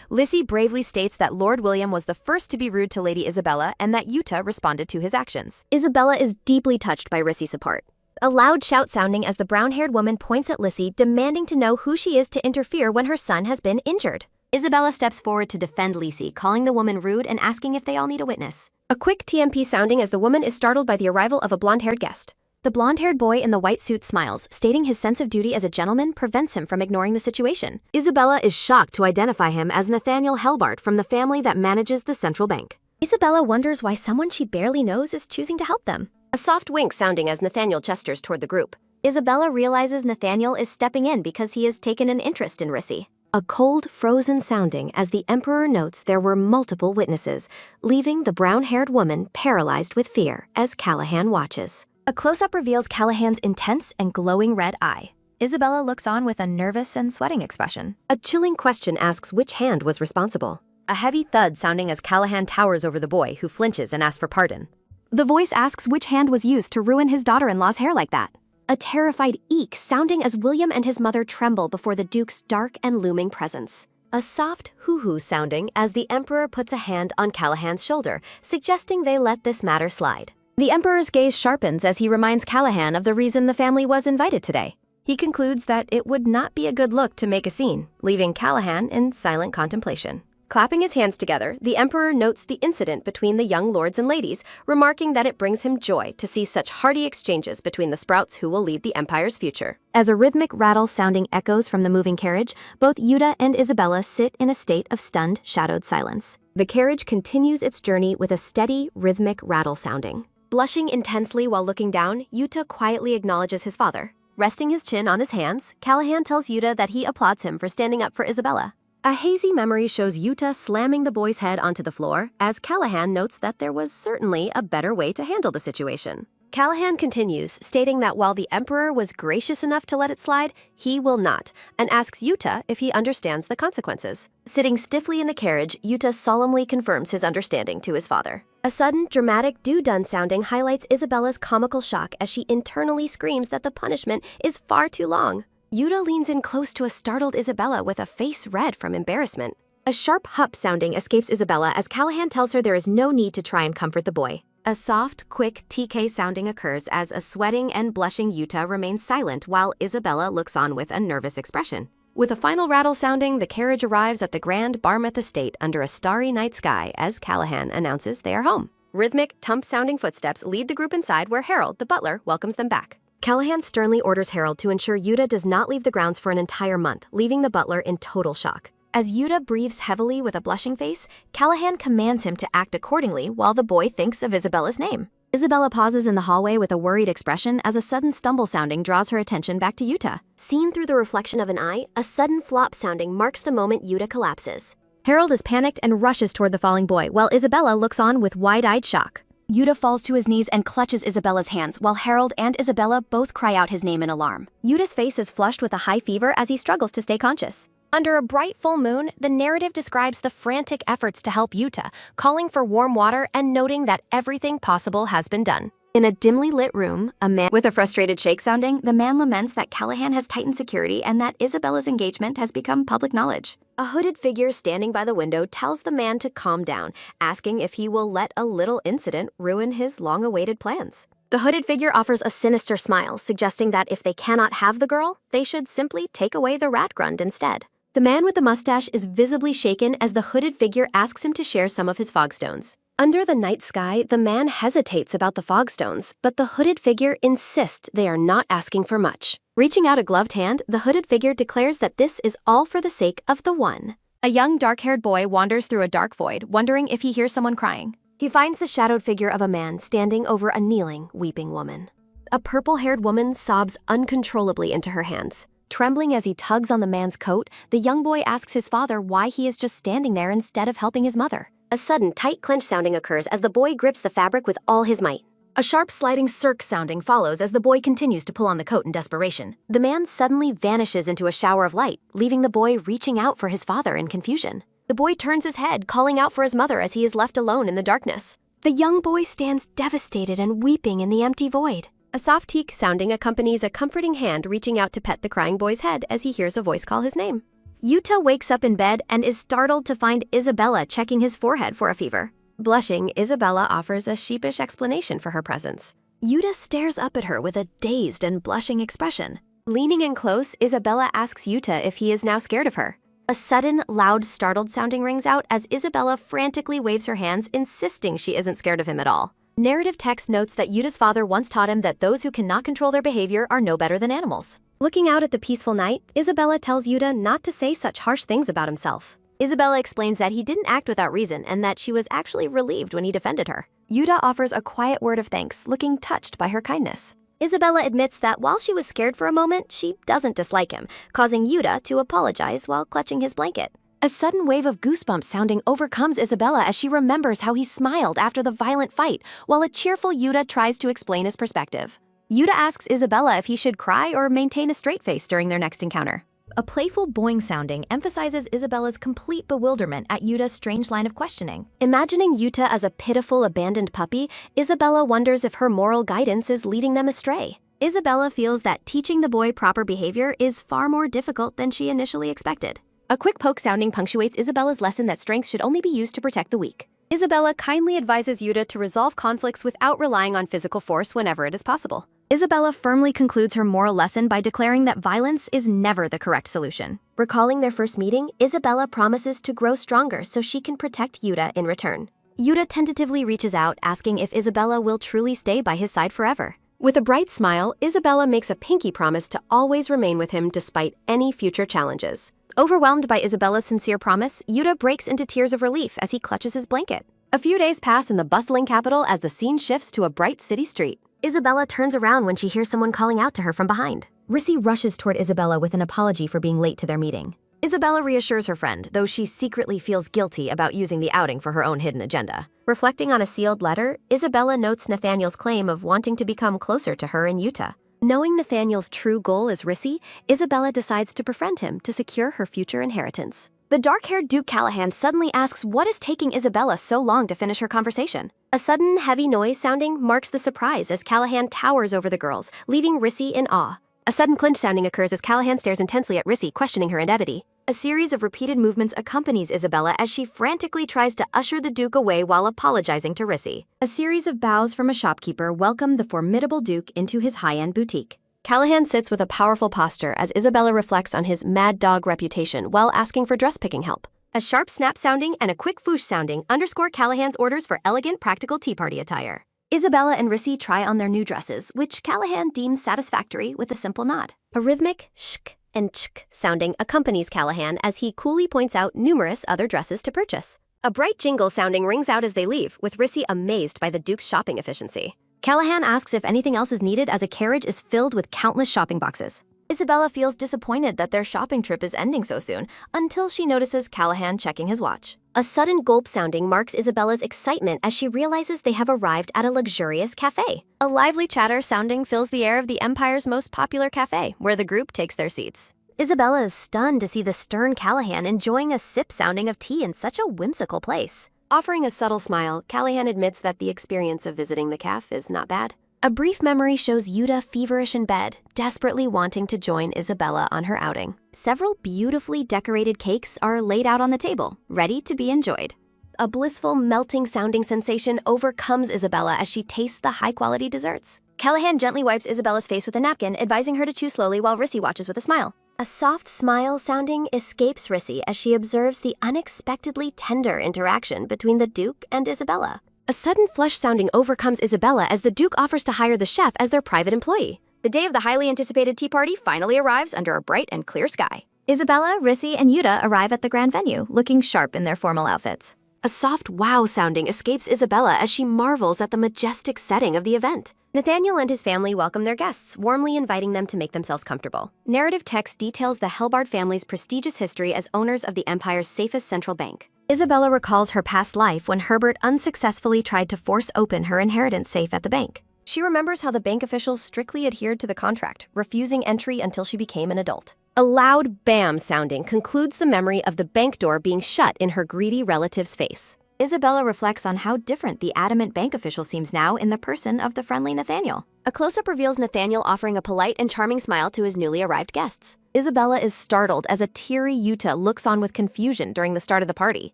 Lissy bravely states that Lord William was the first to be rude to Lady Isabella and that Yuta responded to his actions. Isabella is deeply touched by Rissy's support. A loud shout sounding as the brown-haired woman points at Lissy, demanding to know who she is to interfere when her son has been injured. Isabella steps forward to defend Lissy, calling the woman rude and asking if they all need a witness. A quick TMP sounding as the woman is startled by the arrival of a blonde-haired guest. The blonde-haired boy in the white suit smiles, stating his sense of duty as a gentleman prevents him from ignoring the situation. Isabella is shocked to identify him as Nathaniel Helbart from the family that manages the central bank. Isabella wonders why someone she barely knows is choosing to help them. A soft wink sounding as Nathaniel gestures toward the group. Isabella realizes Nathaniel is stepping in because he has taken an interest in Rissy. A cold, frozen sounding as the Emperor notes there were multiple witnesses, leaving the brown-haired woman paralyzed with fear as Callahan watches. A close-up reveals Callahan's intense and glowing red eye. Isabella looks on with a nervous and sweating expression. A chilling question asks which hand was responsible. A heavy thud sounding as Callahan towers over the boy, who flinches and asks for pardon. The voice asks which hand was used to ruin his daughter-in-law's hair like that. A terrified eek sounding as William and his mother tremble before the Duke's dark and looming presence. A soft hoo-hoo sounding as the Emperor puts a hand on Callahan's shoulder, suggesting they let this matter slide. The Emperor's gaze sharpens as he reminds Callahan of the reason the family was invited today. He concludes that it would not be a good look to make a scene, leaving Callahan in silent contemplation. Clapping his hands together, the Emperor notes the incident between the young lords and ladies, remarking that it brings him joy to see such hearty exchanges between the sprouts who will lead the Empire's future. As a rhythmic rattle sounding echoes from the moving carriage, both Yuta and Isabella sit in a state of stunned, shadowed silence. The carriage continues its journey with a steady, rhythmic rattle sounding. Blushing intensely while looking down, Yuta quietly acknowledges his father. Resting his chin on his hands, Callahan tells Yuta that he applauds him for standing up for Isabella. A hazy memory shows Yuta slamming the boy's head onto the floor, as Callahan notes that there was certainly a better way to handle the situation. Callahan continues, stating that while the Emperor was gracious enough to let it slide, he will not, and asks Yuta if he understands the consequences. Sitting stiffly in the carriage, Yuta solemnly confirms his understanding to his father. A sudden, dramatic do-done sounding highlights Isabella's comical shock as she internally screams that the punishment is far too long. Yuta leans in close to a startled Isabella with a face red from embarrassment. A sharp hup sounding escapes Isabella as Callahan tells her there is no need to try and comfort the boy. A soft, quick TK sounding occurs as a sweating and blushing Yuta remains silent while Isabella looks on with a nervous expression. With a final rattle sounding, the carriage arrives at the Grand Barmouth estate under a starry night sky as Callahan announces they are home. Rhythmic, tump-sounding footsteps lead the group inside where Harold, the butler, welcomes them back. Callahan sternly orders Harold to ensure Yuta does not leave the grounds for an entire month, leaving the butler in total shock. As Yuta breathes heavily with a blushing face, Callahan commands him to act accordingly while the boy thinks of Isabella's name. Isabella pauses in the hallway with a worried expression as a sudden stumble sounding draws her attention back to Yuta. Seen through the reflection of an eye, a sudden flop sounding marks the moment Yuta collapses. Harold is panicked and rushes toward the falling boy, while Isabella looks on with wide-eyed shock. Yuta falls to his knees and clutches Isabella's hands, while Harold and Isabella both cry out his name in alarm. Yuta's face is flushed with a high fever as he struggles to stay conscious. Under a bright full moon, the narrative describes the frantic efforts to help Yuta, calling for warm water and noting that everything possible has been done. In a dimly lit room, a man with a frustrated shake sounding, the man laments that Callahan has tightened security and that Isabella's engagement has become public knowledge. A hooded figure standing by the window tells the man to calm down, asking if he will let a little incident ruin his long-awaited plans. The hooded figure offers a sinister smile, suggesting that if they cannot have the girl, they should simply take away the rat grund instead. The man with the mustache is visibly shaken as the hooded figure asks him to share some of his fogstones. Under the night sky, the man hesitates about the fogstones, but the hooded figure insists they are not asking for much. Reaching out a gloved hand, the hooded figure declares that this is all for the sake of the one. A young dark-haired boy wanders through a dark void, wondering if he hears someone crying. He finds the shadowed figure of a man standing over a kneeling, weeping woman. A purple-haired woman sobs uncontrollably into her hands. Trembling as he tugs on the man's coat, the young boy asks his father why he is just standing there instead of helping his mother. A sudden, tight clench sounding occurs as the boy grips the fabric with all his might. A sharp sliding circ sounding follows as the boy continues to pull on the coat in desperation. The man suddenly vanishes into a shower of light, leaving the boy reaching out for his father in confusion. The boy turns his head, calling out for his mother as he is left alone in the darkness. The young boy stands devastated and weeping in the empty void. A soft teek sounding accompanies a comforting hand reaching out to pet the crying boy's head as he hears a voice call his name. Yuta wakes up in bed and is startled to find Isabella checking his forehead for a fever. Blushing, Isabella offers a sheepish explanation for her presence. Yuta stares up at her with a dazed and blushing expression. Leaning in close, Isabella asks Yuta if he is now scared of her. A sudden, loud, startled sounding rings out as Isabella frantically waves her hands, insisting she isn't scared of him at all. Narrative text notes that Yuta's father once taught him that those who cannot control their behavior are no better than animals. Looking out at the peaceful night, Isabella tells Yuta not to say such harsh things about himself. Isabella explains that he didn't act without reason and that she was actually relieved when he defended her. Yuta offers a quiet word of thanks, looking touched by her kindness. Isabella admits that while she was scared for a moment, she doesn't dislike him, causing Yuta to apologize while clutching his blanket. A sudden wave of goosebumps sounding overcomes Isabella as she remembers how he smiled after the violent fight, while a cheerful Yuta tries to explain his perspective. Yuta asks Isabella if he should cry or maintain a straight face during their next encounter. A playful boing sounding emphasizes Isabella's complete bewilderment at Yuta's strange line of questioning. Imagining Yuta as a pitiful, abandoned puppy, Isabella wonders if her moral guidance is leading them astray. Isabella feels that teaching the boy proper behavior is far more difficult than she initially expected. A quick poke sounding punctuates Isabella's lesson that strength should only be used to protect the weak. Isabella kindly advises Yuta to resolve conflicts without relying on physical force whenever it is possible. Isabella firmly concludes her moral lesson by declaring that violence is never the correct solution. Recalling their first meeting, Isabella promises to grow stronger so she can protect Yuta in return. Yuta tentatively reaches out, asking if Isabella will truly stay by his side forever. With a bright smile, Isabella makes a pinky promise to always remain with him despite any future challenges. Overwhelmed by Isabella's sincere promise, Yuta breaks into tears of relief as he clutches his blanket. A few days pass in the bustling capital as the scene shifts to a bright city street. Isabella turns around when she hears someone calling out to her from behind. Rissy rushes toward Isabella with an apology for being late to their meeting. Isabella reassures her friend, though she secretly feels guilty about using the outing for her own hidden agenda. Reflecting on a sealed letter, Isabella notes Nathaniel's claim of wanting to become closer to her and Yuta. Knowing Nathaniel's true goal is Rissy, Isabella decides to befriend him to secure her future inheritance. The dark-haired Duke Callahan suddenly asks what is taking Isabella so long to finish her conversation. A sudden, heavy noise sounding marks the surprise as Callahan towers over the girls, leaving Rissy in awe. A sudden clinch sounding occurs as Callahan stares intensely at Rissy, questioning her identity. A series of repeated movements accompanies Isabella as she frantically tries to usher the Duke away while apologizing to Rissy. A series of bows from a shopkeeper welcome the formidable Duke into his high-end boutique. Callahan sits with a powerful posture as Isabella reflects on his mad dog reputation while asking for dress-picking help. A sharp snap sounding and a quick foosh sounding underscore Callahan's orders for elegant, practical tea party attire. Isabella and Rissy try on their new dresses, which Callahan deems satisfactory with a simple nod. A rhythmic shk and chk sounding accompanies Callahan as he coolly points out numerous other dresses to purchase. A bright jingle sounding rings out as they leave, with Rissy amazed by the Duke's shopping efficiency. Callahan asks if anything else is needed as a carriage is filled with countless shopping boxes. Isabella feels disappointed that their shopping trip is ending so soon, until she notices Callahan checking his watch. A sudden gulp sounding marks Isabella's excitement as she realizes they have arrived at a luxurious cafe. A lively chatter sounding fills the air of the Empire's most popular cafe, where the group takes their seats. Isabella is stunned to see the stern Callahan enjoying a sip sounding of tea in such a whimsical place. Offering a subtle smile, Callahan admits that the experience of visiting the cafe is not bad. A brief memory shows Yuta feverish in bed, desperately wanting to join Isabella on her outing. Several beautifully decorated cakes are laid out on the table, ready to be enjoyed. A blissful, melting-sounding sensation overcomes Isabella as she tastes the high-quality desserts. Callahan gently wipes Isabella's face with a napkin, advising her to chew slowly while Rissy watches with a smile. A soft smile sounding escapes Rissy as she observes the unexpectedly tender interaction between the Duke and Isabella. A sudden flush sounding overcomes Isabella as the Duke offers to hire the chef as their private employee. The day of the highly anticipated tea party finally arrives under a bright and clear sky. Isabella, Rissy, and Yuta arrive at the grand venue, looking sharp in their formal outfits. A soft wow sounding escapes Isabella as she marvels at the majestic setting of the event. Nathaniel and his family welcome their guests, warmly inviting them to make themselves comfortable. Narrative text details the Helbard family's prestigious history as owners of the empire's safest central bank. Isabella recalls her past life when Herbert unsuccessfully tried to force open her inheritance safe at the bank. She remembers how the bank officials strictly adhered to the contract, refusing entry until she became an adult. A loud bam sounding concludes the memory of the bank door being shut in her greedy relative's face. Isabella reflects on how different the adamant bank official seems now in the person of the friendly Nathaniel. A close-up reveals Nathaniel offering a polite and charming smile to his newly arrived guests. Isabella is startled as a teary Yuta looks on with confusion during the start of the party.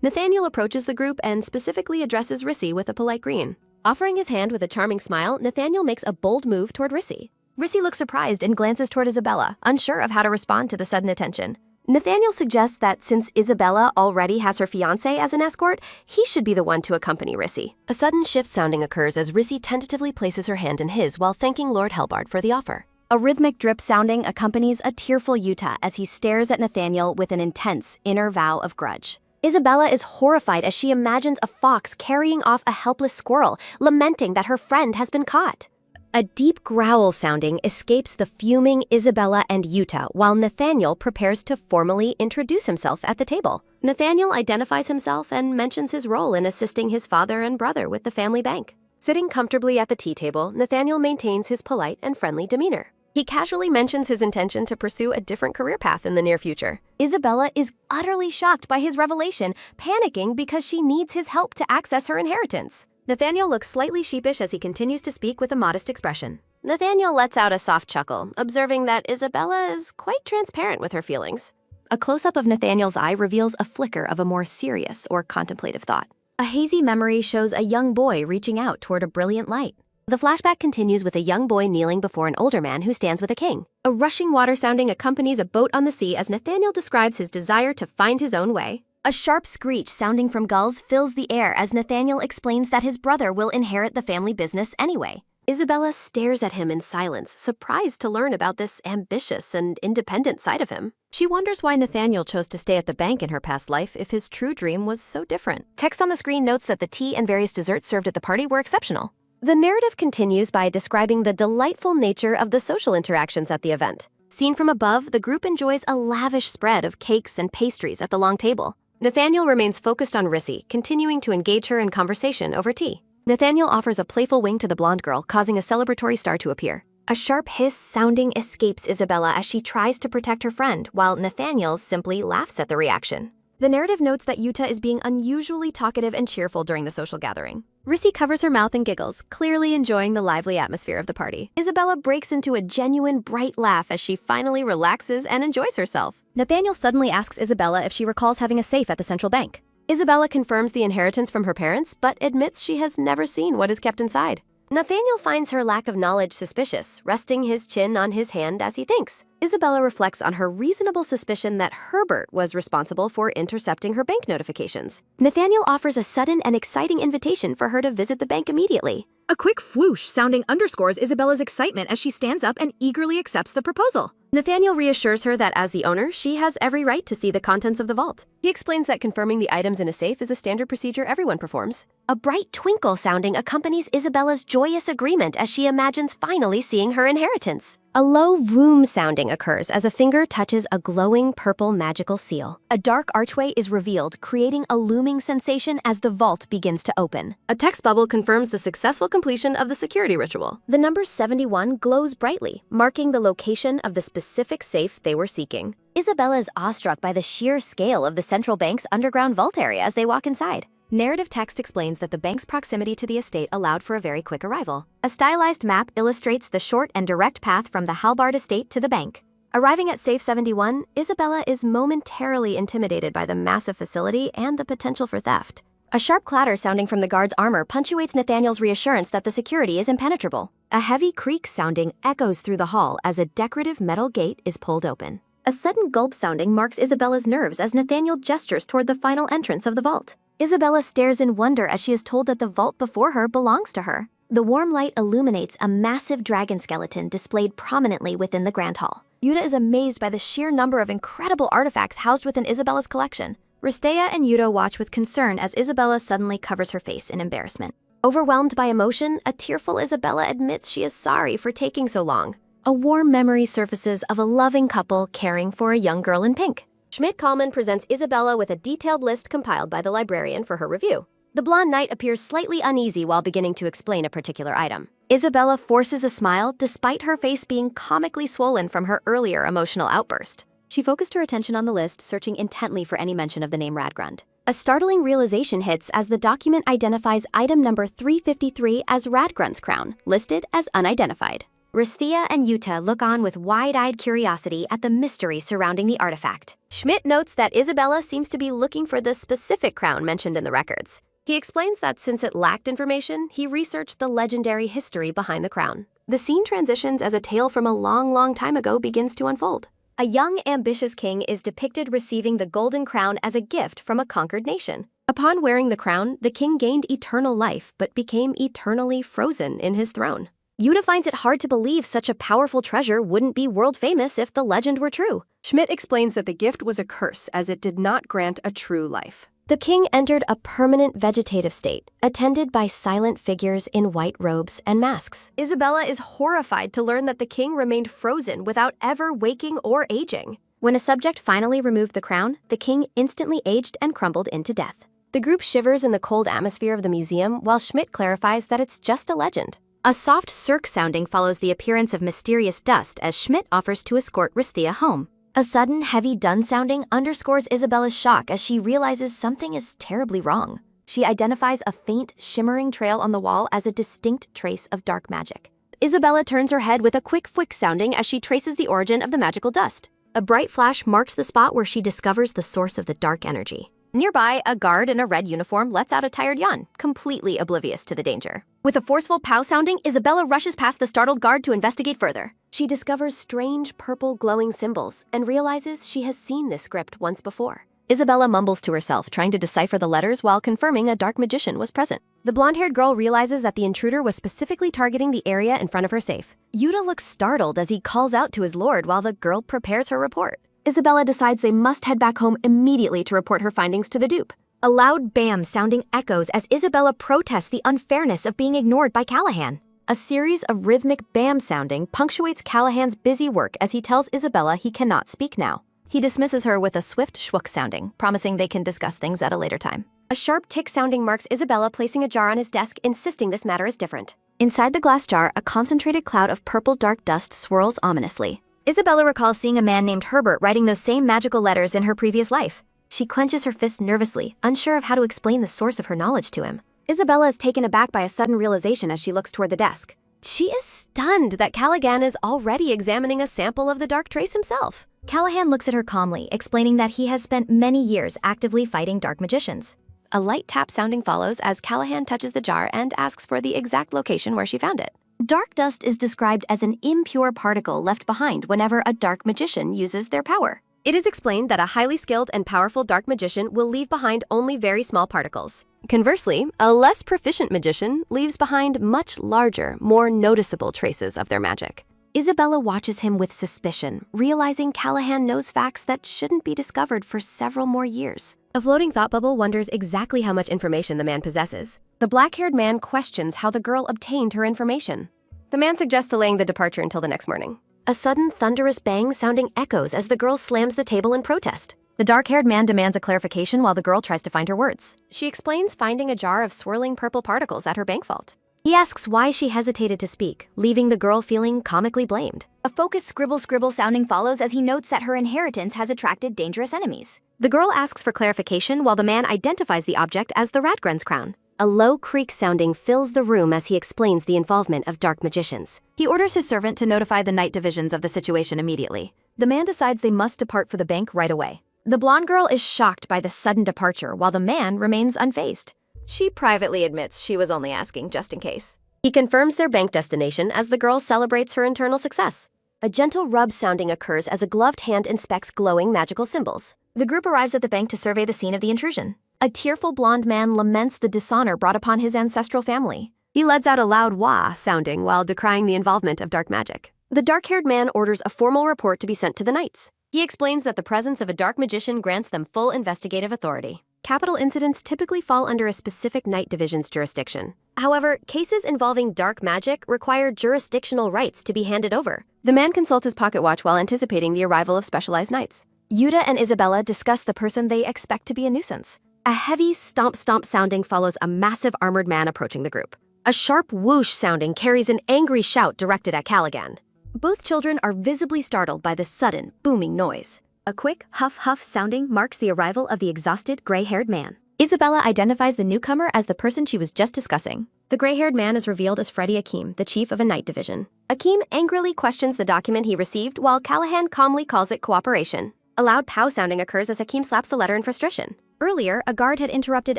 Nathaniel approaches the group and specifically addresses Rissy with a polite greeting. Offering his hand with a charming smile, Nathaniel makes a bold move toward Rissy. Rissy looks surprised and glances toward Isabella, unsure of how to respond to the sudden attention. Nathaniel suggests that since Isabella already has her fiancé as an escort, he should be the one to accompany Rissy. A sudden shift sounding occurs as Rissy tentatively places her hand in his while thanking Lord Helbard for the offer. A rhythmic drip sounding accompanies a tearful Yuta as he stares at Nathaniel with an intense inner vow of grudge. Isabella is horrified as she imagines a fox carrying off a helpless squirrel, lamenting that her friend has been caught. A deep growl sounding escapes the fuming Isabella and Yuta while Nathaniel prepares to formally introduce himself at the table. Nathaniel identifies himself and mentions his role in assisting his father and brother with the family bank. Sitting comfortably at the tea table, Nathaniel maintains his polite and friendly demeanor. He casually mentions his intention to pursue a different career path in the near future. Isabella is utterly shocked by his revelation, panicking because she needs his help to access her inheritance. Nathaniel looks slightly sheepish as he continues to speak with a modest expression. Nathaniel lets out a soft chuckle, observing that Isabella is quite transparent with her feelings. A close-up of Nathaniel's eye reveals a flicker of a more serious or contemplative thought. A hazy memory shows a young boy reaching out toward a brilliant light. The flashback continues with a young boy kneeling before an older man who stands with a king. A rushing water sounding accompanies a boat on the sea as Nathaniel describes his desire to find his own way. A sharp screech sounding from gulls fills the air as Nathaniel explains that his brother will inherit the family business anyway. Isabella stares at him in silence, surprised to learn about this ambitious and independent side of him. She wonders why Nathaniel chose to stay at the bank in her past life if his true dream was so different. Text on the screen notes that the tea and various desserts served at the party were exceptional. The narrative continues by describing the delightful nature of the social interactions at the event. Seen from above, the group enjoys a lavish spread of cakes and pastries at the long table. Nathaniel remains focused on Rissy, continuing to engage her in conversation over tea. Nathaniel offers a playful wink to the blonde girl, causing a celebratory star to appear. A sharp hiss sounding escapes Isabella as she tries to protect her friend, while Nathaniel simply laughs at the reaction. The narrative notes that Yuta is being unusually talkative and cheerful during the social gathering. Rissy covers her mouth and giggles, clearly enjoying the lively atmosphere of the party. Isabella breaks into a genuine, bright laugh as she finally relaxes and enjoys herself. Nathaniel suddenly asks Isabella if she recalls having a safe at the central bank. Isabella confirms the inheritance from her parents, but admits she has never seen what is kept inside. Nathaniel finds her lack of knowledge suspicious, resting his chin on his hand as he thinks. Isabella reflects on her reasonable suspicion that Herbert was responsible for intercepting her bank notifications. Nathaniel offers a sudden and exciting invitation for her to visit the bank immediately. A quick whoosh sounding underscores Isabella's excitement as she stands up and eagerly accepts the proposal. Nathaniel reassures her that as the owner, she has every right to see the contents of the vault. He explains that confirming the items in a safe is a standard procedure everyone performs. A bright twinkle sounding accompanies Isabella's joyous agreement as she imagines finally seeing her inheritance. A low vroom sounding occurs as a finger touches a glowing purple magical seal. A dark archway is revealed, creating a looming sensation as the vault begins to open. A text bubble confirms the successful completion of the security ritual. The number 71 glows brightly, marking the location of the specific safe they were seeking. Isabella is awestruck by the sheer scale of the central bank's underground vault area as they walk inside. Narrative text explains that the bank's proximity to the estate allowed for a very quick arrival. A stylized map illustrates the short and direct path from the Helbard estate to the bank. Arriving at Safe 71, Isabella is momentarily intimidated by the massive facility and the potential for theft. A sharp clatter sounding from the guard's armor punctuates Nathaniel's reassurance that the security is impenetrable. A heavy creak sounding echoes through the hall as a decorative metal gate is pulled open. A sudden gulp sounding marks Isabella's nerves as Nathaniel gestures toward the final entrance of the vault. Isabella stares in wonder as she is told that the vault before her belongs to her. The warm light illuminates a massive dragon skeleton displayed prominently within the grand hall. Yuta is amazed by the sheer number of incredible artifacts housed within Isabella's collection. Ristea and Yuta watch with concern as Isabella suddenly covers her face in embarrassment. Overwhelmed by emotion, a tearful Isabella admits she is sorry for taking so long. A warm memory surfaces of a loving couple caring for a young girl in pink. Schmidt-Kallman presents Isabella with a detailed list compiled by the librarian for her review. The blonde knight appears slightly uneasy while beginning to explain a particular item. Isabella forces a smile despite her face being comically swollen from her earlier emotional outburst. She focused her attention on the list, searching intently for any mention of the name Radgrund. A startling realization hits as the document identifies item number 353 as Radgrund's crown, listed as unidentified. Ristea and Yuta look on with wide-eyed curiosity at the mystery surrounding the artifact. Schmidt notes that Isabella seems to be looking for the specific crown mentioned in the records. He explains that since it lacked information, he researched the legendary history behind the crown. The scene transitions as a tale from a long time ago begins to unfold. A young, ambitious king is depicted receiving the golden crown as a gift from a conquered nation. Upon wearing the crown, the king gained eternal life but became eternally frozen in his throne. Yuta finds it hard to believe such a powerful treasure wouldn't be world famous if the legend were true. Schmidt explains that the gift was a curse as it did not grant a true life. The king entered a permanent vegetative state, attended by silent figures in white robes and masks. Isabella is horrified to learn that the king remained frozen without ever waking or aging. When a subject finally removed the crown, the king instantly aged and crumbled into death. The group shivers in the cold atmosphere of the museum while Schmidt clarifies that it's just a legend. A soft cirque sounding follows the appearance of mysterious dust as Schmidt offers to escort Risthea home. A sudden, heavy dun sounding underscores Isabella's shock as she realizes something is terribly wrong. She identifies a faint, shimmering trail on the wall as a distinct trace of dark magic. Isabella turns her head with a quick fwick sounding as she traces the origin of the magical dust. A bright flash marks the spot where she discovers the source of the dark energy. Nearby, a guard in a red uniform lets out a tired yawn, completely oblivious to the danger. With a forceful pow sounding, Isabella rushes past the startled guard to investigate further. She discovers strange purple glowing symbols and realizes she has seen this script once before. Isabella mumbles to herself, trying to decipher the letters while confirming a dark magician was present. The blonde-haired girl realizes that the intruder was specifically targeting the area in front of her safe. Yuta looks startled as he calls out to his lord while the girl prepares her report. Isabella decides they must head back home immediately to report her findings to the dupe. A loud bam sounding echoes as Isabella protests the unfairness of being ignored by Callahan. A series of rhythmic bam sounding punctuates Callahan's busy work as he tells Isabella he cannot speak now. He dismisses her with a swift schwook sounding, promising they can discuss things at a later time. A sharp tick sounding marks Isabella placing a jar on his desk, insisting this matter is different. Inside the glass jar, a concentrated cloud of purple dark dust swirls ominously. Isabella recalls seeing a man named Herbert writing those same magical letters in her previous life. She clenches her fist nervously, unsure of how to explain the source of her knowledge to him. Isabella is taken aback by a sudden realization as she looks toward the desk. She is stunned that Callaghan is already examining a sample of the dark trace himself. Callahan looks at her calmly, explaining that he has spent many years actively fighting dark magicians. A light tap sounding follows as Callahan touches the jar and asks for the exact location where she found it. Dark dust is described as an impure particle left behind whenever a dark magician uses their power. It is explained that a highly skilled and powerful dark magician will leave behind only very small particles. Conversely, a less proficient magician leaves behind much larger, more noticeable traces of their magic. Isabella watches him with suspicion, realizing Callahan knows facts that shouldn't be discovered for several more years. A floating thought bubble wonders exactly how much information the man possesses. The black-haired man questions how the girl obtained her information. The man suggests delaying the departure until the next morning. A sudden thunderous bang sounding echoes as the girl slams the table in protest. The dark-haired man demands a clarification while the girl tries to find her words. She explains finding a jar of swirling purple particles at her bank vault. He asks why she hesitated to speak, leaving the girl feeling comically blamed. A focused scribble sounding follows as he notes that her inheritance has attracted dangerous enemies. The girl asks for clarification while the man identifies the object as the Radgrund's crown. A low creak sounding fills the room as he explains the involvement of dark magicians. He orders his servant to notify the night divisions of the situation immediately. The man decides they must depart for the bank right away. The blonde girl is shocked by the sudden departure while the man remains unfazed. She privately admits she was only asking just in case. He confirms their bank destination as the girl celebrates her internal success. A gentle rub sounding occurs as a gloved hand inspects glowing magical symbols. The group arrives at the bank to survey the scene of the intrusion. A tearful blonde man laments the dishonor brought upon his ancestral family. He lets out a loud wah sounding while decrying the involvement of dark magic. The dark-haired man orders a formal report to be sent to the knights. He explains that the presence of a dark magician grants them full investigative authority. Capital incidents typically fall under a specific night division's jurisdiction. However, cases involving dark magic require jurisdictional rights to be handed over. The man consults his pocket watch while anticipating the arrival of specialized knights. Yuta and Isabella discuss the person they expect to be a nuisance. A heavy stomp-stomp sounding follows a massive armored man approaching the group. A sharp whoosh sounding carries an angry shout directed at Callaghan. Both children are visibly startled by the sudden, booming noise. A quick huff-huff sounding marks the arrival of the exhausted, gray-haired man. Isabella identifies the newcomer as the person she was just discussing. The gray-haired man is revealed as Freddie Akeem, the chief of a night division. Akeem angrily questions the document he received while Callaghan calmly calls it cooperation. A loud pow sounding occurs as Akeem slaps the letter in frustration. Earlier, a guard had interrupted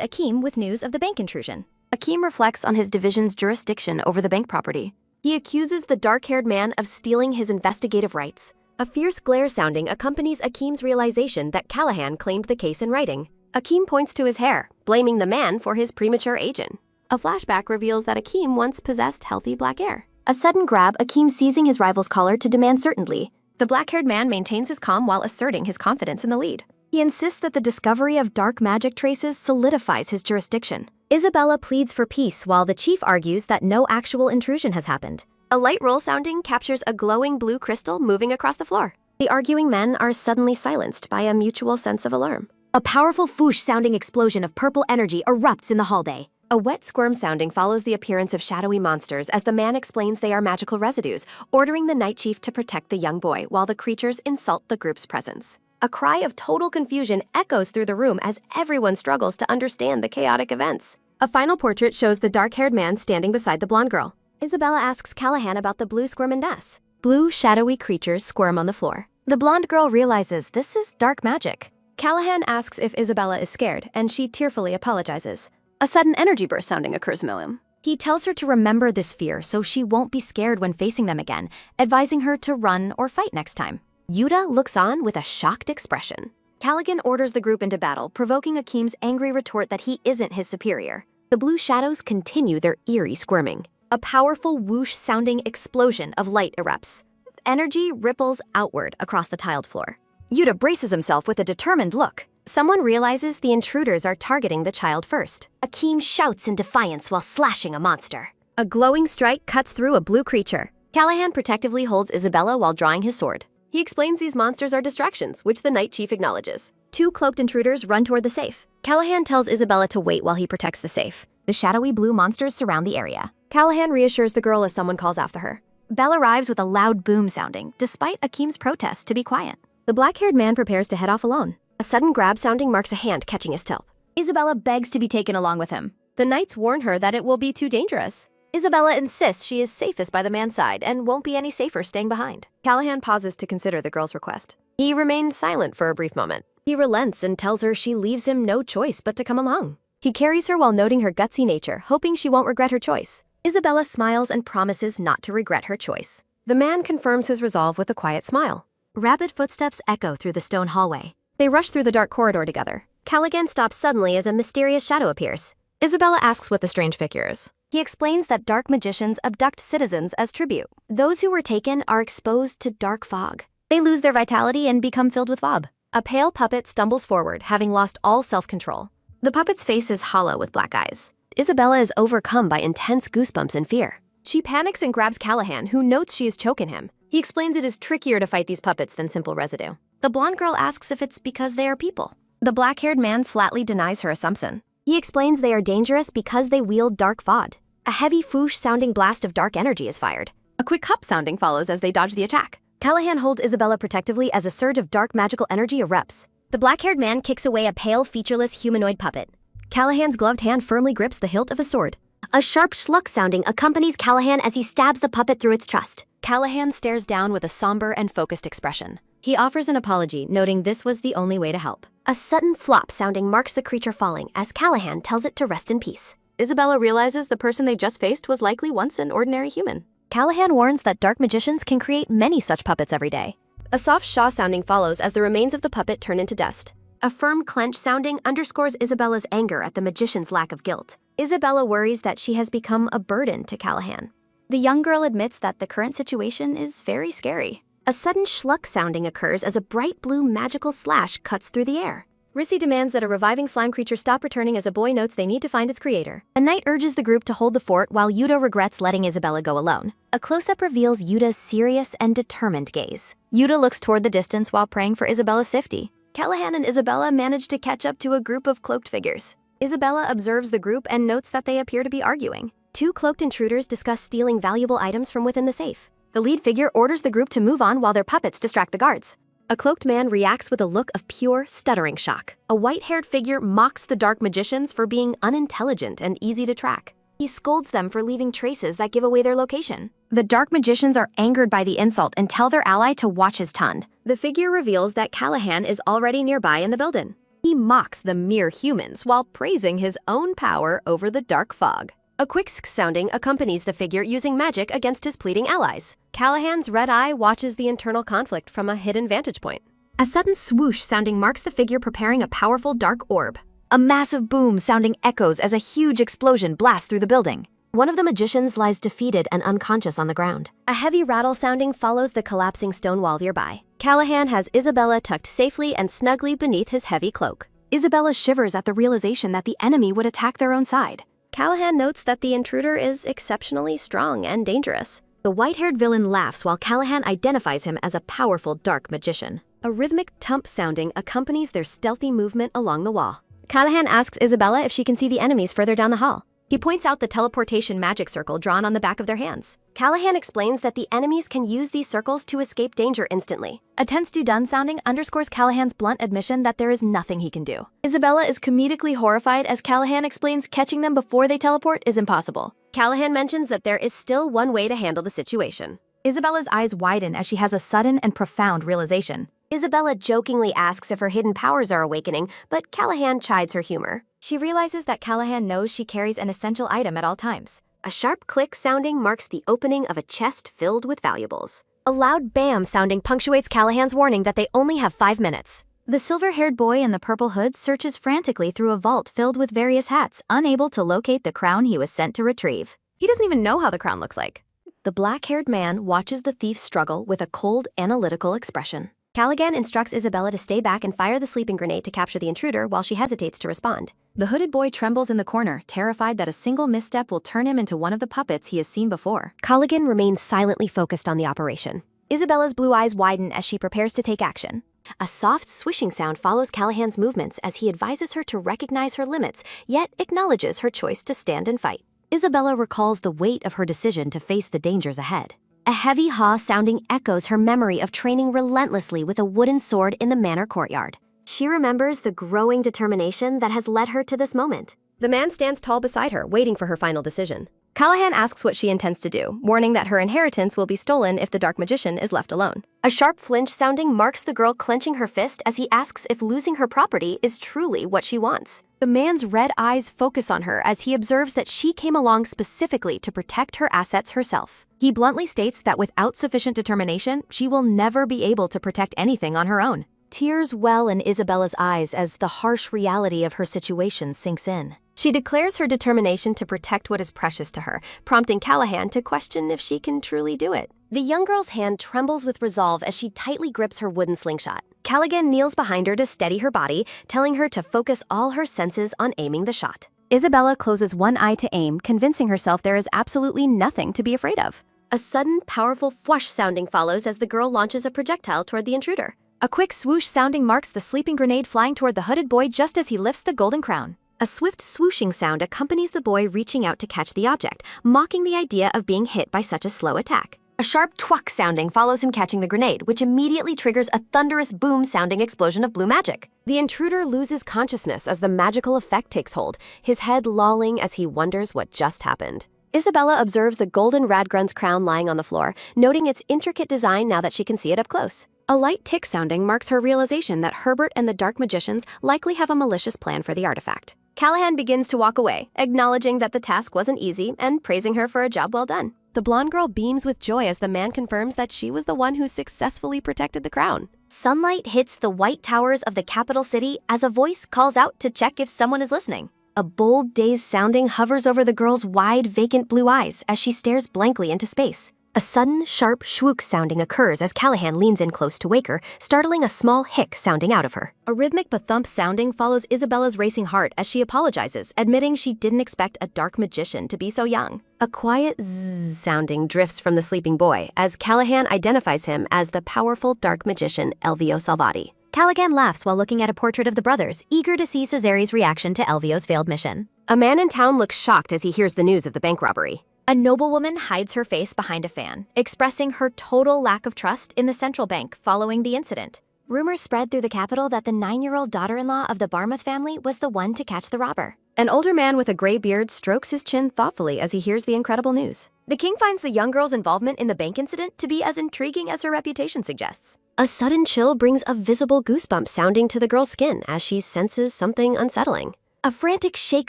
Akeem with news of the bank intrusion. Akeem reflects on his division's jurisdiction over the bank property. He accuses the dark-haired man of stealing his investigative rights. A fierce glare sounding accompanies Akeem's realization that Callaghan claimed the case in writing. Akeem points to his hair, blaming the man for his premature aging. A flashback reveals that Akeem once possessed healthy black hair. A sudden grab, Akeem seizing his rival's collar to demand certainty. The black-haired man maintains his calm while asserting his confidence in the lead. He insists that the discovery of dark magic traces solidifies his jurisdiction. Isabella pleads for peace while the chief argues that no actual intrusion has happened. A light roll sounding captures a glowing blue crystal moving across the floor. The arguing men are suddenly silenced by a mutual sense of alarm. A powerful whoosh-sounding explosion of purple energy erupts in the hallway. A wet squirm sounding follows the appearance of shadowy monsters as the man explains they are magical residues, ordering the night chief to protect the young boy while the creatures insult the group's presence. A cry of total confusion echoes through the room as everyone struggles to understand the chaotic events. A final portrait shows the dark-haired man standing beside the blonde girl. Isabella asks Callaghan about the blue squirmandess. Blue, shadowy creatures squirm on the floor. The blonde girl realizes this is dark magic. Callaghan asks if Isabella is scared, and she tearfully apologizes. A sudden energy burst sounding occurs in the room. He tells her to remember this fear so she won't be scared when facing them again, advising her to run or fight next time. Yuta looks on with a shocked expression. Callaghan orders the group into battle, provoking Akeem's angry retort that he isn't his superior. The blue shadows continue their eerie squirming. A powerful whoosh-sounding explosion of light erupts. Energy ripples outward across the tiled floor. Yuta braces himself with a determined look. Someone realizes the intruders are targeting the child first. Akeem shouts in defiance while slashing a monster. A glowing strike cuts through a blue creature. Callaghan protectively holds Isabella while drawing his sword. He explains these monsters are distractions, which the night chief acknowledges. Two cloaked intruders run toward the safe. Callaghan tells Isabella to wait while he protects the safe. The shadowy blue monsters surround the area. Callaghan reassures the girl as someone calls after her. Belle arrives with a loud boom sounding, despite Akeem's protest to be quiet. The black-haired man prepares to head off alone. A sudden grab sounding marks a hand catching his tilp. Isabella begs to be taken along with him. The knights warn her that it will be too dangerous. Isabella insists she is safest by the man's side and won't be any safer staying behind. Callaghan pauses to consider the girl's request. He remains silent for a brief moment. He relents and tells her she leaves him no choice but to come along. He carries her while noting her gutsy nature, hoping she won't regret her choice. Isabella smiles and promises not to regret her choice. The man confirms his resolve with a quiet smile. Rapid footsteps echo through the stone hallway. They rush through the dark corridor together. Callaghan stops suddenly as a mysterious shadow appears. Isabella asks what the strange figure is. He explains that dark magicians abduct citizens as tribute. Those who were taken are exposed to dark fog. They lose their vitality and become filled with fog. A pale puppet stumbles forward, having lost all self-control. The puppet's face is hollow with black eyes. Isabella is overcome by intense goosebumps and fear. She panics and grabs Callaghan, who notes she is choking him. He explains it is trickier to fight these puppets than simple residue. The blonde girl asks if it's because they are people. The black-haired man flatly denies her assumption. He explains they are dangerous because they wield dark fog. A heavy whoosh-sounding blast of dark energy is fired. A quick hup sounding follows as they dodge the attack. Callaghan holds Isabella protectively as a surge of dark magical energy erupts. The black-haired man kicks away a pale, featureless humanoid puppet. Callaghan's gloved hand firmly grips the hilt of a sword. A sharp schluck sounding accompanies Callaghan as he stabs the puppet through its chest. Callaghan stares down with a somber and focused expression. He offers an apology, noting this was the only way to help. A sudden flop sounding marks the creature falling as Callaghan tells it to rest in peace. Isabella realizes the person they just faced was likely once an ordinary human. Callaghan warns that dark magicians can create many such puppets every day. A soft shaw sounding follows as the remains of the puppet turn into dust. A firm clench sounding underscores Isabella's anger at the magician's lack of guilt. Isabella worries that she has become a burden to Callaghan. The young girl admits that the current situation is very scary. A sudden schluck sounding occurs as a bright blue magical slash cuts through the air. Rissy demands that a reviving slime creature stop returning as a boy notes they need to find its creator. A knight urges the group to hold the fort while Yuta regrets letting Isabella go alone. A close-up reveals Yuta's serious and determined gaze. Yuta looks toward the distance while praying for Isabella's safety. Callahan and Isabella manage to catch up to a group of cloaked figures. Isabella observes the group and notes that they appear to be arguing. Two cloaked intruders discuss stealing valuable items from within the safe. The lead figure orders the group to move on while their puppets distract the guards. A cloaked man reacts with a look of pure, stuttering shock. A white-haired figure mocks the dark magicians for being unintelligent and easy to track. He scolds them for leaving traces that give away their location. The dark magicians are angered by the insult and tell their ally to watch his tongue. The figure reveals that Callahan is already nearby in the building. He mocks the mere humans while praising his own power over the dark fog. A quick sounding accompanies the figure using magic against his pleading allies. Callahan's red eye watches the internal conflict from a hidden vantage point. A sudden swoosh sounding marks the figure preparing a powerful dark orb. A massive boom sounding echoes as a huge explosion blasts through the building. One of the magicians lies defeated and unconscious on the ground. A heavy rattle sounding follows the collapsing stone wall nearby. Callahan has Isabella tucked safely and snugly beneath his heavy cloak. Isabella shivers at the realization that the enemy would attack their own side. Callahan notes that the intruder is exceptionally strong and dangerous. The white-haired villain laughs while Callahan identifies him as a powerful dark magician. A rhythmic thump sounding accompanies their stealthy movement along the wall. Callahan asks Isabella if she can see the enemies further down the hall. He points out the teleportation magic circle drawn on the back of their hands. Callahan explains that the enemies can use these circles to escape danger instantly. A tense done sounding underscores Callahan's blunt admission that there is nothing he can do. Isabella is comedically horrified as Callahan explains catching them before they teleport is impossible. Callahan mentions that there is still one way to handle the situation. Isabella's eyes widen as she has a sudden and profound realization. Isabella jokingly asks if her hidden powers are awakening, but Callahan chides her humor. She realizes that Callahan knows she carries an essential item at all times. A sharp click sounding marks the opening of a chest filled with valuables. A loud bam sounding punctuates Callahan's warning that they only have 5 minutes. The silver-haired boy in the purple hood searches frantically through a vault filled with various hats, unable to locate the crown he was sent to retrieve. He doesn't even know how the crown looks like. The black-haired man watches the thief struggle with a cold, analytical expression. Callahan instructs Isabella to stay back and fire the sleeping grenade to capture the intruder while she hesitates to respond. The hooded boy trembles in the corner, terrified that a single misstep will turn him into one of the puppets he has seen before. Callahan remains silently focused on the operation. Isabella's blue eyes widen as she prepares to take action. A soft swishing sound follows Callahan's movements as he advises her to recognize her limits, yet acknowledges her choice to stand and fight. Isabella recalls the weight of her decision to face the dangers ahead. A heavy haw sounding echoes her memory of training relentlessly with a wooden sword in the manor courtyard. She remembers the growing determination that has led her to this moment. The man stands tall beside her, waiting for her final decision. Callahan asks what she intends to do, warning that her inheritance will be stolen if the dark magician is left alone. A sharp flinch sounding marks the girl clenching her fist as he asks if losing her property is truly what she wants. The man's red eyes focus on her as he observes that she came along specifically to protect her assets herself. He bluntly states that without sufficient determination, she will never be able to protect anything on her own. Tears well in Isabella's eyes as the harsh reality of her situation sinks in. She declares her determination to protect what is precious to her, prompting Callahan to question if she can truly do it. The young girl's hand trembles with resolve as she tightly grips her wooden slingshot. Callahan kneels behind her to steady her body, telling her to focus all her senses on aiming the shot. Isabella closes one eye to aim, convincing herself there is absolutely nothing to be afraid of. A sudden, powerful whoosh sounding follows as the girl launches a projectile toward the intruder. A quick swoosh sounding marks the sleeping grenade flying toward the hooded boy just as he lifts the golden crown. A swift swooshing sound accompanies the boy reaching out to catch the object, mocking the idea of being hit by such a slow attack. A sharp twuck sounding follows him catching the grenade, which immediately triggers a thunderous boom-sounding explosion of blue magic. The intruder loses consciousness as the magical effect takes hold, his head lolling as he wonders what just happened. Isabella observes the golden Radgrun's crown lying on the floor, noting its intricate design now that she can see it up close. A light tick sounding marks her realization that Herbert and the Dark Magicians likely have a malicious plan for the artifact. Callahan begins to walk away, acknowledging that the task wasn't easy and praising her for a job well done. The blonde girl beams with joy as the man confirms that she was the one who successfully protected the crown. Sunlight hits the white towers of the capital city as a voice calls out to check if someone is listening. A bold, dazed sounding hovers over the girl's wide, vacant blue eyes as she stares blankly into space. A sudden, sharp shwook sounding occurs as Callahan leans in close to wake her, startling a small hic sounding out of her. A rhythmic ba-thump sounding follows Isabella's racing heart as she apologizes, admitting she didn't expect a dark magician to be so young. A quiet zzz sounding drifts from the sleeping boy as Callahan identifies him as the powerful dark magician Elvio Salvati. Callaghan laughs while looking at a portrait of the brothers, eager to see Cesari's reaction to Elvio's failed mission. A man in town looks shocked as he hears the news of the bank robbery. A noblewoman hides her face behind a fan, expressing her total lack of trust in the central bank following the incident. Rumors spread through the capital that the 9-year-old daughter-in-law of the Barmouth family was the one to catch the robber. An older man with a gray beard strokes his chin thoughtfully as he hears the incredible news. The king finds the young girl's involvement in the bank incident to be as intriguing as her reputation suggests. A sudden chill brings a visible goosebump sounding to the girl's skin as she senses something unsettling. A frantic shake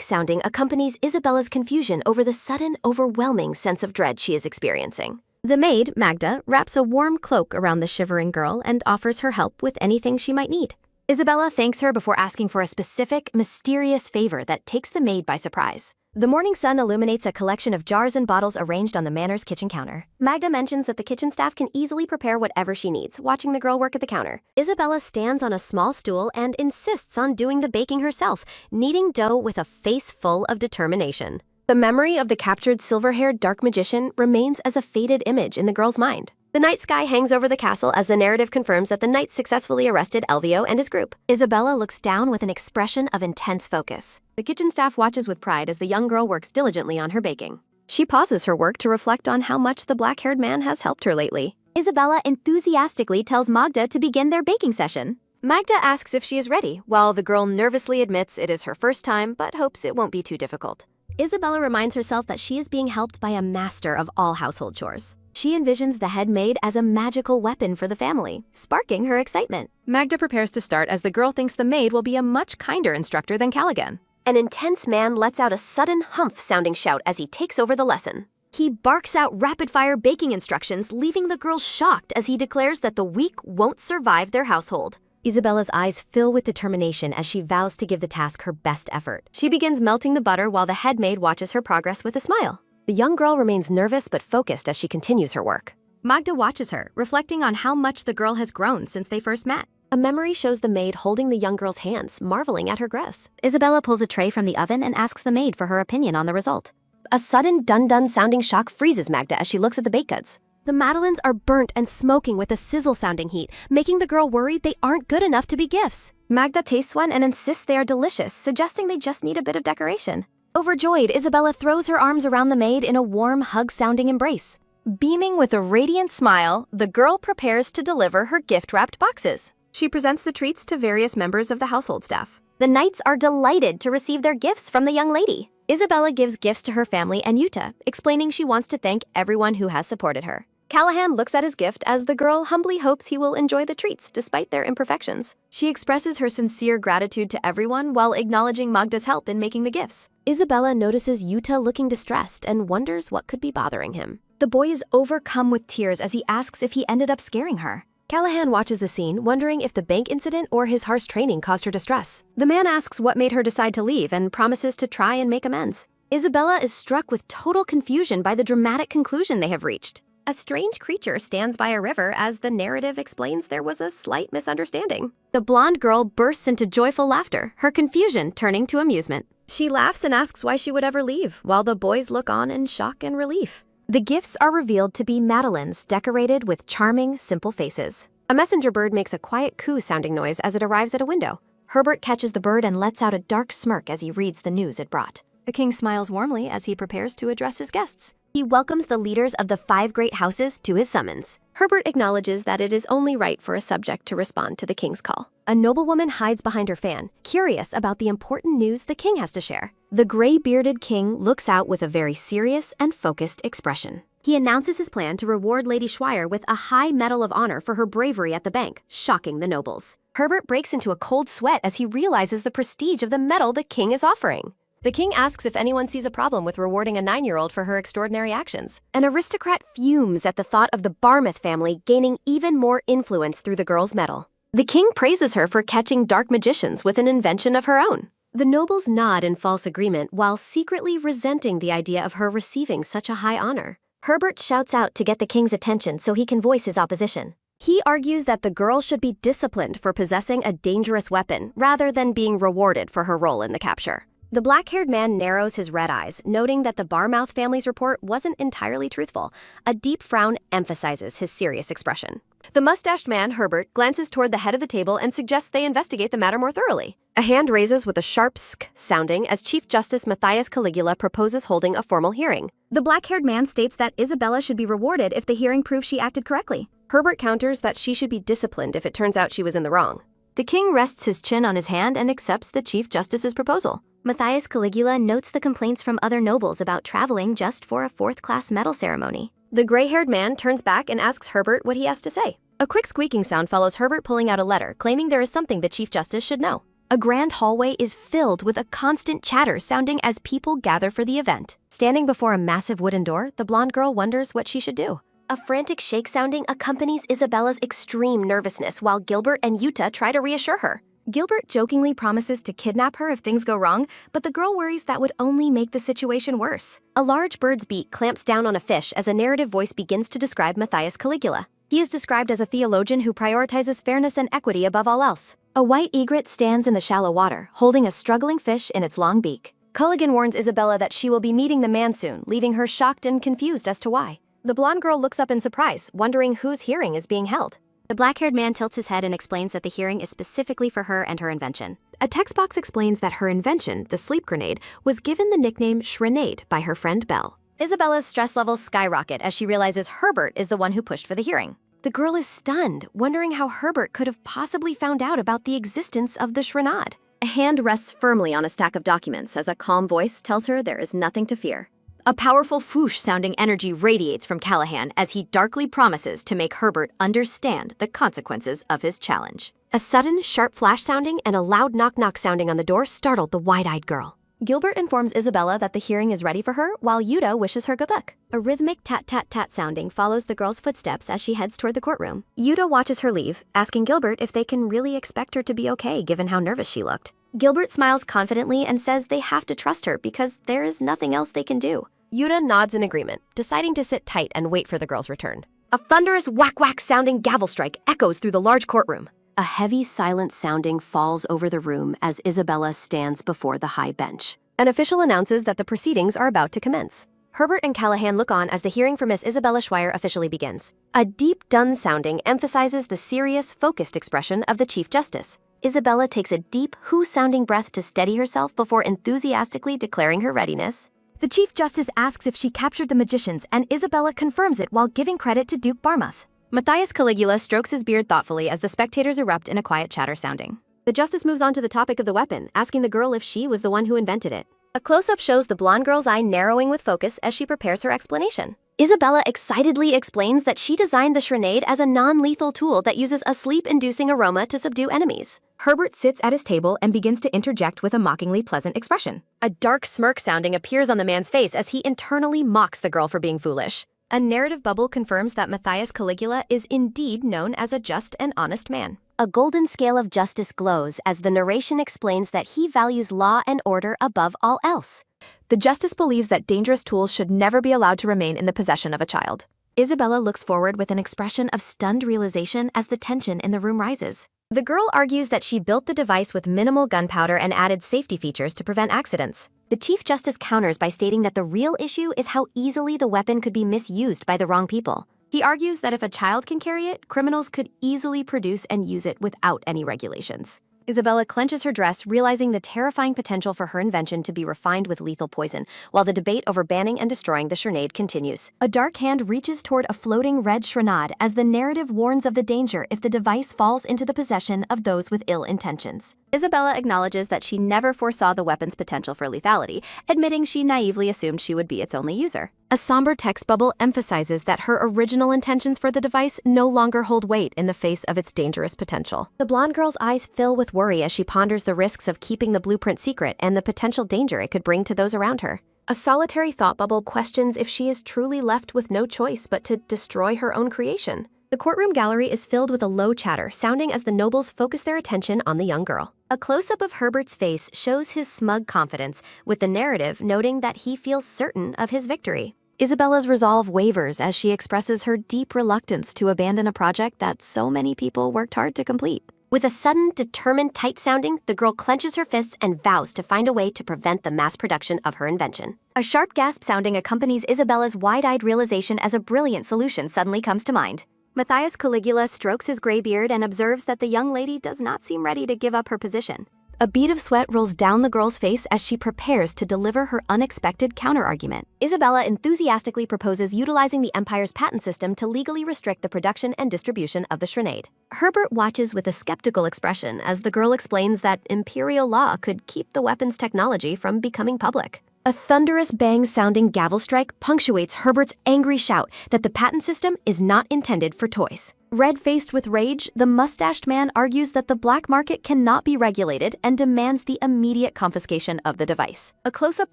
sounding accompanies Isabella's confusion over the sudden, overwhelming sense of dread she is experiencing. The maid, Magda, wraps a warm cloak around the shivering girl and offers her help with anything she might need. Isabella thanks her before asking for a specific, mysterious favor that takes the maid by surprise. The morning sun illuminates a collection of jars and bottles arranged on the manor's kitchen counter. Magda mentions that the kitchen staff can easily prepare whatever she needs, watching the girl work at the counter. Isabella stands on a small stool and insists on doing the baking herself, kneading dough with a face full of determination. The memory of the captured silver-haired dark magician remains as a faded image in the girl's mind. The night sky hangs over the castle as the narrative confirms that the knights successfully arrested Elvio and his group. Isabella looks down with an expression of intense focus. The kitchen staff watches with pride as the young girl works diligently on her baking. She pauses her work to reflect on how much the black-haired man has helped her lately. Isabella enthusiastically tells Magda to begin their baking session. Magda asks if she is ready, while the girl nervously admits it is her first time but hopes it won't be too difficult. Isabella reminds herself that she is being helped by a master of all household chores. She envisions the head maid as a magical weapon for the family, sparking her excitement. Magda prepares to start as the girl thinks the maid will be a much kinder instructor than Callaghan. An intense man lets out a sudden humph-sounding shout as he takes over the lesson. He barks out rapid-fire baking instructions, leaving the girl shocked as he declares that the weak won't survive their household. Isabella's eyes fill with determination as she vows to give the task her best effort. She begins melting the butter while the head maid watches her progress with a smile. The young girl remains nervous but focused as she continues her work. Magda watches her, reflecting on how much the girl has grown since they first met. A memory shows the maid holding the young girl's hands, marveling at her growth. Isabella pulls a tray from the oven and asks the maid for her opinion on the result. A sudden dun-dun sounding shock freezes Magda as she looks at the baked goods. The madeleines are burnt and smoking with a sizzle-sounding heat, making the girl worried they aren't good enough to be gifts. Magda tastes one and insists they are delicious, suggesting they just need a bit of decoration. Overjoyed, Isabella throws her arms around the maid in a warm, hug-sounding embrace. Beaming with a radiant smile, the girl prepares to deliver her gift-wrapped boxes. She presents the treats to various members of the household staff. The knights are delighted to receive their gifts from the young lady. Isabella gives gifts to her family and Yuta, explaining she wants to thank everyone who has supported her. Callahan looks at his gift as the girl humbly hopes he will enjoy the treats despite their imperfections. She expresses her sincere gratitude to everyone while acknowledging Magda's help in making the gifts. Isabella notices Yuta looking distressed and wonders what could be bothering him. The boy is overcome with tears as he asks if he ended up scaring her. Callahan watches the scene, wondering if the bank incident or his harsh training caused her distress. The man asks what made her decide to leave and promises to try and make amends. Isabella is struck with total confusion by the dramatic conclusion they have reached. A strange creature stands by a river as the narrative explains there was a slight misunderstanding. The blonde girl bursts into joyful laughter, her confusion turning to amusement. She laughs and asks why she would ever leave, while the boys look on in shock and relief. The gifts are revealed to be madeleines decorated with charming, simple faces. A messenger bird makes a quiet coo-sounding noise as it arrives at a window. Herbert catches the bird and lets out a dark smirk as he reads the news it brought. The king smiles warmly as he prepares to address his guests. He welcomes the leaders of the 5 great houses to his summons. Herbert acknowledges that it is only right for a subject to respond to the king's call. A noblewoman hides behind her fan, curious about the important news the king has to share. The gray-bearded king looks out with a very serious and focused expression. He announces his plan to reward Lady Schweier with a high medal of honor for her bravery at the bank, shocking the nobles. Herbert breaks into a cold sweat as he realizes the prestige of the medal the king is offering. The king asks if anyone sees a problem with rewarding a 9-year-old for her extraordinary actions. An aristocrat fumes at the thought of the Barmouth family gaining even more influence through the girl's medal. The king praises her for catching dark magicians with an invention of her own. The nobles nod in false agreement while secretly resenting the idea of her receiving such a high honor. Herbert shouts out to get the king's attention so he can voice his opposition. He argues that the girl should be disciplined for possessing a dangerous weapon rather than being rewarded for her role in the capture. The black-haired man narrows his red eyes, noting that the Barmouth family's report wasn't entirely truthful. A deep frown emphasizes his serious expression. The mustached man, Herbert, glances toward the head of the table and suggests they investigate the matter more thoroughly. A hand raises with a sharp sk sounding as Chief Justice Matthias Caligula proposes holding a formal hearing. The black-haired man states that Isabella should be rewarded if the hearing proves she acted correctly. Herbert counters that she should be disciplined if it turns out she was in the wrong. The king rests his chin on his hand and accepts the Chief Justice's proposal. Matthias Caligula notes the complaints from other nobles about traveling just for a fourth-class medal ceremony. The gray-haired man turns back and asks Herbert what he has to say. A quick squeaking sound follows Herbert pulling out a letter, claiming there is something the Chief Justice should know. A grand hallway is filled with a constant chatter sounding as people gather for the event. Standing before a massive wooden door, the blonde girl wonders what she should do. A frantic shake sounding accompanies Isabella's extreme nervousness while Gilbert and Yuta try to reassure her. Gilbert jokingly promises to kidnap her if things go wrong, but the girl worries that would only make the situation worse. A large bird's beak clamps down on a fish as a narrative voice begins to describe Matthias Caligula. He is described as a theologian who prioritizes fairness and equity above all else. A white egret stands in the shallow water, holding a struggling fish in its long beak. Culligan warns Isabella that she will be meeting the man soon, leaving her shocked and confused as to why. The blonde girl looks up in surprise, wondering whose hearing is being held. The black-haired man tilts his head and explains that the hearing is specifically for her and her invention. A text box explains that her invention, the sleep grenade, was given the nickname Shrenade by her friend Belle. Isabella's stress levels skyrocket as she realizes Herbert is the one who pushed for the hearing. The girl is stunned, wondering how Herbert could have possibly found out about the existence of the Shrenade. A hand rests firmly on a stack of documents as a calm voice tells her there is nothing to fear. A powerful whoosh-sounding energy radiates from Callahan as he darkly promises to make Herbert understand the consequences of his challenge. A sudden, sharp flash sounding and a loud knock-knock sounding on the door startled the wide-eyed girl. Gilbert informs Isabella that the hearing is ready for her, while Yuta wishes her good luck. A rhythmic tat-tat-tat sounding follows the girl's footsteps as she heads toward the courtroom. Yuta watches her leave, asking Gilbert if they can really expect her to be okay given how nervous she looked. Gilbert smiles confidently and says they have to trust her because there is nothing else they can do. Yuta nods in agreement, deciding to sit tight and wait for the girl's return. A thunderous whack-whack sounding gavel strike echoes through the large courtroom. A heavy silent sounding falls over the room as Isabella stands before the high bench. An official announces that the proceedings are about to commence. Herbert and Callahan look on as the hearing for Miss Isabella Schweier officially begins. A deep dun sounding emphasizes the serious, focused expression of the Chief Justice. Isabella takes a deep, who-sounding breath to steady herself before enthusiastically declaring her readiness. The Chief Justice asks if she captured the magicians, and Isabella confirms it while giving credit to Duke Barmouth. Matthias Caligula strokes his beard thoughtfully as the spectators erupt in a quiet chatter sounding. The justice moves on to the topic of the weapon, asking the girl if she was the one who invented it. A close-up shows the blonde girl's eye narrowing with focus as she prepares her explanation. Isabella excitedly explains that she designed the Shrenade as a non-lethal tool that uses a sleep-inducing aroma to subdue enemies. Herbert sits at his table and begins to interject with a mockingly pleasant expression. A dark smirk sounding appears on the man's face as he internally mocks the girl for being foolish. A narrative bubble confirms that Matthias Caligula is indeed known as a just and honest man. A golden scale of justice glows as the narration explains that he values law and order above all else. The justice believes that dangerous tools should never be allowed to remain in the possession of a child. Isabella looks forward with an expression of stunned realization as the tension in the room rises. The girl argues that she built the device with minimal gunpowder and added safety features to prevent accidents. The Chief Justice counters by stating that the real issue is how easily the weapon could be misused by the wrong people. He argues that if a child can carry it, criminals could easily produce and use it without any regulations. Isabella clenches her dress, realizing the terrifying potential for her invention to be refined with lethal poison, while the debate over banning and destroying the Shrenade continues. A dark hand reaches toward a floating red Shrenade as the narrative warns of the danger if the device falls into the possession of those with ill intentions. Isabella acknowledges that she never foresaw the weapon's potential for lethality, admitting she naively assumed she would be its only user. A somber text bubble emphasizes that her original intentions for the device no longer hold weight in the face of its dangerous potential. The blonde girl's eyes fill with worry as she ponders the risks of keeping the blueprint secret and the potential danger it could bring to those around her. A solitary thought bubble questions if she is truly left with no choice but to destroy her own creation. The courtroom gallery is filled with a low chatter, sounding as the nobles focus their attention on the young girl. A close-up of Herbert's face shows his smug confidence, with the narrative noting that he feels certain of his victory. Isabella's resolve wavers as she expresses her deep reluctance to abandon a project that so many people worked hard to complete. With a sudden, determined tight sounding, the girl clenches her fists and vows to find a way to prevent the mass production of her invention. A sharp gasp sounding accompanies Isabella's wide-eyed realization as a brilliant solution suddenly comes to mind. Matthias Caligula strokes his gray beard and observes that the young lady does not seem ready to give up her position. A bead of sweat rolls down the girl's face as she prepares to deliver her unexpected counterargument. Isabella enthusiastically proposes utilizing the Empire's patent system to legally restrict the production and distribution of the Shrenade. Herbert watches with a skeptical expression as the girl explains that imperial law could keep the weapons technology from becoming public. A thunderous bang-sounding gavel strike punctuates Herbert's angry shout that the patent system is not intended for toys. Red-faced with rage, the mustached man argues that the black market cannot be regulated and demands the immediate confiscation of the device. A close-up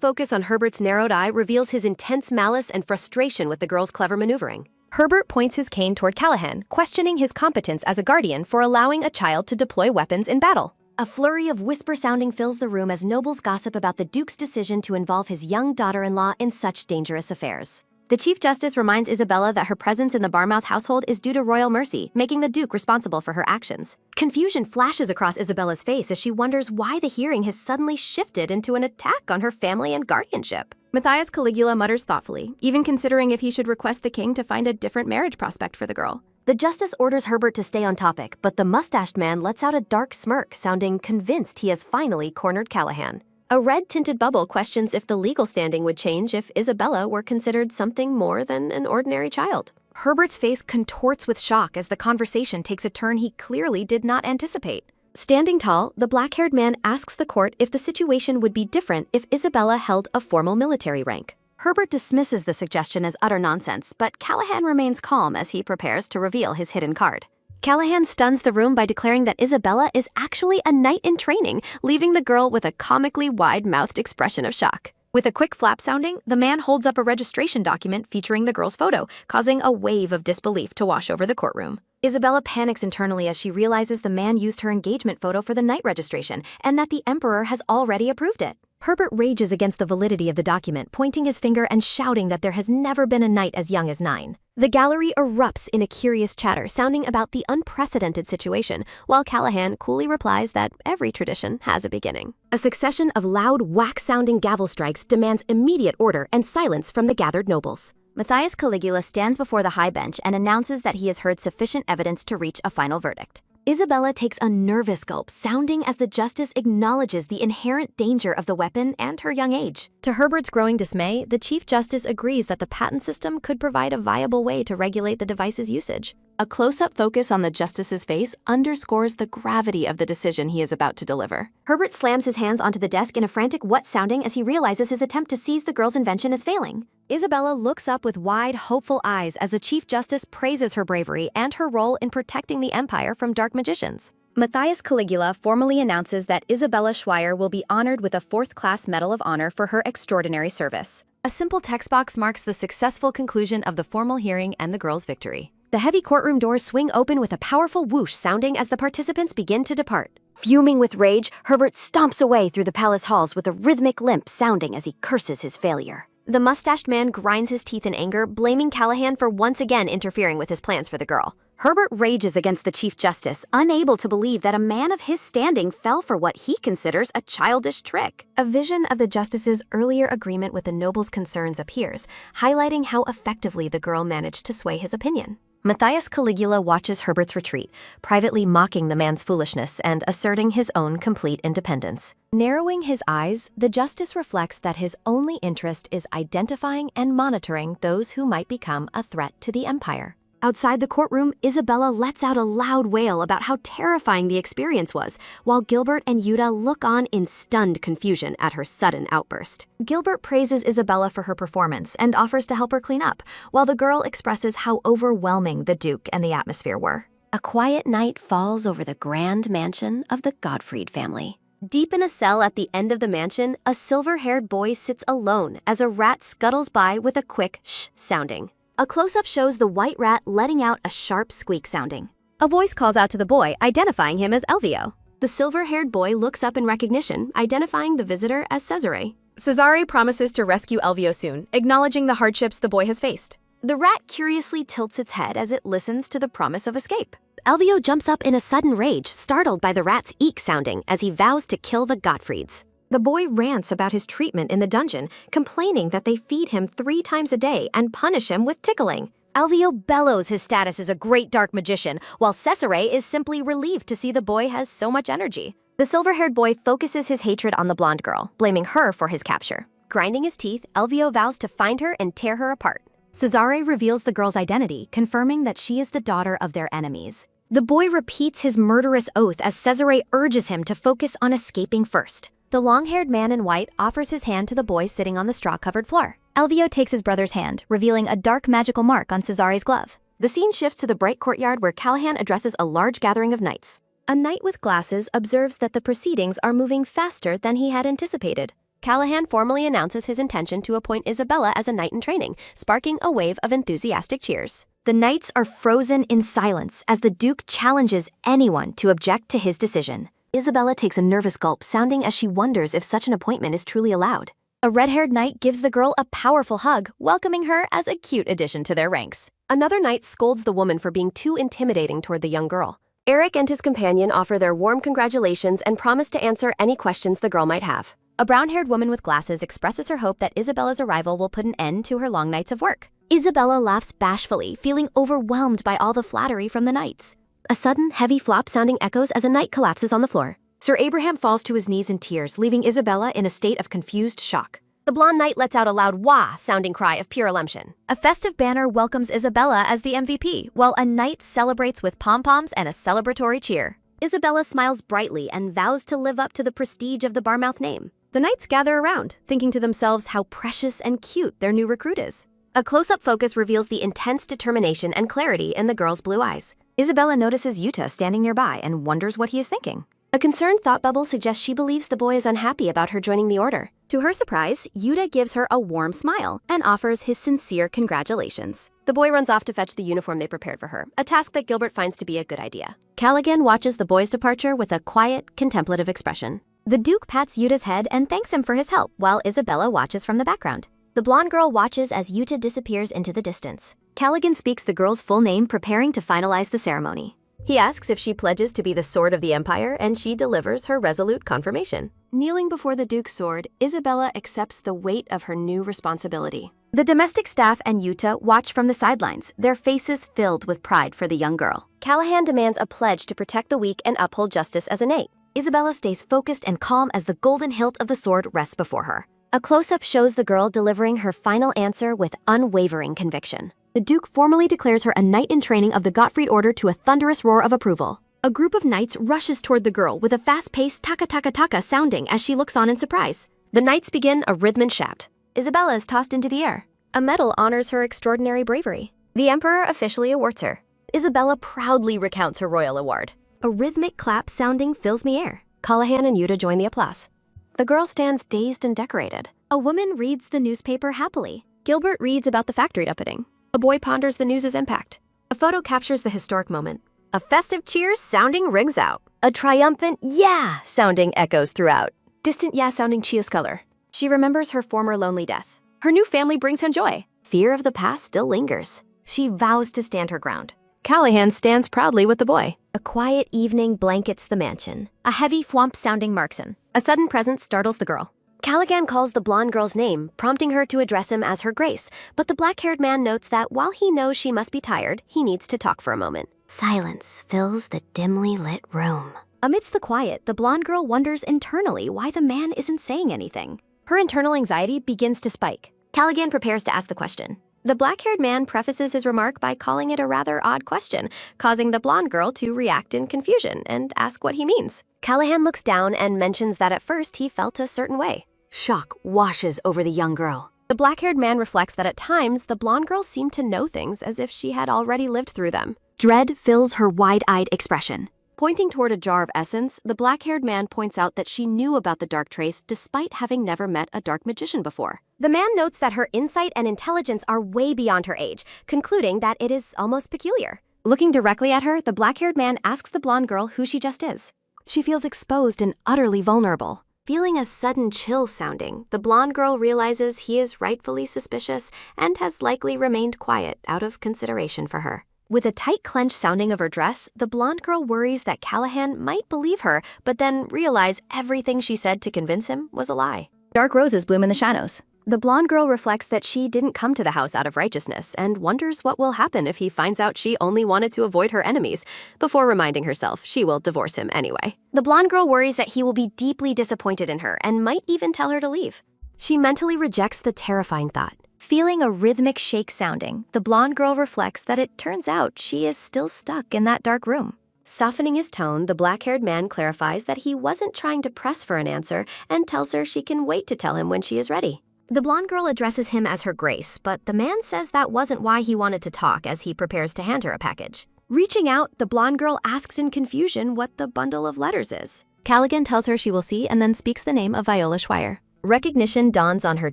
focus on Herbert's narrowed eye reveals his intense malice and frustration with the girl's clever maneuvering. Herbert points his cane toward Callahan, questioning his competence as a guardian for allowing a child to deploy weapons in battle. A flurry of whisper-sounding fills the room as nobles gossip about the Duke's decision to involve his young daughter-in-law in such dangerous affairs. The Chief Justice reminds Isabella that her presence in the Barmouth household is due to royal mercy, making the Duke responsible for her actions. Confusion flashes across Isabella's face as she wonders why the hearing has suddenly shifted into an attack on her family and guardianship. Matthias Caligula mutters thoughtfully, even considering if he should request the king to find a different marriage prospect for the girl. The justice orders Herbert to stay on topic, but the mustached man lets out a dark smirk, sounding convinced he has finally cornered Callahan. A red-tinted bubble questions if the legal standing would change if Isabella were considered something more than an ordinary child. Herbert's face contorts with shock as the conversation takes a turn he clearly did not anticipate. Standing tall, the black-haired man asks the court if the situation would be different if Isabella held a formal military rank. Herbert dismisses the suggestion as utter nonsense, but Callahan remains calm as he prepares to reveal his hidden card. Callahan stuns the room by declaring that Isabella is actually a knight in training, leaving the girl with a comically wide-mouthed expression of shock. With a quick flap sounding, the man holds up a registration document featuring the girl's photo, causing a wave of disbelief to wash over the courtroom. Isabella panics internally as she realizes the man used her engagement photo for the knight registration and that the Emperor has already approved it. Herbert rages against the validity of the document, pointing his finger and shouting that there has never been a knight as young as 9. The gallery erupts in a curious chatter sounding about the unprecedented situation, while Callahan coolly replies that every tradition has a beginning. A succession of loud, whack-sounding gavel strikes demands immediate order and silence from the gathered nobles. Matthias Caligula stands before the high bench and announces that he has heard sufficient evidence to reach a final verdict. Isabella takes a nervous gulp, sounding as the justice acknowledges the inherent danger of the weapon and her young age. To Herbert's growing dismay, the Chief Justice agrees that the patent system could provide a viable way to regulate the device's usage. A close-up focus on the justice's face underscores the gravity of the decision he is about to deliver. Herbert slams his hands onto the desk in a frantic what sounding as he realizes his attempt to seize the girl's invention is failing. Isabella looks up with wide, hopeful eyes as the Chief Justice praises her bravery and her role in protecting the Empire from dark magicians. Matthias Caligula formally announces that Isabella Schweier will be honored with a 4th-class Medal of Honor for her extraordinary service. A simple text box marks the successful conclusion of the formal hearing and the girl's victory. The heavy courtroom doors swing open with a powerful whoosh sounding as the participants begin to depart. Fuming with rage, Herbert stomps away through the palace halls with a rhythmic limp sounding as he curses his failure. The mustached man grinds his teeth in anger, blaming Callahan for once again interfering with his plans for the girl. Herbert rages against the Chief Justice, unable to believe that a man of his standing fell for what he considers a childish trick. A vision of the justice's earlier agreement with the noble's concerns appears, highlighting how effectively the girl managed to sway his opinion. Matthias Caligula watches Herbert's retreat, privately mocking the man's foolishness and asserting his own complete independence. Narrowing his eyes, the justice reflects that his only interest is identifying and monitoring those who might become a threat to the Empire. Outside the courtroom, Isabella lets out a loud wail about how terrifying the experience was, while Gilbert and Yuta look on in stunned confusion at her sudden outburst. Gilbert praises Isabella for her performance and offers to help her clean up, while the girl expresses how overwhelming the Duke and the atmosphere were. A quiet night falls over the grand mansion of the Gottfried family. Deep in a cell at the end of the mansion, a silver-haired boy sits alone as a rat scuttles by with a quick shh sounding. A close-up shows the white rat letting out a sharp squeak sounding. A voice calls out to the boy, identifying him as Elvio. The silver-haired boy looks up in recognition, identifying the visitor as Cesare. Cesare promises to rescue Elvio soon, acknowledging the hardships the boy has faced. The rat curiously tilts its head as it listens to the promise of escape. Elvio jumps up in a sudden rage, startled by the rat's eek sounding as he vows to kill the Gottfrieds. The boy rants about his treatment in the dungeon, complaining that they feed him 3 times a day and punish him with tickling. Elvio bellows his status as a great dark magician, while Cesare is simply relieved to see the boy has so much energy. The silver-haired boy focuses his hatred on the blonde girl, blaming her for his capture. Grinding his teeth, Elvio vows to find her and tear her apart. Cesare reveals the girl's identity, confirming that she is the daughter of their enemies. The boy repeats his murderous oath as Cesare urges him to focus on escaping first. The long-haired man in white offers his hand to the boy sitting on the straw-covered floor. Elvio takes his brother's hand, revealing a dark magical mark on Cesare's glove. The scene shifts to the bright courtyard where Callahan addresses a large gathering of knights. A knight with glasses observes that the proceedings are moving faster than he had anticipated. Callahan formally announces his intention to appoint Isabella as a knight in training, sparking a wave of enthusiastic cheers. The knights are frozen in silence as the Duke challenges anyone to object to his decision. Isabella takes a nervous gulp, sounding as she wonders if such an appointment is truly allowed. A red-haired knight gives the girl a powerful hug, welcoming her as a cute addition to their ranks. Another knight scolds the woman for being too intimidating toward the young girl. Eric and his companion offer their warm congratulations and promise to answer any questions the girl might have. A brown-haired woman with glasses expresses her hope that Isabella's arrival will put an end to her long nights of work. Isabella laughs bashfully, feeling overwhelmed by all the flattery from the knights. A sudden, heavy flop-sounding echoes as a knight collapses on the floor. Sir Abraham falls to his knees in tears, leaving Isabella in a state of confused shock. The blonde knight lets out a loud wah-sounding cry of pure elemption. A festive banner welcomes Isabella as the MVP, while a knight celebrates with pom-poms and a celebratory cheer. Isabella smiles brightly and vows to live up to the prestige of the Barmouth name. The knights gather around, thinking to themselves how precious and cute their new recruit is. A close-up focus reveals the intense determination and clarity in the girl's blue eyes. Isabella notices Yuta standing nearby and wonders what he is thinking. A concerned thought bubble suggests she believes the boy is unhappy about her joining the order. To her surprise, Yuta gives her a warm smile and offers his sincere congratulations. The boy runs off to fetch the uniform they prepared for her, a task that Gilbert finds to be a good idea. Callaghan watches the boy's departure with a quiet, contemplative expression. The Duke pats Yuta's head and thanks him for his help, while Isabella watches from the background. The blonde girl watches as Yuta disappears into the distance. Callaghan speaks the girl's full name, preparing to finalize the ceremony. He asks if she pledges to be the sword of the Empire, and she delivers her resolute confirmation. Kneeling before the Duke's sword, Isabella accepts the weight of her new responsibility. The domestic staff and Yuta watch from the sidelines, their faces filled with pride for the young girl. Callahan demands a pledge to protect the weak and uphold justice as a knight. Isabella stays focused and calm as the golden hilt of the sword rests before her. A close-up shows the girl delivering her final answer with unwavering conviction. The Duke formally declares her a knight in training of the Gottfried Order to a thunderous roar of approval. A group of knights rushes toward the girl with a fast-paced taka-taka-taka sounding as she looks on in surprise. The knights begin a rhythmic shout. Isabella is tossed into the air. A medal honors her extraordinary bravery. The Emperor officially awards her. Isabella proudly recounts her royal award. A rhythmic clap sounding fills the air. Callahan and Yuta join the applause. The girl stands dazed and decorated. A woman reads the newspaper happily. Gilbert reads about the factory opening. A boy ponders the news's impact. A photo captures the historic moment. A festive cheers sounding rings out. A triumphant yeah sounding echoes throughout. Distant yeah sounding cheers color. She remembers her former lonely death. Her new family brings her joy. Fear of the past still lingers. She vows to stand her ground. Callahan stands proudly with the boy. A quiet evening blankets the mansion. A heavy thwomp-sounding marksman. A sudden presence startles the girl. Callaghan calls the blonde girl's name, prompting her to address him as her grace, but the black-haired man notes that while he knows she must be tired, he needs to talk for a moment. Silence fills the dimly lit room. Amidst the quiet, the blonde girl wonders internally why the man isn't saying anything. Her internal anxiety begins to spike. Callaghan prepares to ask the question. The black-haired man prefaces his remark by calling it a rather odd question, causing the blonde girl to react in confusion and ask what he means. Callahan looks down and mentions that at first he felt a certain way. Shock washes over the young girl. The black-haired man reflects that at times, the blonde girl seemed to know things as if she had already lived through them. Dread fills her wide-eyed expression. Pointing toward a jar of essence, the black-haired man points out that she knew about the dark trace despite having never met a dark magician before. The man notes that her insight and intelligence are way beyond her age, concluding that it is almost peculiar. Looking directly at her, the black-haired man asks the blonde girl who she just is. She feels exposed and utterly vulnerable. Feeling a sudden chill sounding, the blonde girl realizes he is rightfully suspicious and has likely remained quiet out of consideration for her. With a tight clench sounding of her dress, the blonde girl worries that Callahan might believe her, but then realize everything she said to convince him was a lie. Dark roses bloom in the shadows. The blonde girl reflects that she didn't come to the house out of righteousness and wonders what will happen if he finds out she only wanted to avoid her enemies, before reminding herself she will divorce him anyway. The blonde girl worries that he will be deeply disappointed in her and might even tell her to leave. She mentally rejects the terrifying thought. Feeling a rhythmic shake sounding, the blonde girl reflects that it turns out she is still stuck in that dark room. Softening his tone, the black-haired man clarifies that he wasn't trying to press for an answer and tells her she can wait to tell him when she is ready. The blonde girl addresses him as her Grace, but the man says that wasn't why he wanted to talk as he prepares to hand her a package. Reaching out, the blonde girl asks in confusion what the bundle of letters is. Callaghan tells her she will see and then speaks the name of Viola Schweier. Recognition dawns on her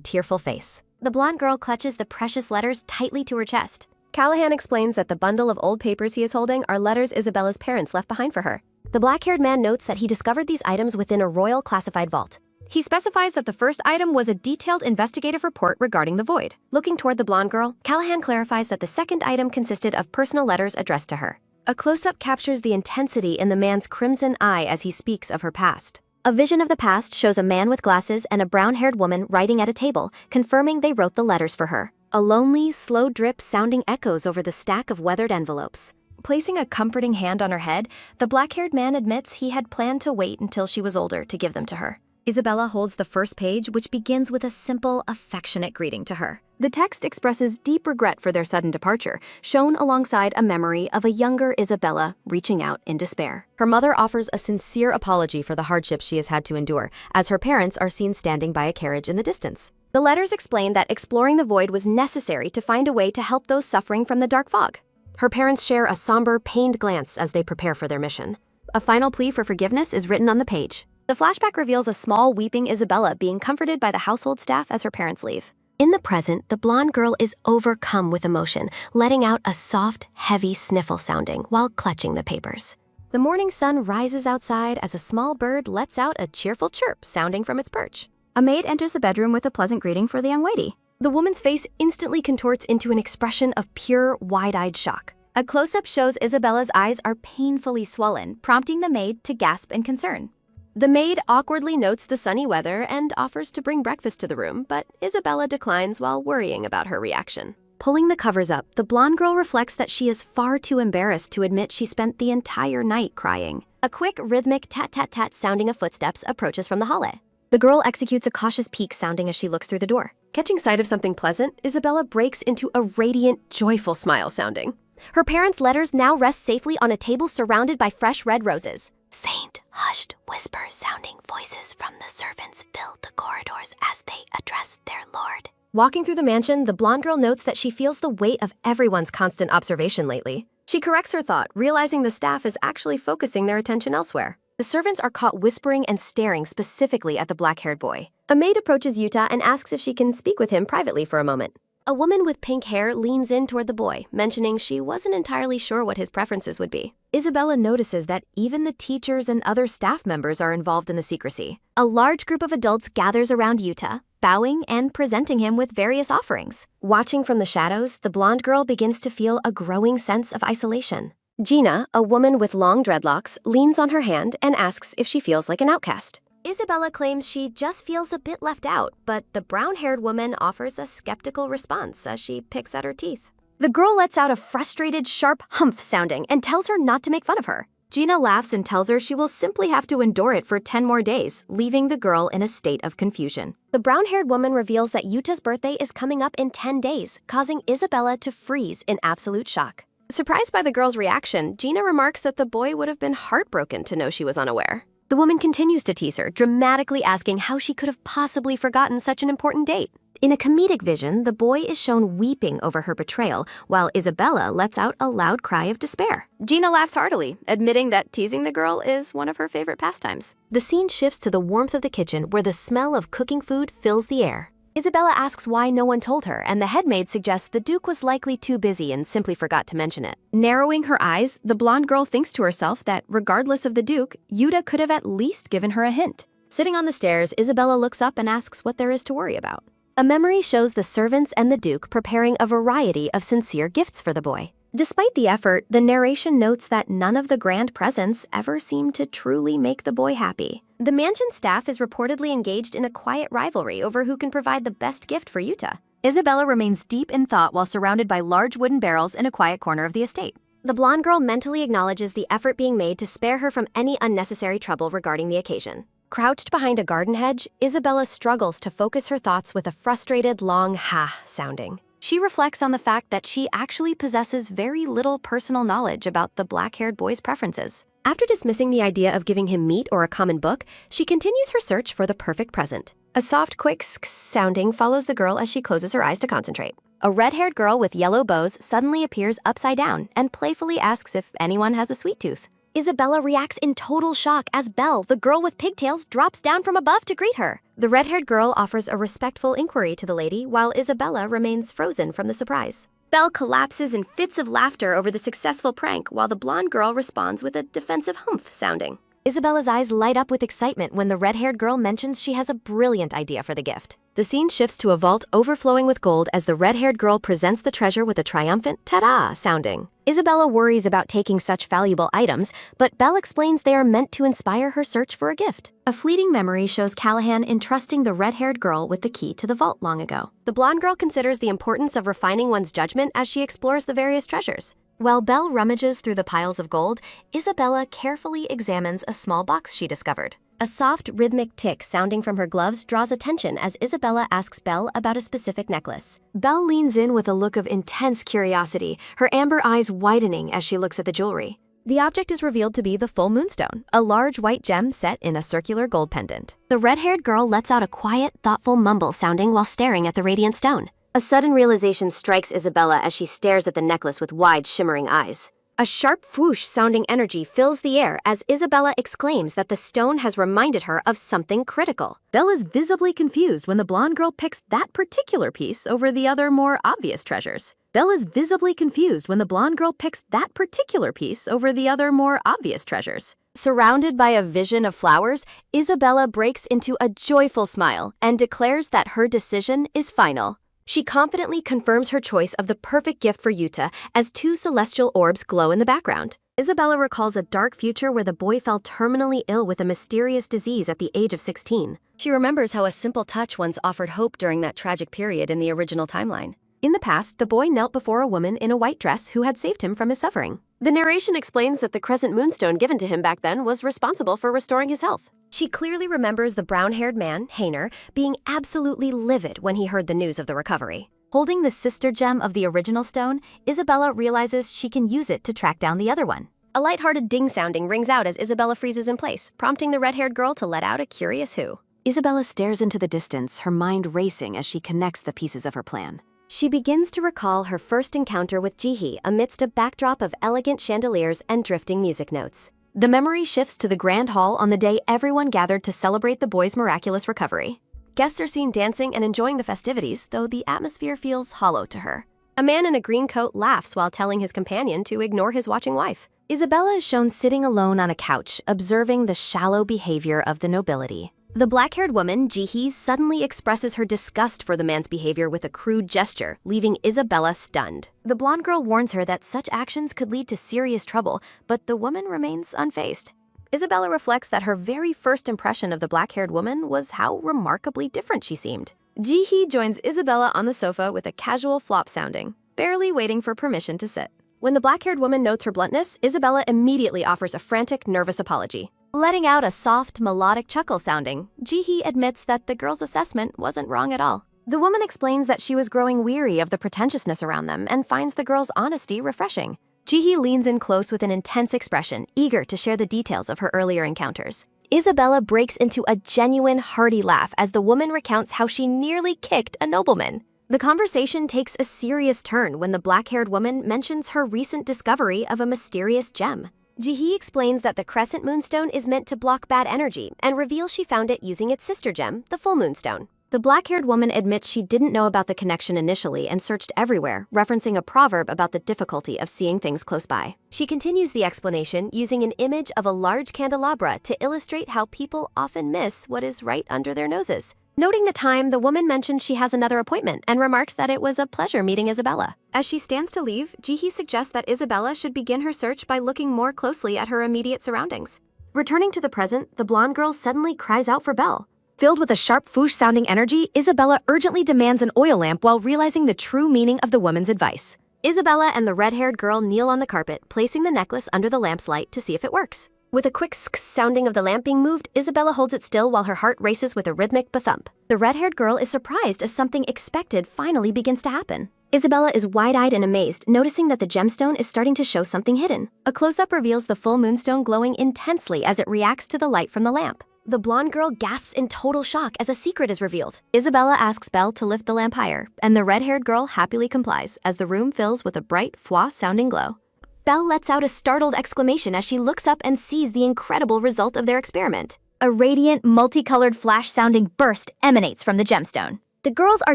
tearful face. The blonde girl clutches the precious letters tightly to her chest. Callahan explains that the bundle of old papers he is holding are letters Isabella's parents left behind for her. The black-haired man notes that he discovered these items within a royal classified vault. He specifies that the first item was a detailed investigative report regarding the void. Looking toward the blonde girl, Callahan clarifies that the second item consisted of personal letters addressed to her. A close-up captures the intensity in the man's crimson eye as he speaks of her past. A vision of the past shows a man with glasses and a brown-haired woman writing at a table, confirming they wrote the letters for her. A lonely, slow drip sounding echoes over the stack of weathered envelopes. Placing a comforting hand on her head, the black-haired man admits he had planned to wait until she was older to give them to her. Isabella holds the first page, which begins with a simple, affectionate greeting to her. The text expresses deep regret for their sudden departure, shown alongside a memory of a younger Isabella reaching out in despair. Her mother offers a sincere apology for the hardships she has had to endure, as her parents are seen standing by a carriage in the distance. The letters explain that exploring the void was necessary to find a way to help those suffering from the dark fog. Her parents share a somber, pained glance as they prepare for their mission. A final plea for forgiveness is written on the page. The flashback reveals a small, weeping Isabella being comforted by the household staff as her parents leave. In the present, the blonde girl is overcome with emotion, letting out a soft, heavy sniffle sounding while clutching the papers. The morning sun rises outside as a small bird lets out a cheerful chirp sounding from its perch. A maid enters the bedroom with a pleasant greeting for the young lady. The woman's face instantly contorts into an expression of pure, wide-eyed shock. A close-up shows Isabella's eyes are painfully swollen, prompting the maid to gasp in concern. The maid awkwardly notes the sunny weather and offers to bring breakfast to the room, but Isabella declines while worrying about her reaction. Pulling the covers up, the blonde girl reflects that she is far too embarrassed to admit she spent the entire night crying. A quick, rhythmic tat-tat-tat sounding of footsteps approaches from the hallway. The girl executes a cautious peek sounding as she looks through the door. Catching sight of something pleasant, Isabella breaks into a radiant, joyful smile sounding. Her parents' letters now rest safely on a table surrounded by fresh red roses. Faint, hushed whispers sounding voices from the servants filled the corridors as they addressed their lord. Walking through the mansion, the blonde girl notes that she feels the weight of everyone's constant observation lately. She corrects her thought, realizing the staff is actually focusing their attention elsewhere. The servants are caught whispering and staring specifically at the black-haired boy. A maid approaches Yuta and asks if she can speak with him privately for a moment. A woman with pink hair leans in toward the boy, mentioning she wasn't entirely sure what his preferences would be. Isabella notices that even the teachers and other staff members are involved in the secrecy. A large group of adults gathers around Yuta, bowing and presenting him with various offerings. Watching from the shadows, the blonde girl begins to feel a growing sense of isolation. Gina, a woman with long dreadlocks, leans on her hand and asks if she feels like an outcast. Isabella claims she just feels a bit left out, but the brown-haired woman offers a skeptical response as she picks at her teeth. The girl lets out a frustrated, sharp humph sounding and tells her not to make fun of her. Gina laughs and tells her she will simply have to endure it for 10 more days, leaving the girl in a state of confusion. The brown-haired woman reveals that Yuta's birthday is coming up in 10 days, causing Isabella to freeze in absolute shock. Surprised by the girl's reaction, Gina remarks that the boy would have been heartbroken to know she was unaware. The woman continues to tease her, dramatically asking how she could have possibly forgotten such an important date. In a comedic vision, the boy is shown weeping over her betrayal, while Isabella lets out a loud cry of despair. Gina laughs heartily, admitting that teasing the girl is one of her favorite pastimes. The scene shifts to the warmth of the kitchen, where the smell of cooking food fills the air. Isabella asks why no one told her, and the headmaid suggests the Duke was likely too busy and simply forgot to mention it. Narrowing her eyes, the blonde girl thinks to herself that, regardless of the Duke, Yuta could have at least given her a hint. Sitting on the stairs, Isabella looks up and asks what there is to worry about. A memory shows the servants and the Duke preparing a variety of sincere gifts for the boy. Despite the effort, the narration notes that none of the grand presents ever seem to truly make the boy happy. The mansion staff is reportedly engaged in a quiet rivalry over who can provide the best gift for Yuta. Isabella remains deep in thought while surrounded by large wooden barrels in a quiet corner of the estate. The blonde girl mentally acknowledges the effort being made to spare her from any unnecessary trouble regarding the occasion. Crouched behind a garden hedge, Isabella struggles to focus her thoughts with a frustrated, long ha sounding. She reflects on the fact that she actually possesses very little personal knowledge about the black-haired boy's preferences. After dismissing the idea of giving him meat or a common book, she continues her search for the perfect present. A soft, quick sounding follows the girl as she closes her eyes to concentrate. A red-haired girl with yellow bows suddenly appears upside down and playfully asks if anyone has a sweet tooth. Isabella reacts in total shock as Belle, the girl with pigtails, drops down from above to greet her. The red-haired girl offers a respectful inquiry to the lady while Isabella remains frozen from the surprise. Belle collapses in fits of laughter over the successful prank while the blonde girl responds with a defensive humph sounding. Isabella's eyes light up with excitement when the red-haired girl mentions she has a brilliant idea for the gift. The scene shifts to a vault overflowing with gold as the red-haired girl presents the treasure with a triumphant ta-da sounding. Isabella worries about taking such valuable items, but Belle explains they are meant to inspire her search for a gift. A fleeting memory shows Callahan entrusting the red-haired girl with the key to the vault long ago. The blonde girl considers the importance of refining one's judgment as she explores the various treasures. While Belle rummages through the piles of gold, Isabella carefully examines a small box she discovered. A soft, rhythmic tick sounding from her gloves draws attention as Isabella asks Belle about a specific necklace. Belle leans in with a look of intense curiosity, her amber eyes widening as she looks at the jewelry. The object is revealed to be the full moonstone, a large white gem set in a circular gold pendant. The red-haired girl lets out a quiet, thoughtful mumble sounding while staring at the radiant stone. A sudden realization strikes Isabella as she stares at the necklace with wide, shimmering eyes. A sharp whoosh-sounding energy fills the air as Isabella exclaims that the stone has reminded her of something critical. Belle is visibly confused when the blonde girl picks that particular piece over the other more obvious treasures. Belle is visibly confused when the blonde girl picks that particular piece over the other more obvious treasures. Surrounded by a vision of flowers, Isabella breaks into a joyful smile and declares that her decision is final. She confidently confirms her choice of the perfect gift for Yuta as two celestial orbs glow in the background. Isabella recalls a dark future where the boy fell terminally ill with a mysterious disease at the age of 16. She remembers how a simple touch once offered hope during that tragic period in the original timeline. In the past, the boy knelt before a woman in a white dress who had saved him from his suffering. The narration explains that the crescent moonstone given to him back then was responsible for restoring his health. She clearly remembers the brown-haired man, Heir, being absolutely livid when he heard the news of the recovery. Holding the sister gem of the original stone, Isabella realizes she can use it to track down the other one. A light-hearted ding sounding rings out as Isabella freezes in place, prompting the red-haired girl to let out a curious who. Isabella stares into the distance, her mind racing as she connects the pieces of her plan. She begins to recall her first encounter with Jihee amidst a backdrop of elegant chandeliers and drifting music notes. The memory shifts to the grand hall on the day everyone gathered to celebrate the boy's miraculous recovery. Guests are seen dancing and enjoying the festivities, though the atmosphere feels hollow to her. A man in a green coat laughs while telling his companion to ignore his watching wife. Isabella is shown sitting alone on a couch, observing the shallow behavior of the nobility. The black-haired woman, Jihee, suddenly expresses her disgust for the man's behavior with a crude gesture, leaving Isabella stunned. The blonde girl warns her that such actions could lead to serious trouble, but the woman remains unfazed. Isabella reflects that her very first impression of the black-haired woman was how remarkably different she seemed. Jihee joins Isabella on the sofa with a casual flop sounding, barely waiting for permission to sit. When the black-haired woman notes her bluntness, Isabella immediately offers a frantic, nervous apology. Letting out a soft, melodic chuckle sounding, Jihee admits that the girl's assessment wasn't wrong at all. The woman explains that she was growing weary of the pretentiousness around them and finds the girl's honesty refreshing. Jihee leans in close with an intense expression, eager to share the details of her earlier encounters. Isabella breaks into a genuine, hearty laugh as the woman recounts how she nearly kicked a nobleman. The conversation takes a serious turn when the black-haired woman mentions her recent discovery of a mysterious gem. Jihee explains that the crescent moonstone is meant to block bad energy and reveals she found it using its sister gem, the full moonstone. The black-haired woman admits she didn't know about the connection initially and searched everywhere, referencing a proverb about the difficulty of seeing things close by. She continues the explanation using an image of a large candelabra to illustrate how people often miss what is right under their noses. Noting the time, the woman mentions she has another appointment and remarks that it was a pleasure meeting Isabella. As she stands to leave, Jihee suggests that Isabella should begin her search by looking more closely at her immediate surroundings. Returning to the present, the blonde girl suddenly cries out for Belle. Filled with a sharp foosh-sounding energy, Isabella urgently demands an oil lamp while realizing the true meaning of the woman's advice. Isabella and the red-haired girl kneel on the carpet, placing the necklace under the lamp's light to see if it works. With a quick sounding of the lamp being moved, Isabella holds it still while her heart races with a rhythmic thump. The red-haired girl is surprised as something expected finally begins to happen. Isabella is wide-eyed and amazed, noticing that the gemstone is starting to show something hidden. A close-up reveals the full moonstone glowing intensely as it reacts to the light from the lamp. The blonde girl gasps in total shock as a secret is revealed. Isabella asks Belle to lift the lamp higher, and the red-haired girl happily complies as the room fills with a bright, froid-sounding glow. Belle lets out a startled exclamation as she looks up and sees the incredible result of their experiment. A radiant, multicolored flash-sounding burst emanates from the gemstone. The girls are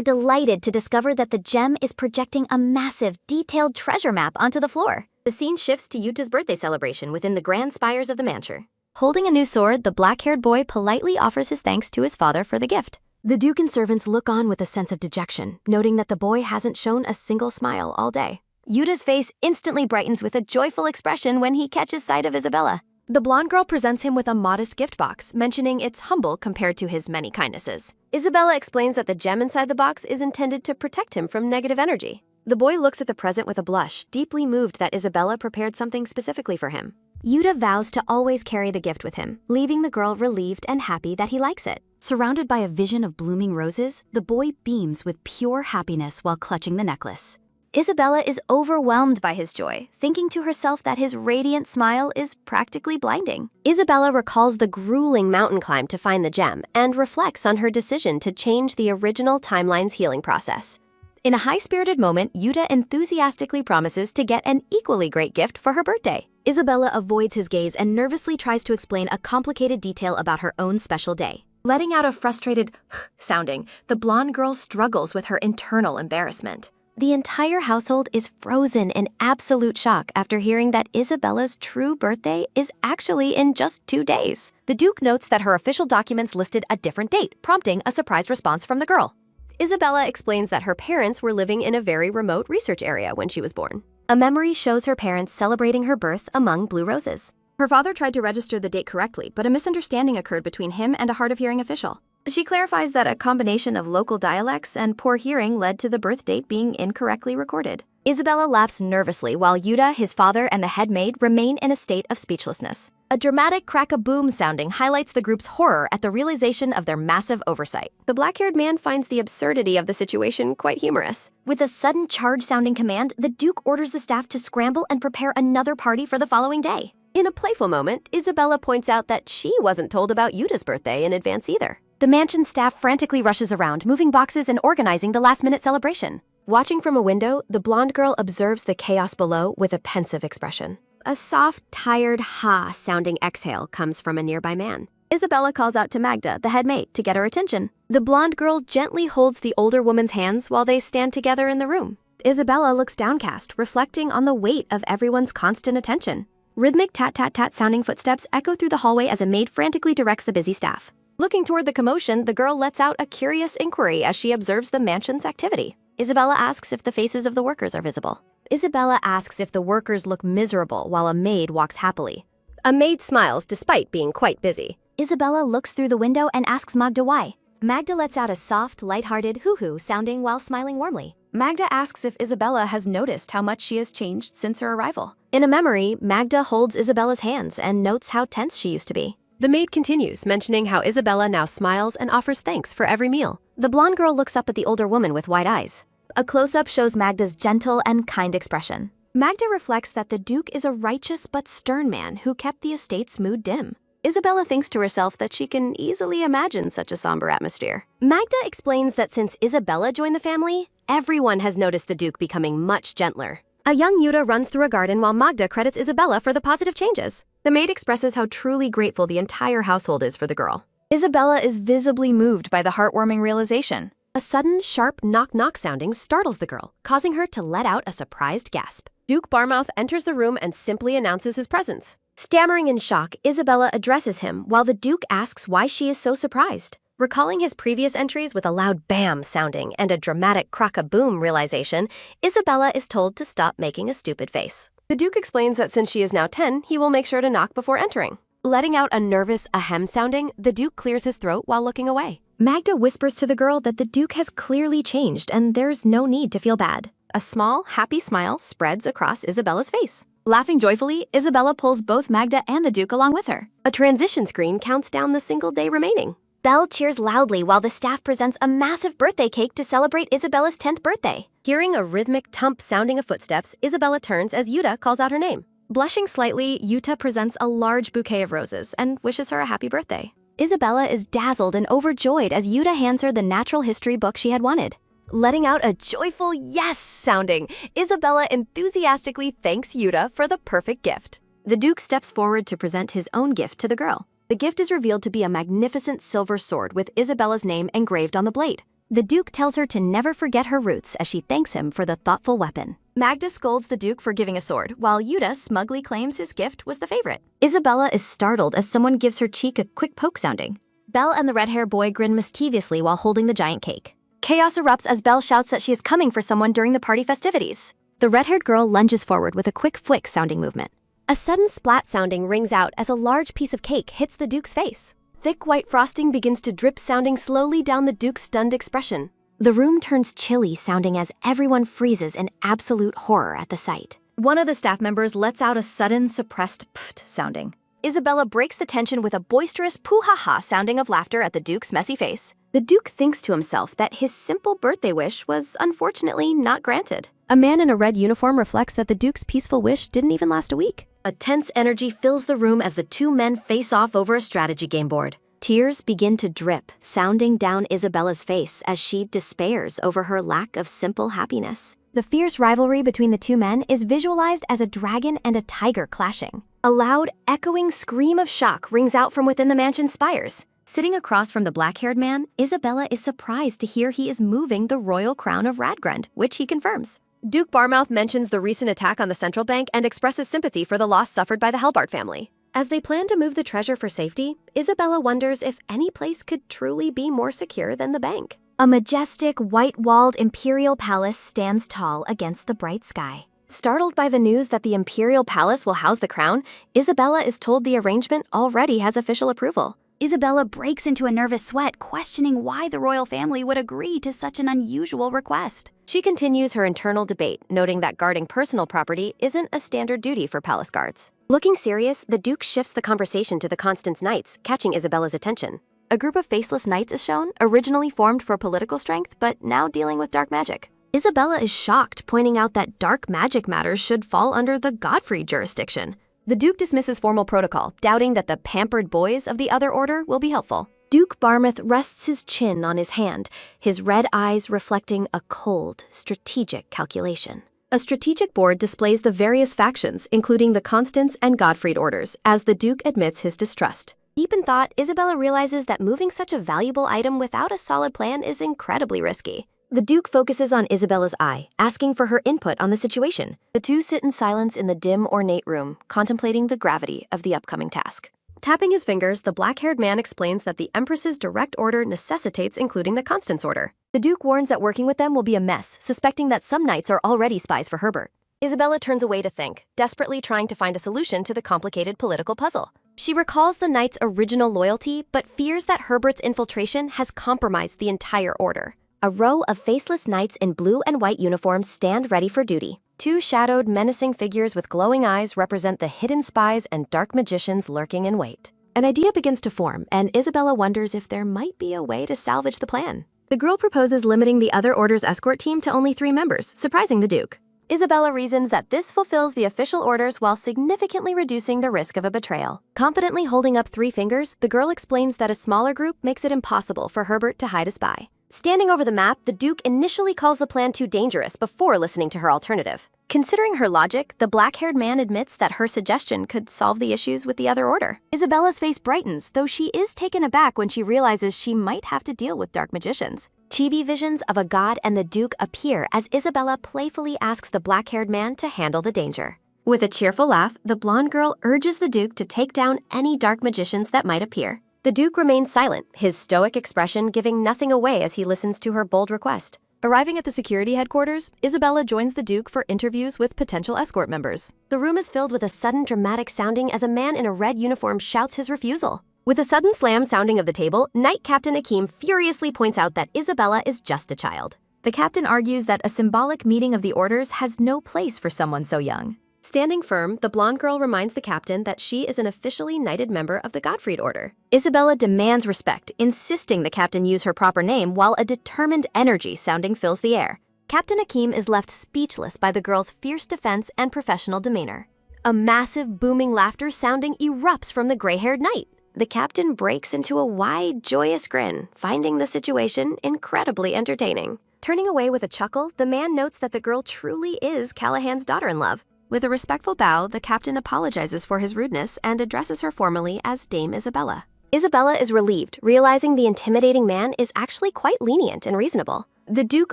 delighted to discover that the gem is projecting a massive, detailed treasure map onto the floor. The scene shifts to Yuta's birthday celebration within the grand spires of the mansion. Holding a new sword, the black-haired boy politely offers his thanks to his father for the gift. The Duke and servants look on with a sense of dejection, noting that the boy hasn't shown a single smile all day. Yuta's face instantly brightens with a joyful expression when he catches sight of Isabella. The blonde girl presents him with a modest gift box, mentioning it's humble compared to his many kindnesses. Isabella explains that the gem inside the box is intended to protect him from negative energy. The boy looks at the present with a blush, deeply moved that Isabella prepared something specifically for him. Yuta vows to always carry the gift with him, leaving the girl relieved and happy that he likes it. Surrounded by a vision of blooming roses, the boy beams with pure happiness while clutching the necklace. Isabella is overwhelmed by his joy, thinking to herself that his radiant smile is practically blinding. Isabella recalls the grueling mountain climb to find the gem and reflects on her decision to change the original timeline's healing process. In a high-spirited moment, Yuta enthusiastically promises to get an equally great gift for her birthday. Isabella avoids his gaze and nervously tries to explain a complicated detail about her own special day. Letting out a frustrated sounding, the blonde girl struggles with her internal embarrassment. The entire household is frozen in absolute shock after hearing that Isabella's true birthday is actually in just 2 days. The Duke notes that her official documents listed a different date, prompting a surprised response from the girl. Isabella explains that her parents were living in a very remote research area when she was born. A memory shows her parents celebrating her birth among blue roses. Her father tried to register the date correctly, but a misunderstanding occurred between him and a hard-of-hearing official. She clarifies that a combination of local dialects and poor hearing led to the birth date being incorrectly recorded. Isabella laughs nervously while Yuta, his father, and the head maid remain in a state of speechlessness. A dramatic crack-a-boom sounding highlights the group's horror at the realization of their massive oversight. The black-haired man finds the absurdity of the situation quite humorous. With a sudden charge-sounding command, the Duke orders the staff to scramble and prepare another party for the following day. In a playful moment, Isabella points out that she wasn't told about Yuta's birthday in advance either. The mansion staff frantically rushes around, moving boxes and organizing the last-minute celebration. Watching from a window, the blonde girl observes the chaos below with a pensive expression. A soft, tired, ha-sounding exhale comes from a nearby man. Isabella calls out to Magda, the head maid, to get her attention. The blonde girl gently holds the older woman's hands while they stand together in the room. Isabella looks downcast, reflecting on the weight of everyone's constant attention. Rhythmic tat-tat-tat sounding footsteps echo through the hallway as a maid frantically directs the busy staff. Looking toward the commotion, the girl lets out a curious inquiry as she observes the mansion's activity. Isabella asks if the faces of the workers are visible. Isabella asks if the workers look miserable while a maid walks happily. A maid smiles despite being quite busy. Isabella looks through the window and asks Magda why. Magda lets out a soft, light-hearted hoo-hoo sounding while smiling warmly. Magda asks if Isabella has noticed how much she has changed since her arrival. In a memory, Magda holds Isabella's hands and notes how tense she used to be. The maid continues, mentioning how Isabella now smiles and offers thanks for every meal. The blonde girl looks up at the older woman with wide eyes. A close-up shows Magda's gentle and kind expression. Magda reflects that the Duke is a righteous but stern man who kept the estate's mood dim. Isabella thinks to herself that she can easily imagine such a somber atmosphere. Magda explains that since Isabella joined the family, everyone has noticed the Duke becoming much gentler. A young Yuta runs through a garden while Magda credits Isabella for the positive changes. The maid expresses how truly grateful the entire household is for the girl. Isabella is visibly moved by the heartwarming realization. A sudden, sharp knock-knock sounding startles the girl, causing her to let out a surprised gasp. Duke Barmouth enters the room and simply announces his presence. Stammering in shock, Isabella addresses him while the Duke asks why she is so surprised. Recalling his previous entries with a loud bam sounding and a dramatic crock-a-boom realization, Isabella is told to stop making a stupid face. The Duke explains that since she is now 10, he will make sure to knock before entering. Letting out a nervous ahem sounding, the Duke clears his throat while looking away. Magda whispers to the girl that the Duke has clearly changed and there's no need to feel bad. A small, happy smile spreads across Isabella's face. Laughing joyfully, Isabella pulls both Magda and the Duke along with her. A transition screen counts down the single day remaining. Belle cheers loudly while the staff presents a massive birthday cake to celebrate Isabella's 10th birthday. Hearing a rhythmic thump sounding of footsteps, Isabella turns as Yuta calls out her name. Blushing slightly, Yuta presents a large bouquet of roses and wishes her a happy birthday. Isabella is dazzled and overjoyed as Yuta hands her the natural history book she had wanted. Letting out a joyful yes sounding, Isabella enthusiastically thanks Yuta for the perfect gift. The Duke steps forward to present his own gift to the girl. The gift is revealed to be a magnificent silver sword with Isabella's name engraved on the blade. The Duke tells her to never forget her roots as she thanks him for the thoughtful weapon. Magda scolds the Duke for giving a sword, while Yuta smugly claims his gift was the favorite. Isabella is startled as someone gives her cheek a quick poke sounding. Belle and the red-haired boy grin mischievously while holding the giant cake. Chaos erupts as Belle shouts that she is coming for someone during the party festivities. The red-haired girl lunges forward with a quick flick sounding movement. A sudden splat sounding rings out as a large piece of cake hits the Duke's face. Thick white frosting begins to drip sounding slowly down the Duke's stunned expression. The room turns chilly sounding as everyone freezes in absolute horror at the sight. One of the staff members lets out a sudden, suppressed pft sounding. Isabella breaks the tension with a boisterous poo-ha-ha sounding of laughter at the Duke's messy face. The Duke thinks to himself that his simple birthday wish was unfortunately not granted. A man in a red uniform reflects that the Duke's peaceful wish didn't even last a week. A tense energy fills the room as the two men face off over a strategy game board. Tears begin to drip, sounding down Isabella's face as she despairs over her lack of simple happiness. The fierce rivalry between the two men is visualized as a dragon and a tiger clashing. A loud, echoing scream of shock rings out from within the mansion's spires. Sitting across from the black-haired man, Isabella is surprised to hear he is moving the royal crown of Radgrund, which he confirms. Duke Barmouth mentions the recent attack on the central bank and expresses sympathy for the loss suffered by the Hellbart family. As they plan to move the treasure for safety, Isabella wonders if any place could truly be more secure than the bank. A majestic, white-walled imperial palace stands tall against the bright sky. Startled by the news that the imperial palace will house the crown, Isabella is told the arrangement already has official approval. Isabella breaks into a nervous sweat, questioning why the royal family would agree to such an unusual request. She continues her internal debate, noting that guarding personal property isn't a standard duty for palace guards. Looking serious, the Duke shifts the conversation to the Constance Knights, catching Isabella's attention. A group of faceless knights is shown, originally formed for political strength, but now dealing with dark magic. Isabella is shocked, pointing out that dark magic matters should fall under the Godfrey jurisdiction. The Duke dismisses formal protocol, doubting that the pampered boys of the other order will be helpful. Duke Barmouth rests his chin on his hand, his red eyes reflecting a cold, strategic calculation. A strategic board displays the various factions, including the Constance and Godfrey orders, as the Duke admits his distrust. Deep in thought, Isabella realizes that moving such a valuable item without a solid plan is incredibly risky. The Duke focuses on Isabella's eye, asking for her input on the situation. The two sit in silence in the dim, ornate room, contemplating the gravity of the upcoming task. Tapping his fingers, the black-haired man explains that the Empress's direct order necessitates including the Constance order. The Duke warns that working with them will be a mess, suspecting that some knights are already spies for Herbert. Isabella turns away to think, desperately trying to find a solution to the complicated political puzzle. She recalls the knights' original loyalty, but fears that Herbert's infiltration has compromised the entire order. A row of faceless knights in blue and white uniforms stand ready for duty. Two shadowed, menacing figures with glowing eyes represent the hidden spies and dark magicians lurking in wait. An idea begins to form, and Isabella wonders if there might be a way to salvage the plan. The girl proposes limiting the other order's escort team to only 3 members, surprising the Duke. Isabella reasons that this fulfills the official orders while significantly reducing the risk of a betrayal. Confidently holding up 3 fingers, the girl explains that a smaller group makes it impossible for Herbert to hide a spy. Standing over the map, the Duke initially calls the plan too dangerous before listening to her alternative. Considering her logic, the black-haired man admits that her suggestion could solve the issues with the other order. Isabella's face brightens, though she is taken aback when she realizes she might have to deal with dark magicians. Chibi visions of a god and the Duke appear as Isabella playfully asks the black-haired man to handle the danger. With a cheerful laugh, the blonde girl urges the Duke to take down any dark magicians that might appear. The Duke remains silent, his stoic expression giving nothing away as he listens to her bold request. Arriving at the security headquarters, Isabella joins the Duke for interviews with potential escort members. The room is filled with a sudden dramatic sounding as a man in a red uniform shouts his refusal. With a sudden slam sounding of the table, Knight Captain Akeem furiously points out that Isabella is just a child. The captain argues that a symbolic meeting of the orders has no place for someone so young. Standing firm, the blonde girl reminds the captain that she is an officially knighted member of the Gottfried Order. Isabella demands respect, insisting the captain use her proper name while a determined energy sounding fills the air. Captain Akeem is left speechless by the girl's fierce defense and professional demeanor. A massive, booming laughter sounding erupts from the gray-haired knight. The captain breaks into a wide, joyous grin, finding the situation incredibly entertaining. Turning away with a chuckle, the man notes that the girl truly is Callahan's daughter-in-law. With a respectful bow, the captain apologizes for his rudeness and addresses her formally as Dame Isabella. Isabella is relieved, realizing the intimidating man is actually quite lenient and reasonable. The Duke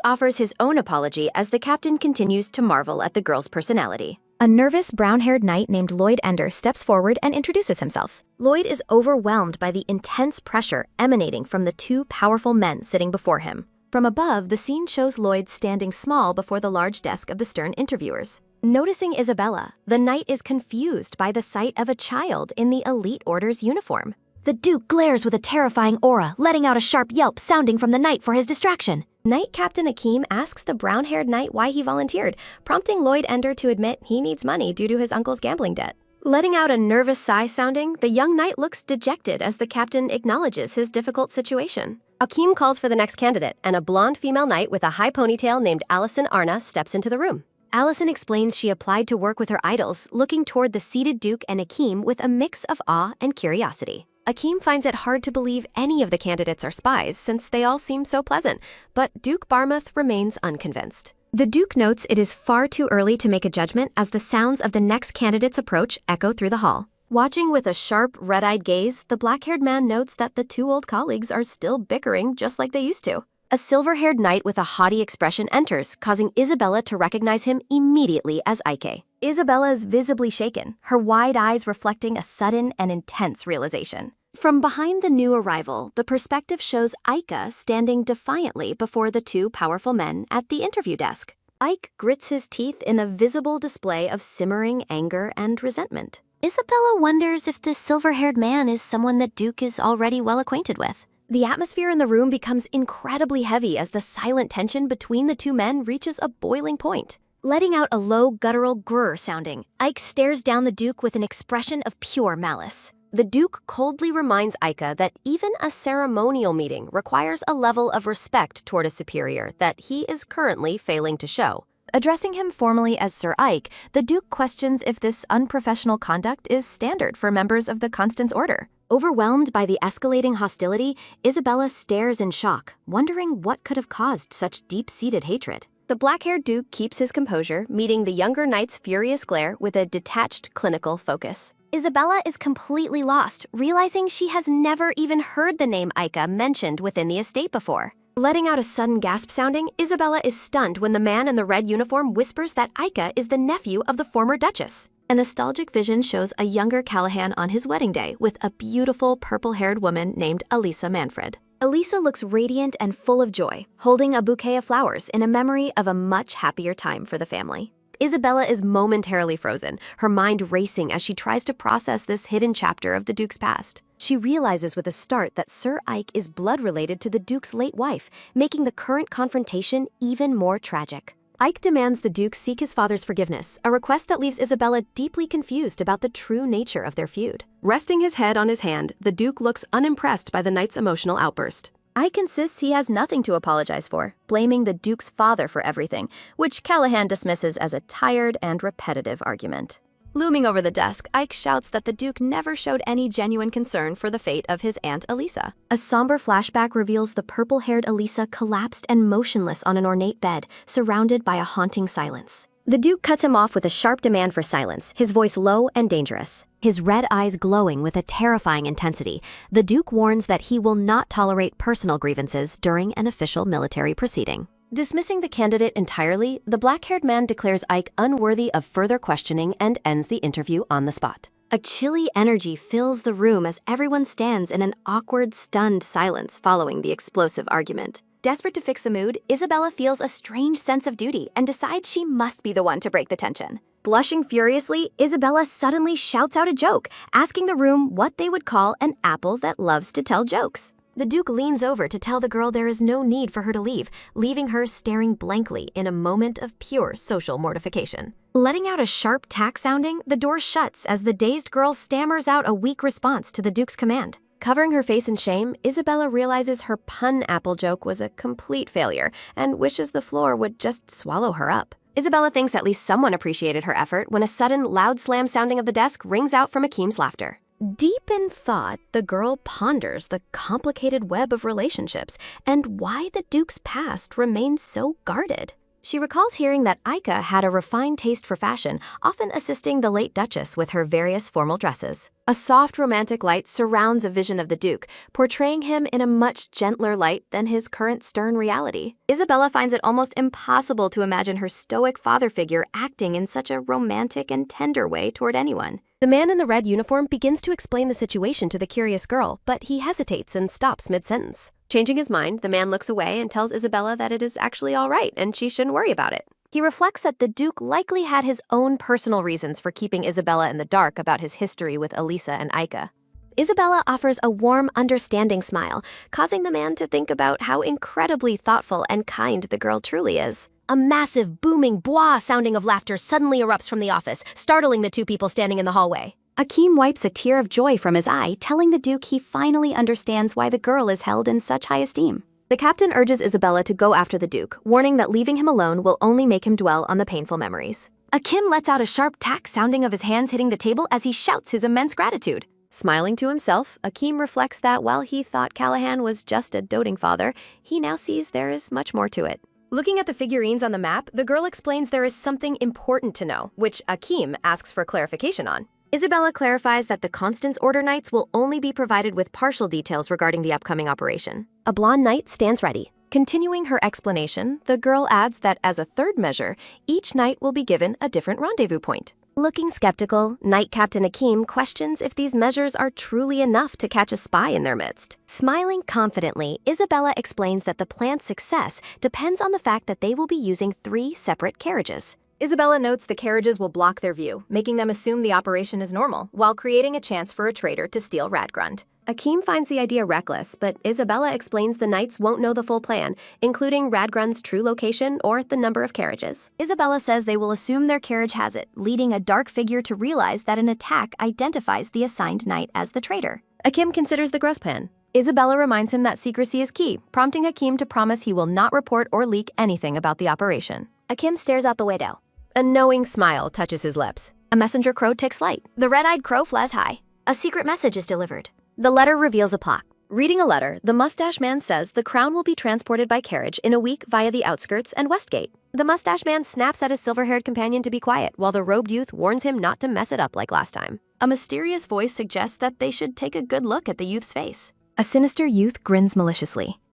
offers his own apology as the captain continues to marvel at the girl's personality. A nervous, brown-haired knight named Lloyd Ender steps forward and introduces himself. Lloyd is overwhelmed by the intense pressure emanating from the two powerful men sitting before him. From above, the scene shows Lloyd standing small before the large desk of the stern interviewers. Noticing Isabella, the knight is confused by the sight of a child in the elite order's uniform. The Duke glares with a terrifying aura, letting out a sharp yelp sounding from the knight for his distraction. Knight Captain Akeem asks the brown-haired knight why he volunteered, prompting Lloyd Ender to admit he needs money due to his uncle's gambling debt. Letting out a nervous sigh sounding, the young knight looks dejected as the captain acknowledges his difficult situation. Akeem calls for the next candidate, and a blonde female knight with a high ponytail named Allison Arna steps into the room. Allison explains she applied to work with her idols, looking toward the seated Duke and Akeem with a mix of awe and curiosity. Akeem finds it hard to believe any of the candidates are spies since they all seem so pleasant, but Duke Barmouth remains unconvinced. The Duke notes it is far too early to make a judgment as the sounds of the next candidate's approach echo through the hall. Watching with a sharp, red-eyed gaze, the black-haired man notes that the two old colleagues are still bickering just like they used to. A silver-haired knight with a haughty expression enters, causing Isabella to recognize him immediately as Ike. Isabella is visibly shaken, her wide eyes reflecting a sudden and intense realization. From behind the new arrival, the perspective shows Ike standing defiantly before the two powerful men at the interview desk. Ike grits his teeth in a visible display of simmering anger and resentment. Isabella wonders if this silver-haired man is someone that Duke is already well acquainted with. The atmosphere in the room becomes incredibly heavy as the silent tension between the two men reaches a boiling point. Letting out a low, guttural grrr sounding, Ike stares down the Duke with an expression of pure malice. The Duke coldly reminds Ike that even a ceremonial meeting requires a level of respect toward a superior that he is currently failing to show. Addressing him formally as Sir Ike, the Duke questions if this unprofessional conduct is standard for members of the Constance Order. Overwhelmed by the escalating hostility, Isabella stares in shock, wondering what could have caused such deep-seated hatred. The black-haired Duke keeps his composure, meeting the younger knight's furious glare with a detached, clinical focus. Isabella is completely lost, realizing she has never even heard the name Ike mentioned within the estate before. Letting out a sudden gasp sounding, Isabella is stunned when the man in the red uniform whispers that Ike is the nephew of the former Duchess. A nostalgic vision shows a younger Callahan on his wedding day with a beautiful purple-haired woman named Elisa Manfred. Elisa looks radiant and full of joy, holding a bouquet of flowers in a memory of a much happier time for the family. Isabella is momentarily frozen, her mind racing as she tries to process this hidden chapter of the Duke's past. She realizes with a start that Sir Ike is blood-related to the Duke's late wife, making the current confrontation even more tragic. Ike demands the Duke seek his father's forgiveness, a request that leaves Isabella deeply confused about the true nature of their feud. Resting his head on his hand, the Duke looks unimpressed by the knight's emotional outburst. Ike insists he has nothing to apologize for, blaming the Duke's father for everything, which Callahan dismisses as a tired and repetitive argument. Looming over the desk, Ike shouts that the Duke never showed any genuine concern for the fate of his Aunt Elisa. A somber flashback reveals the purple-haired Elisa collapsed and motionless on an ornate bed, surrounded by a haunting silence. The Duke cuts him off with a sharp demand for silence, his voice low and dangerous. His red eyes glowing with a terrifying intensity, the Duke warns that he will not tolerate personal grievances during an official military proceeding. Dismissing the candidate entirely, the black-haired man declares Ike unworthy of further questioning and ends the interview on the spot. A chilly energy fills the room as everyone stands in an awkward, stunned silence following the explosive argument. Desperate to fix the mood, Isabella feels a strange sense of duty and decides she must be the one to break the tension. Blushing furiously, Isabella suddenly shouts out a joke, asking the room what they would call an apple that loves to tell jokes. The Duke leans over to tell the girl there is no need for her to leave, leaving her staring blankly in a moment of pure social mortification. Letting out a sharp tack sounding, the door shuts as the dazed girl stammers out a weak response to the Duke's command. Covering her face in shame, Isabella realizes her pun apple joke was a complete failure and wishes the floor would just swallow her up. Isabella thinks at least someone appreciated her effort when a sudden loud slam sounding of the desk rings out from Akeem's laughter. Deep in thought, the girl ponders the complicated web of relationships and why the Duke's past remains so guarded. She recalls hearing that Aika had a refined taste for fashion, often assisting the late Duchess with her various formal dresses. A soft romantic light surrounds a vision of the Duke, portraying him in a much gentler light than his current stern reality. Isabella finds it almost impossible to imagine her stoic father figure acting in such a romantic and tender way toward anyone. The man in the red uniform begins to explain the situation to the curious girl, but he hesitates and stops mid-sentence. Changing his mind, the man looks away and tells Isabella that it is actually all right and she shouldn't worry about it. He reflects that the Duke likely had his own personal reasons for keeping Isabella in the dark about his history with Elisa and Aika. Isabella offers a warm, understanding smile, causing the man to think about how incredibly thoughtful and kind the girl truly is. A massive, booming bois sounding of laughter suddenly erupts from the office, startling the two people standing in the hallway. Akeem wipes a tear of joy from his eye, telling the Duke he finally understands why the girl is held in such high esteem. The captain urges Isabella to go after the Duke, warning that leaving him alone will only make him dwell on the painful memories. Akeem lets out a sharp tack sounding of his hands hitting the table as he shouts his immense gratitude. Smiling to himself, Akeem reflects that while he thought Callahan was just a doting father, he now sees there is much more to it. Looking at the figurines on the map, the girl explains there is something important to know, which Akeem asks for clarification on. Isabella clarifies that the Constance Order Knights will only be provided with partial details regarding the upcoming operation. A blonde knight stands ready. Continuing her explanation, the girl adds that as a third measure, each knight will be given a different rendezvous point. Looking skeptical, Knight Captain Akeem questions if these measures are truly enough to catch a spy in their midst. Smiling confidently, Isabella explains that the plan's success depends on the fact that they will be using 3 separate carriages. Isabella notes the carriages will block their view, making them assume the operation is normal, while creating a chance for a traitor to steal Radgrund. Akeem finds the idea reckless, but Isabella explains the knights won't know the full plan, including Radgrund's true location or the number of carriages. Isabella says they will assume their carriage has it, leading a dark figure to realize that an attack identifies the assigned knight as the traitor. Akeem considers the gross plan. Isabella reminds him that secrecy is key, prompting Akeem to promise he will not report or leak anything about the operation. Akeem stares out the window. A knowing smile touches his lips. A messenger crow takes flight. The red-eyed crow flies high. A secret message is delivered. The letter reveals a plot. Reading a letter, the mustache man says the crown will be transported by carriage in a week via the outskirts and Westgate. The mustache man snaps at his silver-haired companion to be quiet, while the robed youth warns him not to mess it up like last time. A mysterious voice suggests that they should take a good look at the youth's face. A sinister youth grins maliciously.